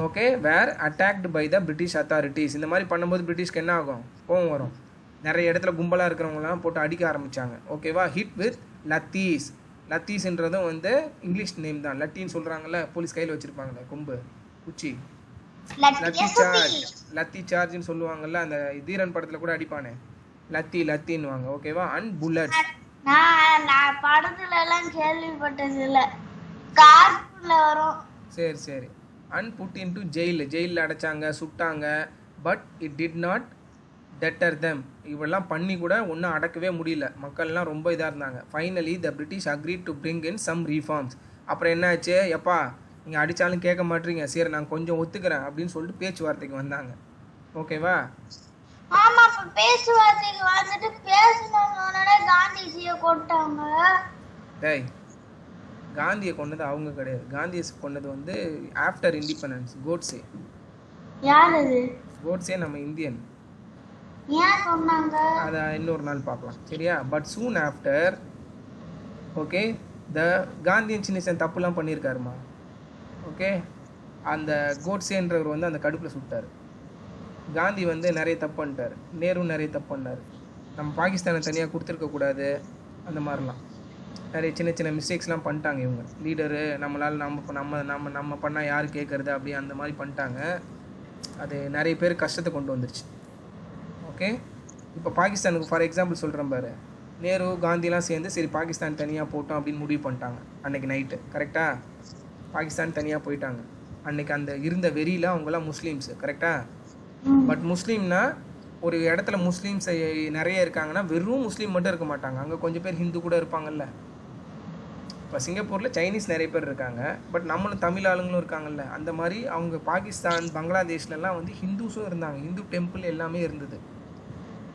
Okay. Where attacked by the British authorities. இந்த மாதிரி பண்ணும்போது பிரிட்டிஷ்க்கு என்ன ஆகும்? கோவம் வரும். நிறைய இடத்துல கும்பலாக இருக்கிறவங்களாம் போட்டு அடிக்க ஆரம்பித்தாங்க. ஓகேவா? Hit with லத்தீஸ். லத்தீஸ்ன்றதும் வந்து இங்கிலீஷ் நேம் தான். லத்தின்னு சொல்கிறாங்கல்ல, போலீஸ் கையில் வச்சுருப்பாங்கல்ல கொம்பு, குச்சி, லத்தி சார்ஜ்னு சொல்லுவாங்கல்ல. அந்த தீரன் படத்துல கூட அடிப்பானே, லத்தின்னு வாங்க. ஓகேவா? And bullet. நான் படத்துல எல்லாம் கேள்விப்பட்டது இல்ல, கார்ட்டூன்ல வரும். சரி. அண்ட் புட் இன்டு ஜெயிலில் அடைச்சாங்க, சுட்டாங்க. But it did not deter them. இவெல்லாம் பண்ணி கூட ஒன்றும் அடக்கவே முடியல. மக்கள்லாம் ரொம்ப இதாக இருந்தாங்க. Finally the British agreed to bring in some reforms. அப்புறம் என்னாச்சு? எப்பா நீங்கள் அடித்தாலும் கேட்க மாட்டீங்க, சரி நான் கொஞ்சம் ஒத்துக்கிறேன் அப்படின்னு சொல்லிட்டு பேச்சுவார்த்தைக்கு வந்தாங்க. ஓகேவா? ஆமா. அப்ப பேச்சுவார்த்தைக்கு வந்துட்டு பேசணும்னே காந்திஜியை கொண்டாங்க. டேய், காந்தியை கொண்டது அவங்க கிடையாது. காந்தியை கொண்டது வந்து ஆஃப்டர் இண்டிபெண்டன்ஸ் கோட்ஸே. யார் அது? கோட்ஸே நம்ம இந்தியன். ஏன் சொன்னாங்க? அதை இன்னொரு நாள் பார்க்கலாம். சரியா? But soon after, okay, the Gandhian சின்ன சின்ன தப்புலாம் பண்ணியிருக்காருமா. ஓகே. அந்த கோட்ஸேன்றவர் வந்து அந்த கடுப்பில் சுட்டார். காந்தி வந்து நிறைய தப்பு பண்ணிட்டார், நேரு நிறைய தப்பு பண்ணார். நம்ம பாகிஸ்தானை தனியாக கொடுத்துருக்கக்கூடாது, அந்த மாதிரிலாம் நிறைய சின்ன சின்ன மிஸ்டேக்ஸ்லாம் பண்ணிட்டாங்க இவங்க லீடரு. நம்மளால் நம்ம பண்ணால் யார் கேட்குறது அப்படி அந்த மாதிரி பண்ணிட்டாங்க. அது நிறைய பேர் கஷ்டத்தை கொண்டு வந்துருச்சு. ஓகே. இப்போ பாகிஸ்தானுக்கு ஃபார் எக்ஸாம்பிள் சொல்கிறேன் பாரு, நேரு காந்திலாம் சேர்ந்து சரி பாகிஸ்தான் தனியாக போட்டோம் அப்படின்னு முடிவு பண்ணிட்டாங்க அன்றைக்கி நைட்டு. கரெக்டாக? பாகிஸ்தான் தனியாக போயிட்டாங்க. அன்றைக்கி அந்த இருந்த வெறியில் அவங்களாம் முஸ்லீம்ஸு. கரெக்டாக? பட் முஸ்லீம்னா ஒரு இடத்துல முஸ்லீம்ஸ் நிறைய இருக்காங்கன்னா வெறும் முஸ்லீம் மட்டும் இருக்க மாட்டாங்க, அங்கே கொஞ்சம் பேர் ஹிந்து கூட இருப்பாங்கல்ல. இப்போ சிங்கப்பூரில் சைனீஸ் நிறைய பேர் இருக்காங்க, பட் நம்மளும் தமிழ் ஆளுங்களும் இருக்காங்கல்ல. அந்த மாதிரி அவங்க பாகிஸ்தான் பங்களாதேஷ்லலாம் வந்து ஹிந்துஸும் இருந்தாங்க, ஹிந்து டெம்பிள் எல்லாமே இருந்தது.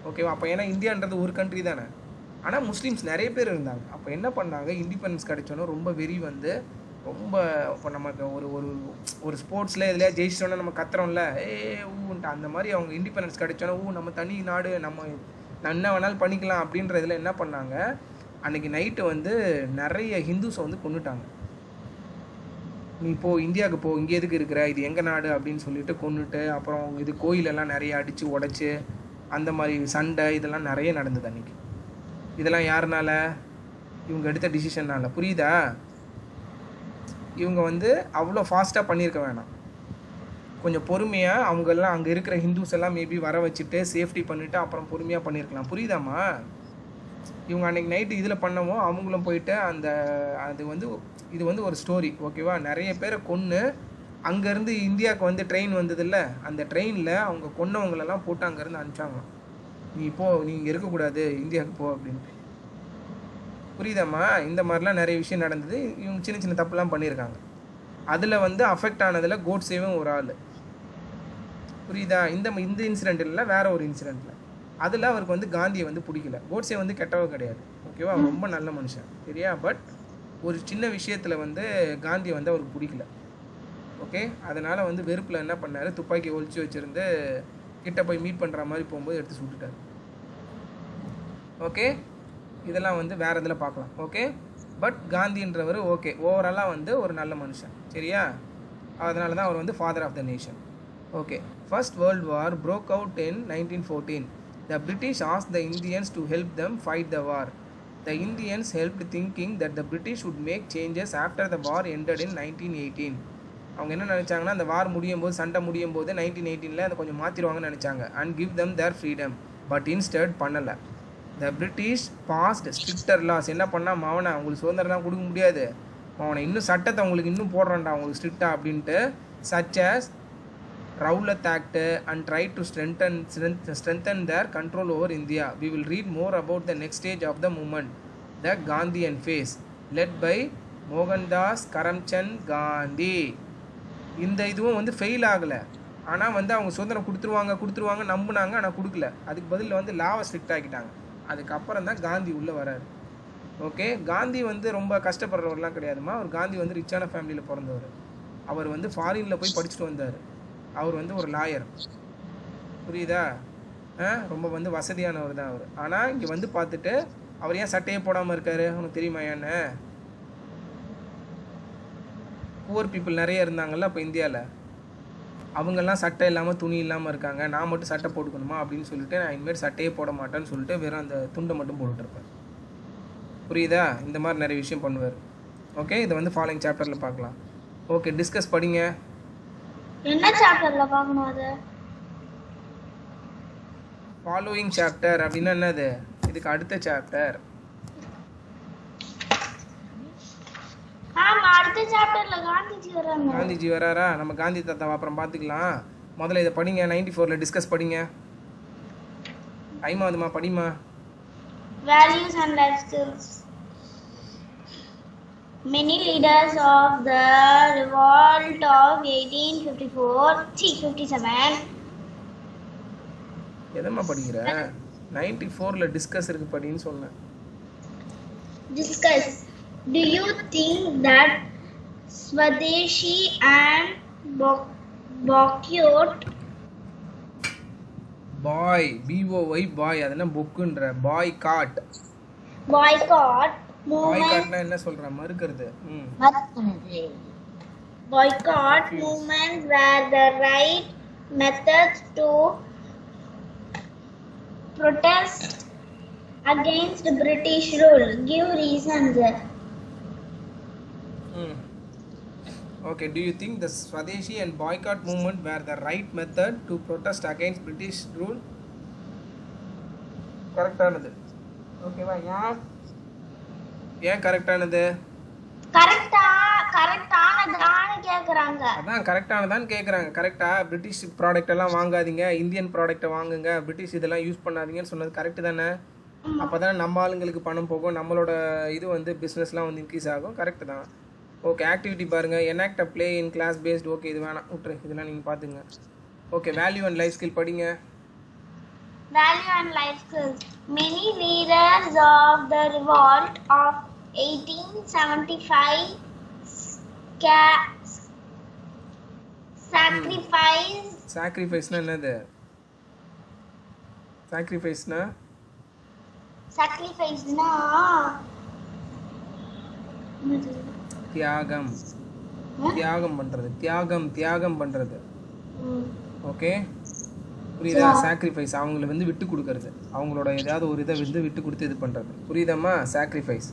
ஓகேவா? அப்போ ஏன்னா இந்தியான்றது ஒரு கண்ட்ரி தானே, ஆனால் முஸ்லீம்ஸ் நிறைய பேர் இருந்தாங்க. அப்போ என்ன பண்ணாங்க, இண்டிபெண்டன்ஸ் கிடைச்சோன்னா ரொம்ப வெறி வந்து ரொம்ப இப்போ நமக்கு ஒரு ஒரு ஒரு ஸ்போர்ட்ஸில் எதுலையா ஜெயிச்சிட்டோன்னா நம்ம கத்துறோம்ல, ஊன்ட்டு அந்த மாதிரி அவங்க இண்டிபெண்டன்ஸ் கிடைச்சோன்னா நம்ம தனி நாடு, நம்ம என்ன வேணாலும் பண்ணிக்கலாம் அப்படின்றதுல என்ன பண்ணாங்க, அன்றைக்கி நைட்டு வந்து நிறைய ஹிந்துஸை வந்து கொண்டுட்டாங்க. நீ போ இந்தியாவுக்கு போ, இங்கே எதுக்கு இருக்கிற, இது எங்கள் நாடு அப்படின்னு சொல்லிட்டு கொண்டுட்டு, அப்புறம் இது கோயிலெல்லாம் நிறைய அடித்து உடச்சி அந்த மாதிரி சண்டை இதெல்லாம் நிறைய நடந்தது அன்றைக்கி. இதெல்லாம் யாருனால? இவங்க எடுத்த டிசிஷன்னால. புரியுதா? இவங்க வந்து அவ்வளோ ஃபாஸ்ட்டாக பண்ணியிருக்க வேணாம், கொஞ்சம் பொறுமையாக அவங்கெல்லாம் அங்கே இருக்கிற ஹிந்துஸ் எல்லாம் மேபி வர வச்சுட்டு சேஃப்டி பண்ணிவிட்டு அப்புறம் பொறுமையாக பண்ணியிருக்கலாம். புரியுதாம்மா? இவங்க அன்றைக்கி நைட்டு இதில் பண்ணவும் அவங்களும் போயிட்டு அந்த அது வந்து இது வந்து ஒரு ஸ்டோரி. ஓகேவா? நிறைய பேரை கொன்று அங்கேருந்து இந்தியாவுக்கு வந்து ட்ரெயின் வந்ததில்ல, அந்த ட்ரெயினில் அவங்க கொன்னவங்களெல்லாம் போட்டு அங்கேருந்து அனுப்பிச்சாங்க. நீ போ, நீ இங்கே இருக்கக்கூடாது, இந்தியாவுக்கு போ அப்படின்ட்டு. புரியுதாம்மா? இந்த மாதிரிலாம் நிறைய விஷயம் நடந்தது. இவங்க சின்ன சின்ன தப்புலாம் பண்ணியிருக்காங்க. அதில் வந்து அஃபெக்ட் ஆனதில் கோட்ஸேவும் ஒரு ஆள். புரியுதா? இந்த இன்சிடெண்ட் இல்லை, வேற ஒரு இன்சிடெண்ட்டில் அதில் அவருக்கு வந்து காந்தியை வந்து பிடிக்கல. கோட்ஸே வந்து கெட்டவ கிடையாது. ஓகேவா? ரொம்ப நல்ல மனுஷன். சரியா? பட் ஒரு சின்ன விஷயத்தில் வந்து காந்தியை வந்து அவருக்கு பிடிக்கல. ஓகே, அதனால் வந்து வெறுப்பில் என்ன பண்ணார், துப்பாக்கி ஒழிச்சு வச்சுருந்து கிட்ட போய் மீட் பண்ணுற மாதிரி போகும்போது எடுத்து சுட்டுட்டார். ஓகே, இதெல்லாம் வந்து வேறு இதில் பார்க்கலாம். ஓகே, பட் காந்தின்றவர் ஓகே ஓவராலாக வந்து ஒரு நல்ல மனுஷன். சரியா? அதனால தான் அவர் வந்து father of the nation. Okay, first world war broke out in 1914. The British asked the Indians to help them fight the war. The Indians helped, thinking that the British would make changes after the war ended in 1918. அவங்க என்ன நினச்சாங்கன்னா, அந்த வார் முடியும் போது, சண்டை முடியும் போது 1918 அதை கொஞ்சம் மாற்றிடுவாங்கன்னு நினச்சாங்க. And give them their freedom. But instead பண்ணலை. The British passed stricter laws. என்ன பண்ணால், மாவனை அவங்களுக்கு சுதந்திரம் கொடுக்க முடியாது, அவனை இன்னும் சட்டத்தை அவங்களுக்கு இன்னும் போடுறான்டா அவங்களுக்கு ஸ்ட்ரிக்டாக அப்படின்ட்டு, such as Rowlatt Act and tried to strengthen their control over India. We will read more about the next stage of the movement, the Gandhian phase, led by Mohandas Karamchand Gandhi. இந்த இதுவும் வந்து ஃபெயில் ஆகலை. ஆனால் வந்து அவங்க சுதந்திரம் கொடுத்துருவாங்க நம்பினாங்க, ஆனால் கொடுக்கல. அதுக்கு பதில் வந்து லாவை ஸ்ட்ரிக்ட் ஆக்கிட்டாங்க. அதுக்கப்புறம் தான் காந்தி உள்ளே வராரு. ஓகே, காந்தி வந்து ரொம்ப கஷ்டப்படுறவர்லாம் கிடையாதுமா. அவர் காந்தி வந்து ரிச்சான ஃபேமிலியில் பிறந்தவர். அவர் வந்து ஃபாரினில் போய் படிச்சுட்டு வந்தார். அவர் வந்து ஒரு லாயர். புரியுதா? ரொம்ப வந்து வசதியானவர் தான் அவர். ஆனால் இங்கே வந்து பார்த்துட்டு அவர் ஏன் சட்டையே போடாமல் இருக்காரு உனக்கு தெரியுமா? ஏன்னு புவர் பீப்புள் நிறைய இருந்தாங்கல்ல அப்போ இந்தியாவில், அவங்கெல்லாம் சட்டை இல்லாமல் துணி இல்லாமல் இருக்காங்க, நான் மட்டும் சட்டை போட்டுக்கணுமா அப்படின்னு சொல்லிட்டு நான் இனிமேல் சட்டையே போட மாட்டேன்னு சொல்லிட்டு வெறும் அந்த துண்டை மட்டும் போட்டுட்ருப்பேன். புரியுதா? இந்த மாதிரி நிறைய விஷயம் பண்ணுவார். ஓகே, இதை வந்து ஃபாலோயிங் சாப்டரில் பார்க்கலாம். ஓகே, டிஸ்கஸ் படிங்க. என்ன சாப்டர்ல பார்க்கணும் அது? ஃபாலோயிங் சாப்டர் அப்படின்னா என்னது? இதுக்கு அடுத்த சாப்டர். ஆமா, அடுத்த சாப்டர்ல காந்திஜி வராங்க. காந்திஜி வராரா? நம்ம காந்தி தாத்தாவை அப்புறம் பார்த்துக்கலாம். முதல்ல இதை படிங்க. 94ல டிஸ்கஸ் படிங்க. Time ஆகுதுமா, படிமா. Values and life skills. Many leaders of the revolt of 1857 எதம்மா படிக்கிற? 94ல டிஸ்கஸ் இருக்கு, படின்னு சொன்னேன். discuss. Do you think that Swadeshi and boycott bye BOY பாய், அது என்ன பொக்குன்ற? பாய்காட். movement பாய்காட்னா என்ன சொல்ற? மறுக்கிறது. boycott movements were the right methods to protest against British rule. Give reasons. Okay, do you think the Swadeshi and boycott movement were the right method to protest against British rule? கரெக்டானது. ஓகேவா? ஏன் கரெக்டானது? கரெக்டானதான்னு கேக்குறாங்க. அதான் கரெக்டானதான்னு கேட்குறாங்க. கரெக்டா? பிரிட்டிஷ் ப்ராடக்ட் எல்லாம் வாங்காதீங்க, இந்தியன் ப்ராடக்ட்டை வாங்குங்க, பிரிட்டிஷ் இதெல்லாம் யூஸ் பண்ணாதீங்கன்னு சொன்னது கரெக்டு தானே? அப்போ தானே நம்ம ஆளுங்களுக்கு பணம் போகும், நம்மளோட இது வந்து பிஸ்னஸ்லாம் வந்து இன்க்ரீஸ் ஆகும். கரெக்டு தான். ஓகே, ஆக்டிவிட்டி பாருங்கள். Enact a play in class based. Okay, இது வேணாம், விட்டுரு, இதெல்லாம் நீங்கள் பார்த்துங்க. Okay, value and life skill படிங்க. Value and life skills. Many leaders of the revolt of 1875 சாக்ரிஃபைஸ்னா என்னது? சாக்ரிஃபைஸ்னா தியாகம். தியாகம் பண்றது. ஓகே, புரியுதா? சாக்ரிஃபைஸ் அவங்கள வந்து விட்டு கொடுக்கறது, அவங்களோட ஏதாவது ஒரு இதை வந்து விட்டு கொடுத்து இது பண்றது. புரியுதாம்மா? Sacrifice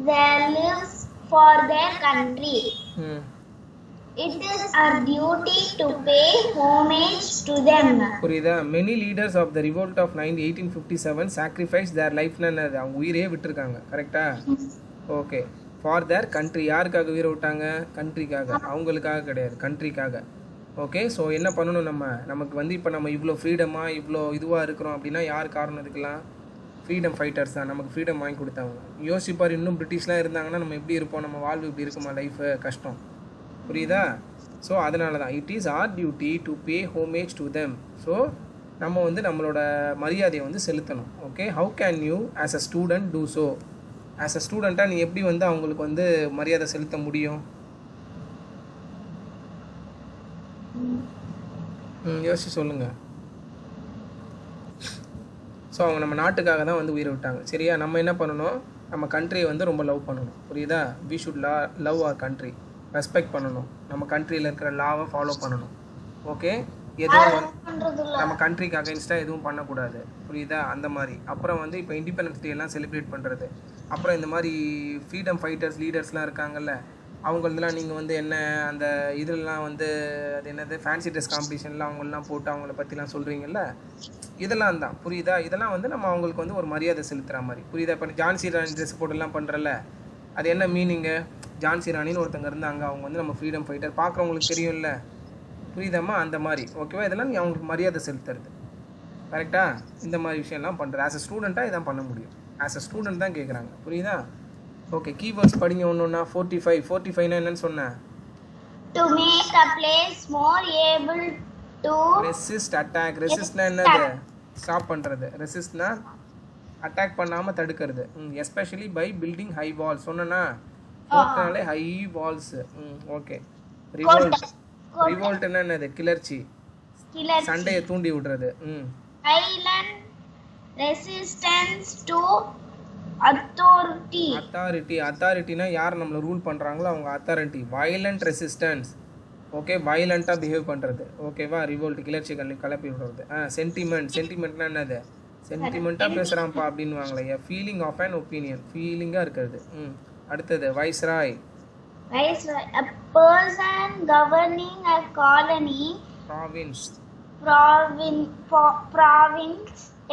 their lives for their country. It is our duty to pay homage to them. புரியுதா? many leaders of the revolt of 1857 sacrificed their life. என்னது? அவங்க உயிரே விட்டுருக்காங்க. கரெக்டா? Okay, for their country. யாருக்காக உயிரை விட்டாங்க? கண்ட்ரிக்காக. அவங்களுக்காக கிடையாது, கண்ட்ரிக்காக. ஓகே, ஸோ என்ன பண்ணணும்? நமக்கு வந்து இப்போ நம்ம இவ்வளோ ஃப்ரீடமாக இவ்வளோ இதுவாக இருக்கிறோம் அப்படின்னா யார் காரணம்? இதுக்கெல்லாம் ஃப்ரீடம் ஃபைட்டர்ஸ் தான் நமக்கு ஃப்ரீடம் வாங்கி கொடுத்தாங்க. யோசிப்பார், இன்னும் பிரிட்டிஷ்லாம் இருந்தாங்கன்னா நம்ம எப்படி இருப்போம்? நம்ம வாழ்வு இப்படி இருக்குமா? லைஃபு கஷ்டம். புரியுதா? ஸோ அதனால தான் it is our duty to pay homage to them. So நம்ம வந்து நம்மளோட மரியாதையை வந்து செலுத்தணும். Okay, how can you as a student do so? ஆஸ் அ ஸ்டூடெண்ட்டாக நீ எப்படி வந்து அவங்களுக்கு வந்து மரியாதை செலுத்த முடியும்? யோசிச்சு சொல்லுங்கள். ஸோ அவங்க நம்ம நாட்டுக்காக தான் வந்து உயிரை விட்டாங்க. சரியா? நம்ம என்ன பண்ணணும்? நம்ம கண்ட்ரியை வந்து ரொம்ப லவ் பண்ணணும். புரியுதா? We should love our country. Respect பண்ணணும். நம்ம கண்ட்ரியில் இருக்கிற லாவை ஃபாலோ பண்ணணும். ஓகே, எதுவும் நம்ம கண்ட்ரிக்கு அகைன்ஸ்டாக எதுவும் பண்ணக்கூடாது. புரியுதா? அந்த மாதிரி. அப்புறம் வந்து இப்போ இண்டிபெண்டன்ஸ் டே எல்லாம் செலிப்ரேட் பண்ணுறது. அப்புறம் இந்த மாதிரி ஃப்ரீடம் ஃபைட்டர்ஸ் லீடர்ஸ்லாம் இருக்காங்கல்ல, அவங்களெலாம் நீங்கள் வந்து என்ன அந்த இதெல்லாம் வந்து அது என்னது ஃபேன்சி ட்ரெஸ் காம்படிஷன்லாம் அவங்களெலாம் போட்டு அவங்கள பற்றிலாம் சொல்கிறீங்கல்ல, இதெல்லாம் தான். புரியுதா? இதெல்லாம் வந்து நம்ம அவங்களுக்கு வந்து ஒரு மரியாதை செலுத்துகிற மாதிரி. புரியுதா? இப்போ ஜான்சி ராணி ட்ரெஸ் போட்டுலாம் பண்ணுறல, அது என்ன மீனிங்கு? ஜான்சி ராணின்னு ஒருத்தங்க இருந்தாங்க, அவங்க வந்து நம்ம ஃப்ரீடம் ஃபைட்டர், பார்க்குறவங்களுக்கு தெரியும்ல. புரியுதாம்மா? அந்த மாதிரி. ஓகேவா? இதெல்லாம் நீ அவங்களுக்கு மரியாதை செலுத்துறது. கரெக்டாக? இந்த மாதிரி விஷயம்லாம் பண்ணுறது ஆஸ் அ ஸ்டூடெண்ட்டாக இதான் பண்ண முடியும். ஆஸ் அ ஸ்டூடெண்ட் தான் கேட்குறாங்க. புரியுதா? ஓகே, கீவேர்ட்ஸ் படிங்க ஒன்றுன்னா. 45 என்னன்னு சொன்னேன்? To make a place more able to resist attack. ரெசிஸ்ட்னா என்னது? ஸ்டாப் பண்ணுறது. ரெசிஸ்ட்னா அட்டாக் பண்ணாமல் தடுக்கிறது. Especially by building high walls. சொன்னேன்னா ஃபோர்ட்னாலே ஹை வால்ஸ். ஓகே, ரிவோல்ட் என்னது? கிளர்ச்சி, சண்டையை தூண்டி விடுறது. violent resistance to authority. அத்தாரிட்டினா யார் நம்மளை ரூல் பண்ணுறாங்களோ அவங்க அத்தாரிட்டி. Violent resistance. ஓகே, வயலண்ட்டாக பிஹேவ் பண்ணுறது. ஓகேவா? ரிவோல்ட் கிளர்ச்சி கிளப்பி விடுறது. சென்டிமெண்ட்னா என்னது? சென்டிமெண்ட்டாக பேசுகிறான்ப்பா அப்படின்னு வாங்கலையா? ஃபீலிங் ஆஃப் அன் ஒப்பீனியன், ஃபீலிங்காக இருக்கிறது. அடுத்தது viceroy. A person governing a colony, province,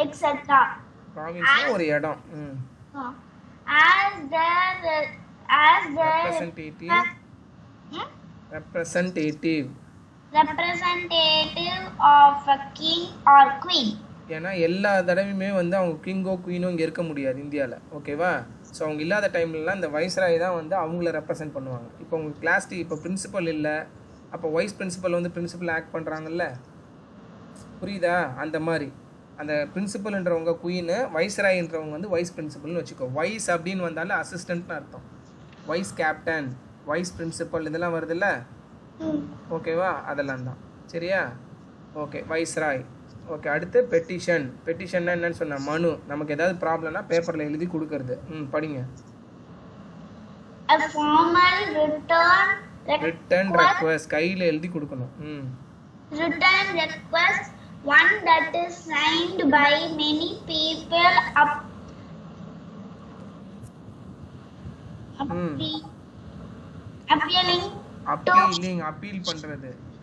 etc. province ஒரு இடம். as the representative of a king or queen. ஏன்னா எல்லா தடவையுமே வந்து அவங்க கிங்கோ குயினோ இங்கே இருக்க முடியாது இந்தியாவில். ஓகேவா? ஸோ அவங்க இல்லாத டைம்லலாம் இந்த வைஸ்ராய் தான் வந்து அவங்கள ரெப்ரசென்ட் பண்ணுவாங்க. இப்போ உங்களுக்கு கிளாஸ் இப்போ பிரின்சிபல் இல்லை, அப்போ வைஸ் பிரின்சிபல் வந்து பிரின்சிபல் ஆக்ட் பண்ணுறாங்கல்ல, புரியுதா? அந்த மாதிரி அந்த பிரின்சிபல்ன்றவங்க குயின், வைஸ்ராய்ன்றவங்க வந்து வைஸ் பிரின்சிபல்னு வச்சுக்கோ. வைஸ் அப்படின்னு வந்தாலும் அசிஸ்டன்ட்னு அர்த்தம். வைஸ் கேப்டன், வைஸ் பிரின்சிபல் இதெல்லாம் வருதுல்ல, ஓகேவா? அதெல்லாம் தான். சரியா? Okay, viceroy. ஓகே, அடுத்து பெட்டிஷன்னா என்னன்னு சொன்ன? மனு. நமக்கு ஏதாவது ப்ராப்ளம்னா பேப்பரில் எழுதி கொடுக்கறது. படிங்க. A formal written request, கையில் எழுதி கொடுக்கணும். written request, one that is signed by many people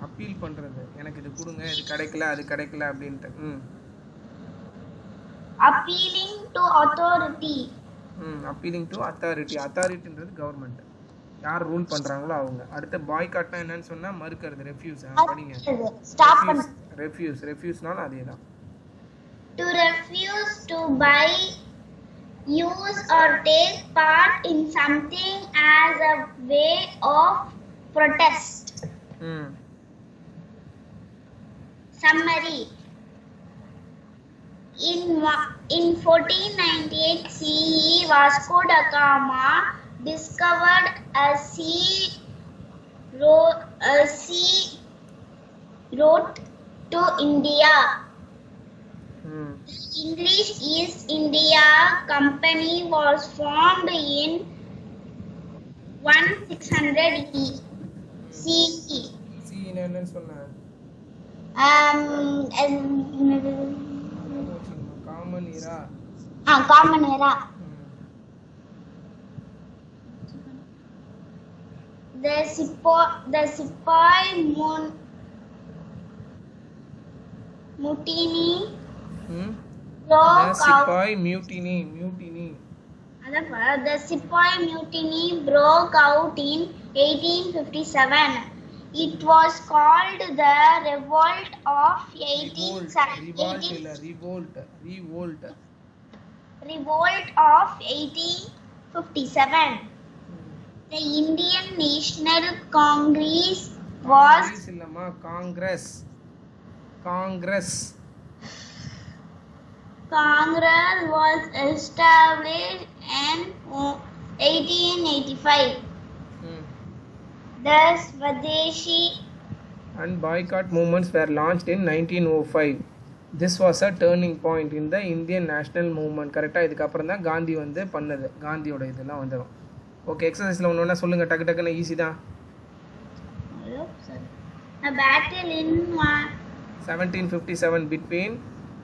appeal பண்றது. எனக்கு இது கொடுங்க, இது கிடைக்கல, அது கிடைக்கல அப்படின்ட்டு. appealing to authority. Appealing to அத்தாரிட்டின்றது கவர்மெண்ட், யார் ரூல் பண்றாங்களோ அவங்க. அடுத்து பாய்காட்னா என்னன்னு சொன்னா மறுக்கிறது, ரெஃப்யூஸ். படிங்க. Stop பண்ணு. ரெஃப்யூஸ்னால அதேதான். To refuse to buy, use or take part in something as a way of protest. Summary. In 1498 CE, Vasco da Gama discovered a sea route to India. English East India Company was formed in 1600 CE. என்னன்னு சொன்னா common Ira. Common era. The Sepoy Mutiny broke out. Sepoy mutiny. The Sepoy Mutiny broke out in 1857. It was called the Revolt of 1857. The Indian National Congress was established in 1885. The Swadeshi and boycott movements were launched in 1905. This was a turning point in the Indian national movement. கரெக்டா, இதுக்கு அப்புறம் தான் காந்தி வந்து பண்ணது. காந்தியோட இதெல்லாம் வந்துடும். ஓகே, எக்ஸசைஸ்ல ஒண்ணு சொல்லுங்க, டக்கு டக்குன்னு ஈஸி தான். A battle in 1757 between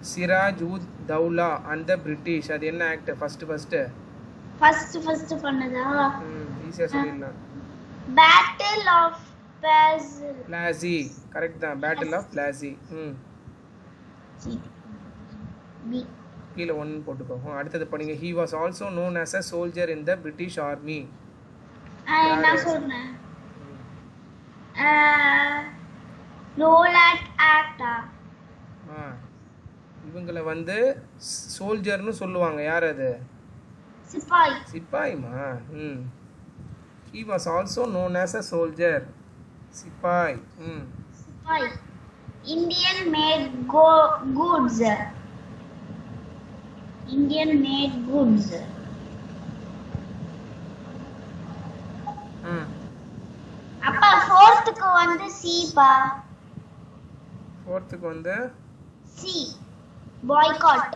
Siraj ud Dawla and the British. அது என்ன ஆக்ட்? ஃபர்ஸ்ட் பண்ணதா? ஈஸியா சொல்லிடலாம். Battle of Plassey. கரெக்ட் தான், Battle of Plassey. கீழ 1 போட்டுக்கோ. அடுத்து படிங்க. He was also known as a soldier in the British Army. என்ன சொன்னேன்? Rowlatt Act. இவங்கள வந்து சோல்ஜர்னு சொல்லுவாங்க. யார் அது? சிப்பாய்மா. He was also known as a soldier. சிப்பாய். Indian made goods. அப்பா ஃபோர்த்துக்கு வந்து சி பா. ஃபோர்த்துக்கு வந்து C, boycott.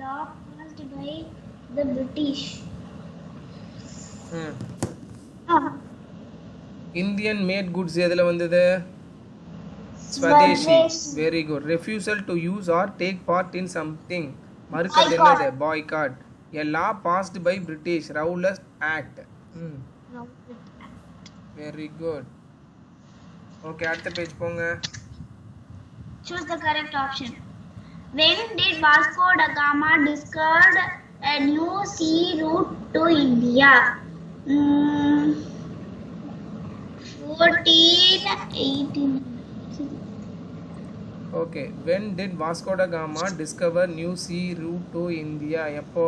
Law passed by the British. Indian made goods எதுல வந்தது? Swadeshi. Very good. Refusal to use or take part in something. மறுக்கிறது என்னது? Boycott. A law passed by British. Rowlatt Act. Very good. Okay, அடுத்த பேஜ் போங்க. Choose the correct option. When did Vasco da Gama discovered a new sea route to India? 1418. Okay, when did Vasco da Gama discover new sea route to India? எப்போ?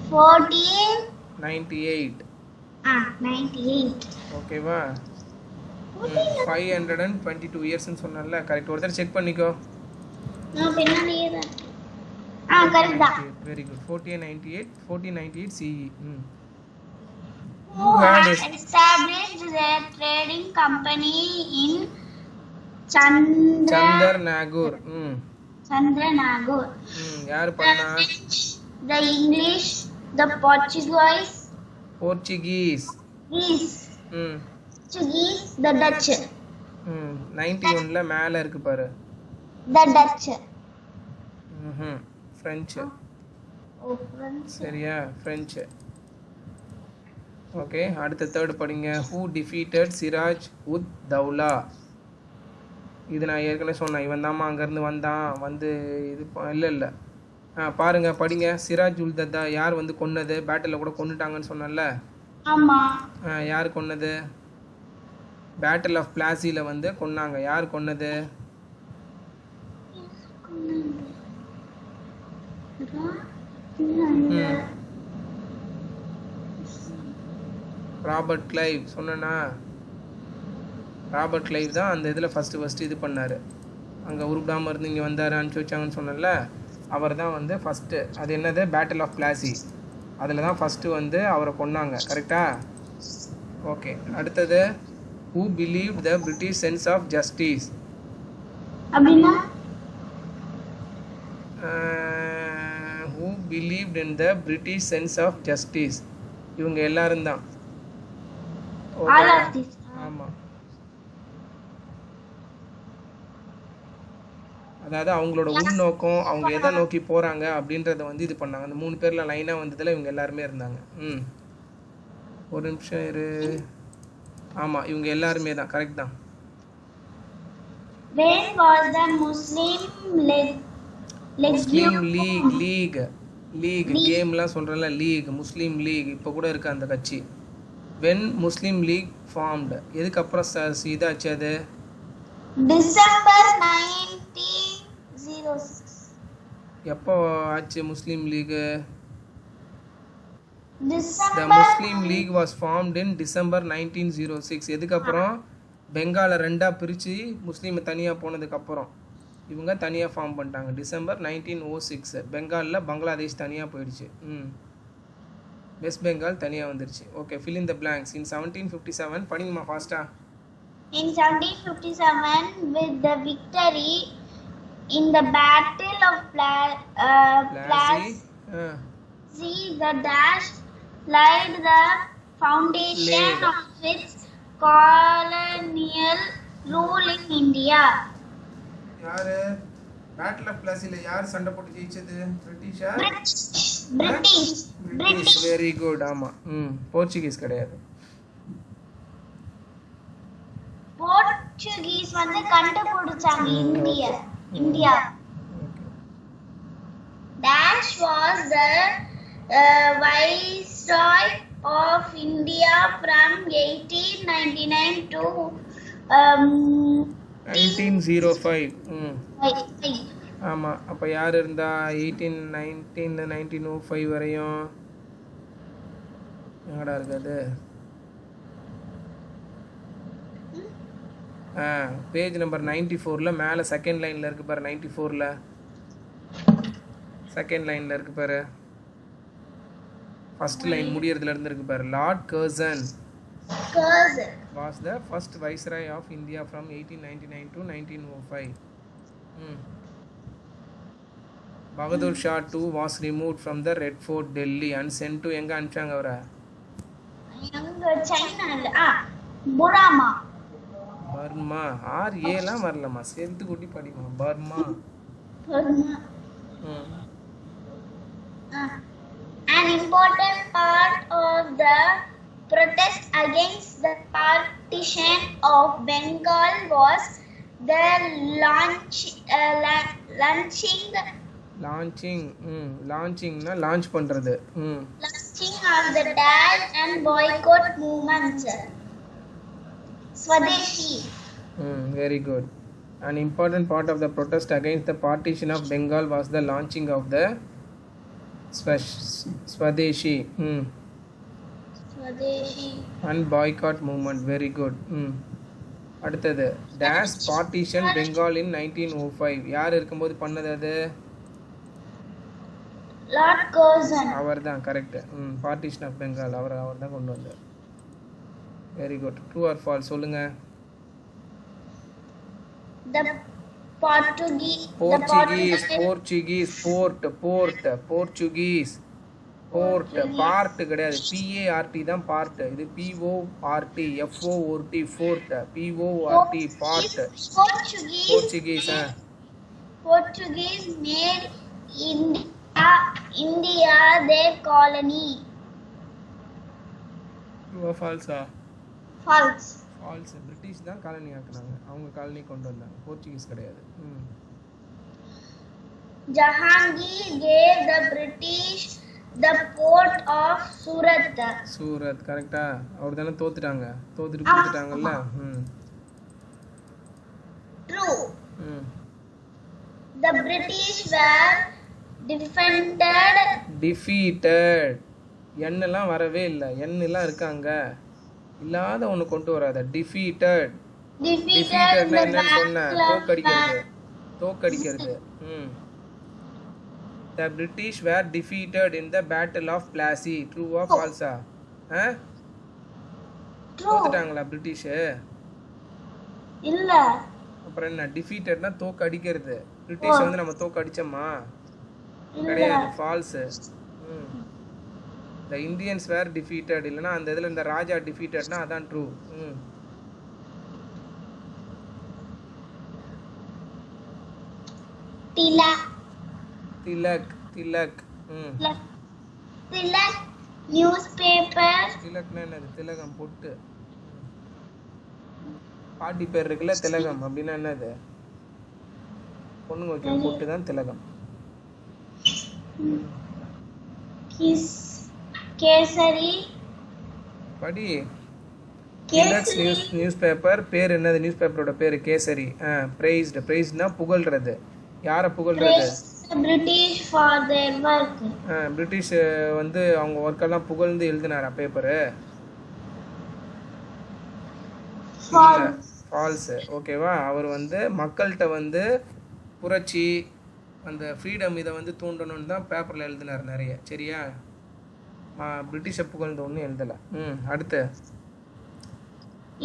1498. 98. ஓகேவா? 522 இயர்ஸ் னு சொன்னல்ல, கரெக்ட். ஒருத்தர் செக் பண்ணிக்கோ. நான் பின்னாடியே தான். கரெக்ட் தான். Very good. 1498 CE. Who had established their trading company in Chandernagore. யார் பண்ணா? The English, the Portuguese, the Dutch. 91ல மேல இருக்கு பாரு. The Dutch. French. Oh, French. சரியா? French. ஓகே, அடுத்த தேர்ட் படிங்க. Who defeated Siraj ud Daula? இது நான் ஏற்கனவே சொன்னேன். இவன் தாம்மா அங்கேருந்து வந்தான், வந்து இது இல்லை பாருங்க, படிங்க. சிராஜ் உல் தத்தா யார் வந்து கொன்னது? பேட்டில் கூட கொன்னுட்டாங்கன்னு சொன்னல. ஆமா. யார் கொன்னது? பேட்டில் ஆஃப் பிளாசியில் வந்து கொன்னாங்க. யார் கொன்னது? Robert Clive. சொன்னா ராபர்ட் கிளைவ் தான் அந்த இதில் ஃபஸ்ட்டு இது பண்ணார். அங்கே உருப்பிடாமல் இருந்து இங்கே வந்தார், அனுப்பிச்சி வச்சாங்கன்னு சொன்னல. அவர் தான் வந்து ஃபஸ்ட்டு. அது என்னது? Battle of Plassey. அதில் தான் ஃபஸ்ட்டு வந்து அவரை கொன்னாங்க. கரெக்டா? ஓகே, அடுத்தது. Who believe the British sense of justice? அப்படின்னா who believed in the British sense of justice? இவங்க எல்லாரும் தான். all of this. ஆமாம், அதாவது அவங்களோட உள்நோக்கம், அவங்க எதை நோக்கி போகிறாங்க அப்படின்றத வந்து இது பண்ணாங்க. அந்த 3 பேரில் லைனாக வந்ததில் இவங்க எல்லாருமே இருந்தாங்க. ஒரு நிமிஷம் இரு. ஆமாம், இவங்க எல்லாருமே தான். கரெக்ட் தான். When was the Muslim league கேம்லாம் சொல்கிறல, லீக், முஸ்லீம் லீக் இப்போ கூட இருக்குது அந்த கட்சி. வென் முஸ்லீம் லீக் ஃபார்ம்டு, எதுக்கப்புறம் இதாச்சு அது? December 1906. எப்போ ஆச்சு Muslim League? The December Muslim League was formed in December 1906. எதுக்கப்புறம்? பெங்காலை 2ஆக பிரித்து முஸ்லீமை தனியாக போனதுக்கப்புறம் இவங்க தனியாக ஃபார்ம் பண்ணிட்டாங்க. டிசம்பர் 1906. பெங்காலில் பங்களாதேஷ் தனியாக போயிடுச்சு. வெஸ்ட் பெங்கால் தனியாக வந்துருச்சு. Okay, fill in the blanks. In 1757 படிங்கம்மா ஃபாஸ்ட்டாக. in 1757, with the victory in the Battle of Plassey, the dash laid the foundation of its colonial rule in India. யாரு பேட்டில் ஆஃப் பிளாசில யார் சண்டை போட்டு ஜெயிச்சது? பிரிட்டிஷா? British. Very good. ஆமா, போர்ச்சுகீஸ் கிடையாது. போர்ச்சுகீஸ் வந்து கண்டுபிடிச்சாங்க India. Dash was the Viceroy of India from 1899 to 1905. wait. ஆமாம், அப்போ யார் இருந்தா? 1905 வரையும் எங்கடா இருக்காது? பேஜ் நம்பர் 94ல் மேலே செகண்ட் லைனில் இருக்கு பாரு. 94ல் செகண்ட் லைனில் இருக்கு பாரு. ஃபர்ஸ்ட் லைன் முடியறதுல இருந்து இருக்கு பாரு. Lord Curzon was the first viceroy of India from 1899 to 1905. Bahadur Shah II was removed from the Red Fort, Delhi and sent to எங்க அனுப்பிச்சாங்க அவரை? பர்மா. ஏலாம் வரலம்மா, சேர்த்து கூட்டி படிமா. Burma. An important part of the protest against the partition of Bengal was the launching launch பண்றது. launching of the dash and boycott movements. Swadeshi. Very good. An important part of the protest against the partition of Bengal was the launching of the Swadeshi and boycott movement. Very good. அடுத்தது dash partition Bengal in 1905. யார் இருக்கும்போது பண்ணது அது? Lord Curzon. அவர் தான். கரெக்ட். partition of Bengal அவர் தான் கொண்டு வந்தார். Very good. True or false சொல்லுங்க. The Portuguese port part கிடையாது. PART தான் part. இது PORT FORT fort PORT part. Portuguese made India their colony. ட்ரூவா ஃபால்ஸா? False. ஃபால்ஸ். பிரிட்டிஷ் தான் காலனி ஆக்குனாங்க, அவங்க காலனி கொண்டு வந்தாங்க, போர்ச்சுகீஸ் கிடையாது. Jahangir gave the British the port of Surat. Surat கரெக்டா? அவர் தானே தோத்துட்டாங்க, தோத்துட்டு கொடுத்துட்டாங்கல்ல. True. ம் The British were டிஃபீட்டட். எண்ணெல்லாம் வரவே இல்லை, எண்ணெல்லாம் இருக்காங்க, இல்லாத ஒன்று கொண்டு வராத. டிஃபீட்டட். defeated in டிஃபீட்டட்னா the என்னன்னு சொன்னேன், Battle of தோக்கடிக்கிறது, தோக்கடிக்கிறது. The British were defeated in the Battle of Plassey. True or false? True. தோத்துட்டாங்களா பிரிட்டிஷ்? இல்ல. அப்புறம் என்ன? டிஃபீட்டட்னா தோக்கடிக்கிறது. பிரிட்டிஷ் வந்து நம்ம தோக்கடிச்சோமா? கிடையாது, falls. The Indians were defeated. இல்லனா அந்த இதுல இந்த ராஜா டிஃபீட்டட்னா அதான் true. Tilak. Tilak. Tilak. Tilak newspaper. திலக்னா என்னது? திலகம், பொட்டு. பாட்டி பேர் இருக்குல்ல திலகம், அப்படின்னா என்னது? பொண்ணுங்க வைக்கிற பொட்டு தான் திலகம். Kesari. படி. திலக்ஸ் நியூஸ் பேப்பர் பேர் என்னது? நியூஸ் பேப்பரோட பேர் கேசரி. praised. praised-னா புகழ்றது. யாரை புகழ்றது? British for their work. British வந்து அவங்க ஒர்க்கெல்லாம் புகழ்ந்து எழுதினாரா பேப்பரு? ஃபால்ஸ். ஓகேவா? அவர் வந்து மக்கள்கிட்ட வந்து புரட்சி, அந்த ஃப்ரீடம் இதை வந்து தூண்டணும்னு தான் பேப்பரில் எழுதினார் நிறைய. சரியா? பிரிட்டிஷை புகழ்ந்து ஒன்றும் எழுதலை. அடுத்து.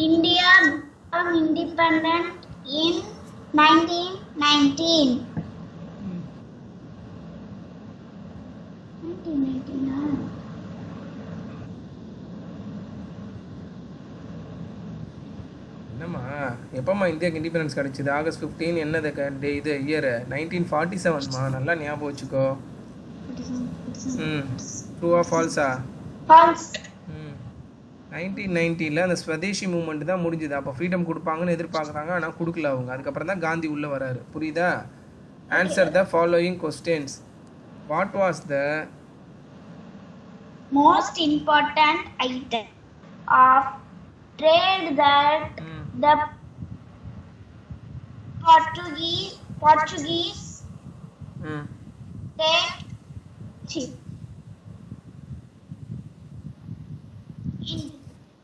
India became independent in 1919. 1919. என்னம்மா, எப்பம்மா இந்தியாவுக்கு இண்டிபெண்டன்ஸ் கிடைச்சிது? ஆகஸ்ட் 15. என்னது இது இயர்? 1947மா. நல்லா ஞாபகம் வச்சுக்கோ. ட்ரூவா ஃபால்ஸா? False. 1990ல் அந்த ஸ்வதேசி மூவ்மெண்ட் தான் முடிஞ்சுது. அப்போ ஃப்ரீடம் கொடுப்பாங்கன்னு எதிர்பார்க்குறாங்க, ஆனால் கொடுக்கல அவங்க. அதுக்கப்புறம் தான் காந்தி உள்ளே வராரு. புரியுதா? Answer the following questions. What was the Most important item of trade that the Portuguese take cheap.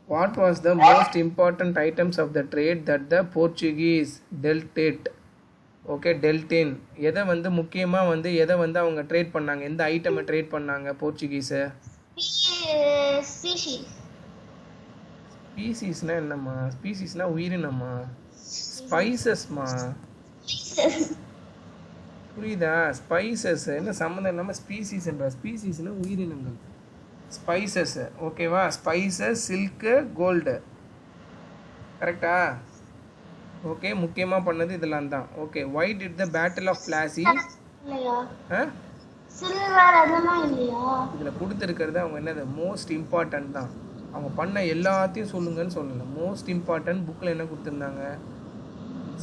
What was the most important items of the trade that the Portuguese dealt it? Okay, dealt in. எதை வந்து முக்கியமாக வந்து எதை வந்து அவங்க ட்ரேட் பண்ணாங்க? எந்த ஐட்டமை ட்ரேட் பண்ணாங்க போர்ச்சுகீஸு? Species. ஸ்பீசிஸ்னா என்னம்மா? ஸ்பீசிஸ்னா உயிரினம்மா. ஸ்பைசஸ்மா. புரியுதா? ஸ்பைசஸ் என்ன சம்மந்தம் இல்லாமல் ஸ்பீசிஸ்ன்ற. ஸ்பீசிஸ்னா உயிரினங்கள். ஸ்பைசஸ். ஓகேவா? Spices, silk, gold. கரெக்டா? ஓகே, முக்கியமாக பண்ணது இதெல்லாம் தான். Okay, why did the battle of Plassey? இல்லையா? சில்வர் அதெல்லாம் இல்லையா? இதில் கொடுத்துருக்கிறது அவங்க என்னது? மோஸ்ட் இம்பார்ட்டன்ட் தான். அவங்க பண்ண எல்லாத்தையும் சொல்லுங்கன்னு சொல்லலை. மோஸ்ட் இம்பார்ட்டன்ட் புக்கில் என்ன கொடுத்துருந்தாங்க?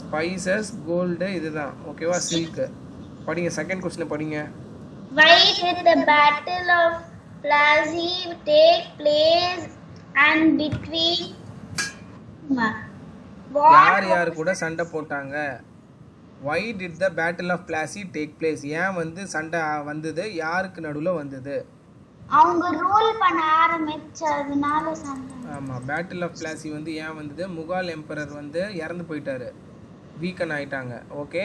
ஸ்பைசஸ், கோல்டு, இதுதான். ஓகேவா? சில்க்கு. படிங்க, செகண்ட் கொஸ்டின் படிங்க. Why did the battle of Plassey take place and between யார் யார் கூட சண்டை போட்டாங்க? why did the battle of Plassey take place? ஏன் வந்து சண்டை வந்தது? யாருக்கு நடுவில் வந்தது? அவங்க ரூல் பண்ண ஆரம்பிச்சதுனால சண்டை. ஆமாம், பேட்டில் ஆஃப் பிளாசி வந்து ஏன் வந்தது? முகால் எம்பரர் வந்து இறந்து போயிட்டாரு, வீக்கன் ஆயிட்டாங்க. Okay,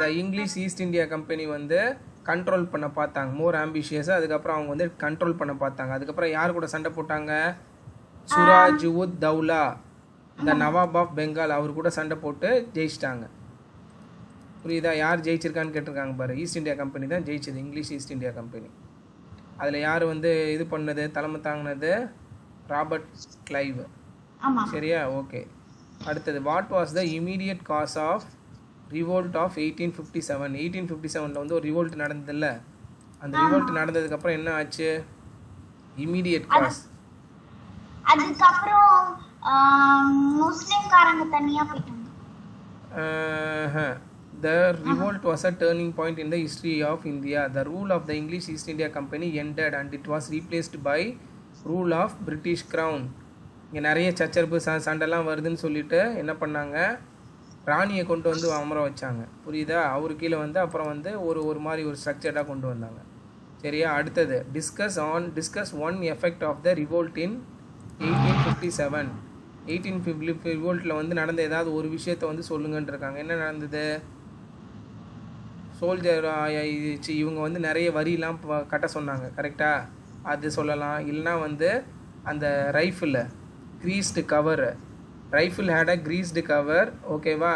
the English East India Company வந்து கண்ட்ரோல் பண்ண பார்த்தாங்க, மோர் ஆம்பிஷியஸாக. அதுக்கப்புறம் அவங்க வந்து கண்ட்ரோல் பண்ண பார்த்தாங்க. அதுக்கப்புறம் யார் கூட சண்டை போட்டாங்க? சுராஜ் உத் தௌலா, த நவாப் ஆஃப் பெங்கால், அவர் கூட சண்டை போட்டு ஜெயிச்சிட்டாங்க. புரியுதா? யார் ஜெயிச்சிருக்கான்னு கேட்டிருக்காங்க பாரு. ஈஸ்ட் இந்தியா கம்பெனி தான் ஜெயிச்சது, இங்கிலீஷ் ஈஸ்ட் இந்தியா கம்பெனி. அதில் யார் வந்து இது பண்ணது, தலைமை தாங்கினது? Robert Clive. சரியா? ஓகே, அடுத்தது. What was the immediate cause of revolt of 1857? 1857 வந்து ஒரு ரிவோல்ட் நடந்ததில்ல? அந்த ரிவோல்ட் நடந்ததுக்கப்புறம் என்ன ஆச்சு? Immediate cause. அதுக்கப்புறம் முஸ்லிம்காரங்க தனியா போயிட்டாங்க. The revolt was a turning point in the history of India. The rule of the English East India Company ended and it was replaced by rule of British Crown. இங்கே நிறைய சச்சரப்பு சண்டைலாம் வருதுன்னு சொல்லிட்டு என்ன பண்ணாங்க, ராணியை கொண்டு வந்து அமர வச்சாங்க. புரியுதா? அவரு கீழே வந்து அப்புறம் வந்து ஒரு மாதிரி ஒரு ஸ்ட்ரக்சர்டாக கொண்டு வந்தாங்க. சரியா? அடுத்தது discuss one effect of the revolt in 1857. 1850 ரிவோல்ட்டில் வந்து நடந்த ஏதாவது ஒரு விஷயத்தை வந்து சொல்லுங்கன்னு இருக்காங்க. என்ன நடந்தது? சோல்ஜர் இவங்க வந்து நிறைய வரிலாம் கட்ட சொன்னாங்க. கரெக்டாக? அது சொல்லலாம். இல்லைனா வந்து அந்த rifle greased cover, rifle had a greased cover. ஓகேவா?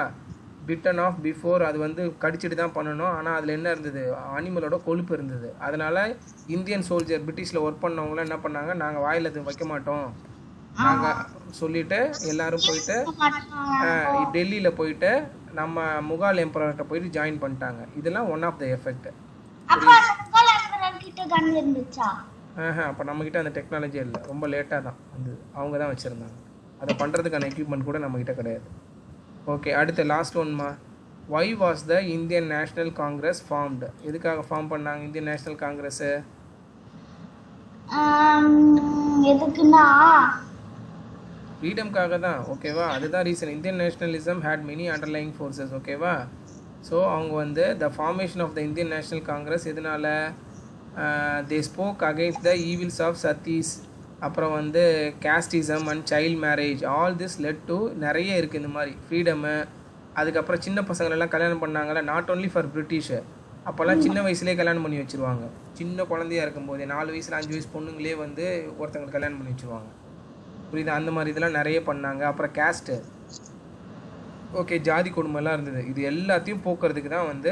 பிட்டன் ஆஃப் பிஃபோர், அது வந்து கடிச்சிட்டு தான் பண்ணணும். ஆனால் அதில் என்ன இருந்தது? அனிமலோட கொழுப்பு இருந்தது. அதனால் இந்தியன் சோல்ஜர் பிரிட்டிஷில் ஒர்க் பண்ணவங்களாம் என்ன பண்ணாங்க, நாங்கள் வாயில் அது வைக்க மாட்டோம் நாங்கள் சொல்லிவிட்டு எல்லாரும் போயிட்டு டெல்லியில் போயிட்டு நம்ம முகால் எம்பரர்கிட்ட போயிட்டு ஜாயின் பண்ணிட்டாங்க. இதெல்லாம் ஒன் ஆஃப் த எஃபெக்ட். அப்போ நம்மக்கிட்ட அந்த டெக்னாலஜி இல்லை, ரொம்ப லேட்டாக தான் வந்து அவங்க தான் வச்சுருந்தாங்க. அதை பண்ணுறதுக்கான எக்யூப்மெண்ட் கூட நம்மக்கிட்ட கிடையாது. ஓகே, அடுத்த லாஸ்ட் ஒன்மா. Why was the Indian national Congress formed? எதுக்காக ஃபார்ம் பண்ணாங்க இந்தியன் நேஷ்னல் காங்கிரஸு? எதுக்குன்னா ஃப்ரீடம்காக தான். ஓகேவா? அதுதான் reason. Indian nationalism had many underlying forces. ஓகேவா? ஸோ அவங்க வந்து the formation of the Indian national Congress எதனால? They spoke against the evils of satis, அப்புறம் வந்து casteism and child marriage. All this led to நிறைய இருக்குது இந்த மாதிரி ஃப்ரீடமு. அதுக்கப்புறம் சின்ன பசங்களெல்லாம் கல்யாணம் பண்ணாங்கல்ல, நாட் ஓன்லி ஃபார் பிரிட்டிஷ். அப்போல்லாம் சின்ன வயசுலேயே கல்யாணம் பண்ணி வச்சுருவாங்க. சின்ன குழந்தையாக இருக்கும்போதே 4 வயசில் 5 வயசு பொண்ணுங்களே வந்து ஒருத்தங்களுக்கு கல்யாணம் பண்ணி வச்சுருவாங்க. புரியுது? அந்த மாதிரி இதெல்லாம் நிறைய பண்ணாங்க. அப்புறம் கேஸ்ட்டு, ஓகே, ஜாதி கொடுமைலாம் இருந்தது. இது எல்லாத்தையும் போக்குறதுக்கு தான் வந்து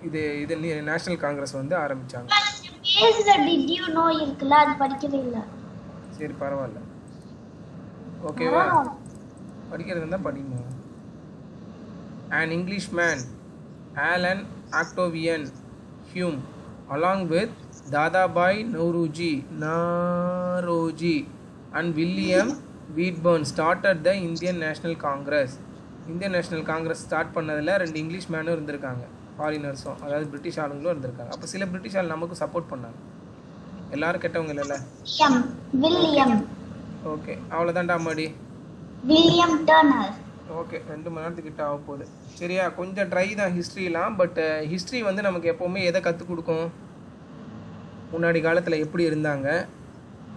இது நேஷ்னல் காங்கிரஸ் வந்து ஆரம்பித்தாங்க. சரி, பரவாயில்ல. ஓகேவா? படிக்கிறது இருந்தால் படிங்க. An Englishman, Alan Octavian Hume, along with Dadabhai Nauroji and William Wheatburn started the Indian National Congress. Indian national Congress start பண்ணதில் 2 இங்கிலீஷ் மேனும் இருந்திருக்காங்க, ஃபாரினர்ஸும், அதாவது பிரிட்டிஷ் ஆளுங்களும் இருந்திருக்காங்க. அப்போ சில பிரிட்டிஷ் ஆள் நமக்கு சப்போர்ட் பண்ணாங்க. எல்லாரும் கெட்டவங்க இல்லைல்ல. ஓகே, அவ்வளோதான்டா அம்மாடி. William turner. ஓகே, 2 மணி நேரத்துக்கிட்ட ஆக போகுது. சரியா? கொஞ்சம் ட்ரை தான் ஹிஸ்ட்ரிலாம். பட் ஹிஸ்ட்ரி வந்து நமக்கு எப்போவுமே எதை கற்றுக் கொடுக்கும்? முன்னாடி காலத்தில் எப்படி இருந்தாங்க,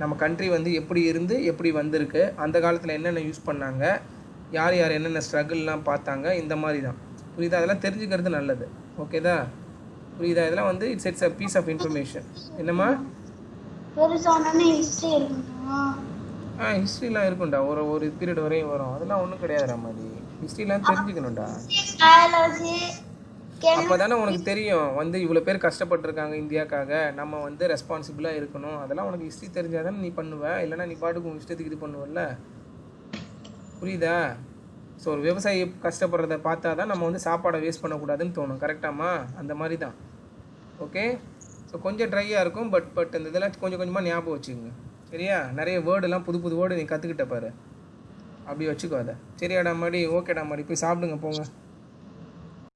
நம்ம கண்ட்ரி வந்து எப்படி இருந்து எப்படி வந்திருக்கு, அந்த காலத்தில் என்னென்ன யூஸ் பண்ணாங்க, யார் யார் என்னென்ன ஸ்ட்ரகிள்லாம் பார்த்தாங்க, இந்த மாதிரி தான். புரியுதா? அதெல்லாம் தெரிஞ்சுக்கிறது நல்லது. ஓகேதா? புரியுதா? இதெல்லாம் வந்து it's a piece of information. என்னம்மா? ஹிஸ்ட்ரிலாம் இருக்கும்டா, ஒரு பீரியட் வரையும் வரும். அதெல்லாம் ஒன்றும் கிடையாதுடா மாதிரி. ஹிஸ்ட்ரிலாம் தெரிஞ்சுக்கணும்டா. அப்போ தானே உனக்கு தெரியும் வந்து இவ்வளோ பேர் கஷ்டப்பட்டுருக்காங்க இந்தியாவுக்காக, நம்ம வந்து ரெஸ்பான்சிபிளாக இருக்கணும். அதெல்லாம் உனக்கு ஹிஸ்ட்ரி தெரிஞ்சால் தானே நீ பண்ணுவ. இல்லைனா நீ பாட்டுக்கு உங்கள் இஷ்டத்துக்கு இது பண்ணுவல்ல. புரியுதா? ஸோ ஒரு விவசாயி கஷ்டப்படுறத பார்த்தா தான் நம்ம வந்து சாப்பாடை வேஸ்ட் பண்ணக்கூடாதுன்னு தோணும். கரெக்டாமா? அந்த மாதிரி தான். ஓகே, ஸோ கொஞ்சம் ட்ரையாக இருக்கும். பட் இந்த இதெல்லாம் கொஞ்சம் கொஞ்சமாக ஞாபகம் வச்சுக்கோங்க. சரியா? நிறைய வேர்டெல்லாம் புது வேர்டு நீ கற்றுக்கிட்ட பாரு, அப்படி வச்சுக்கோ அதை. சரியாடா மாடி? ஓகேடா மாடி, போய் சாப்பிடுங்க போங்க.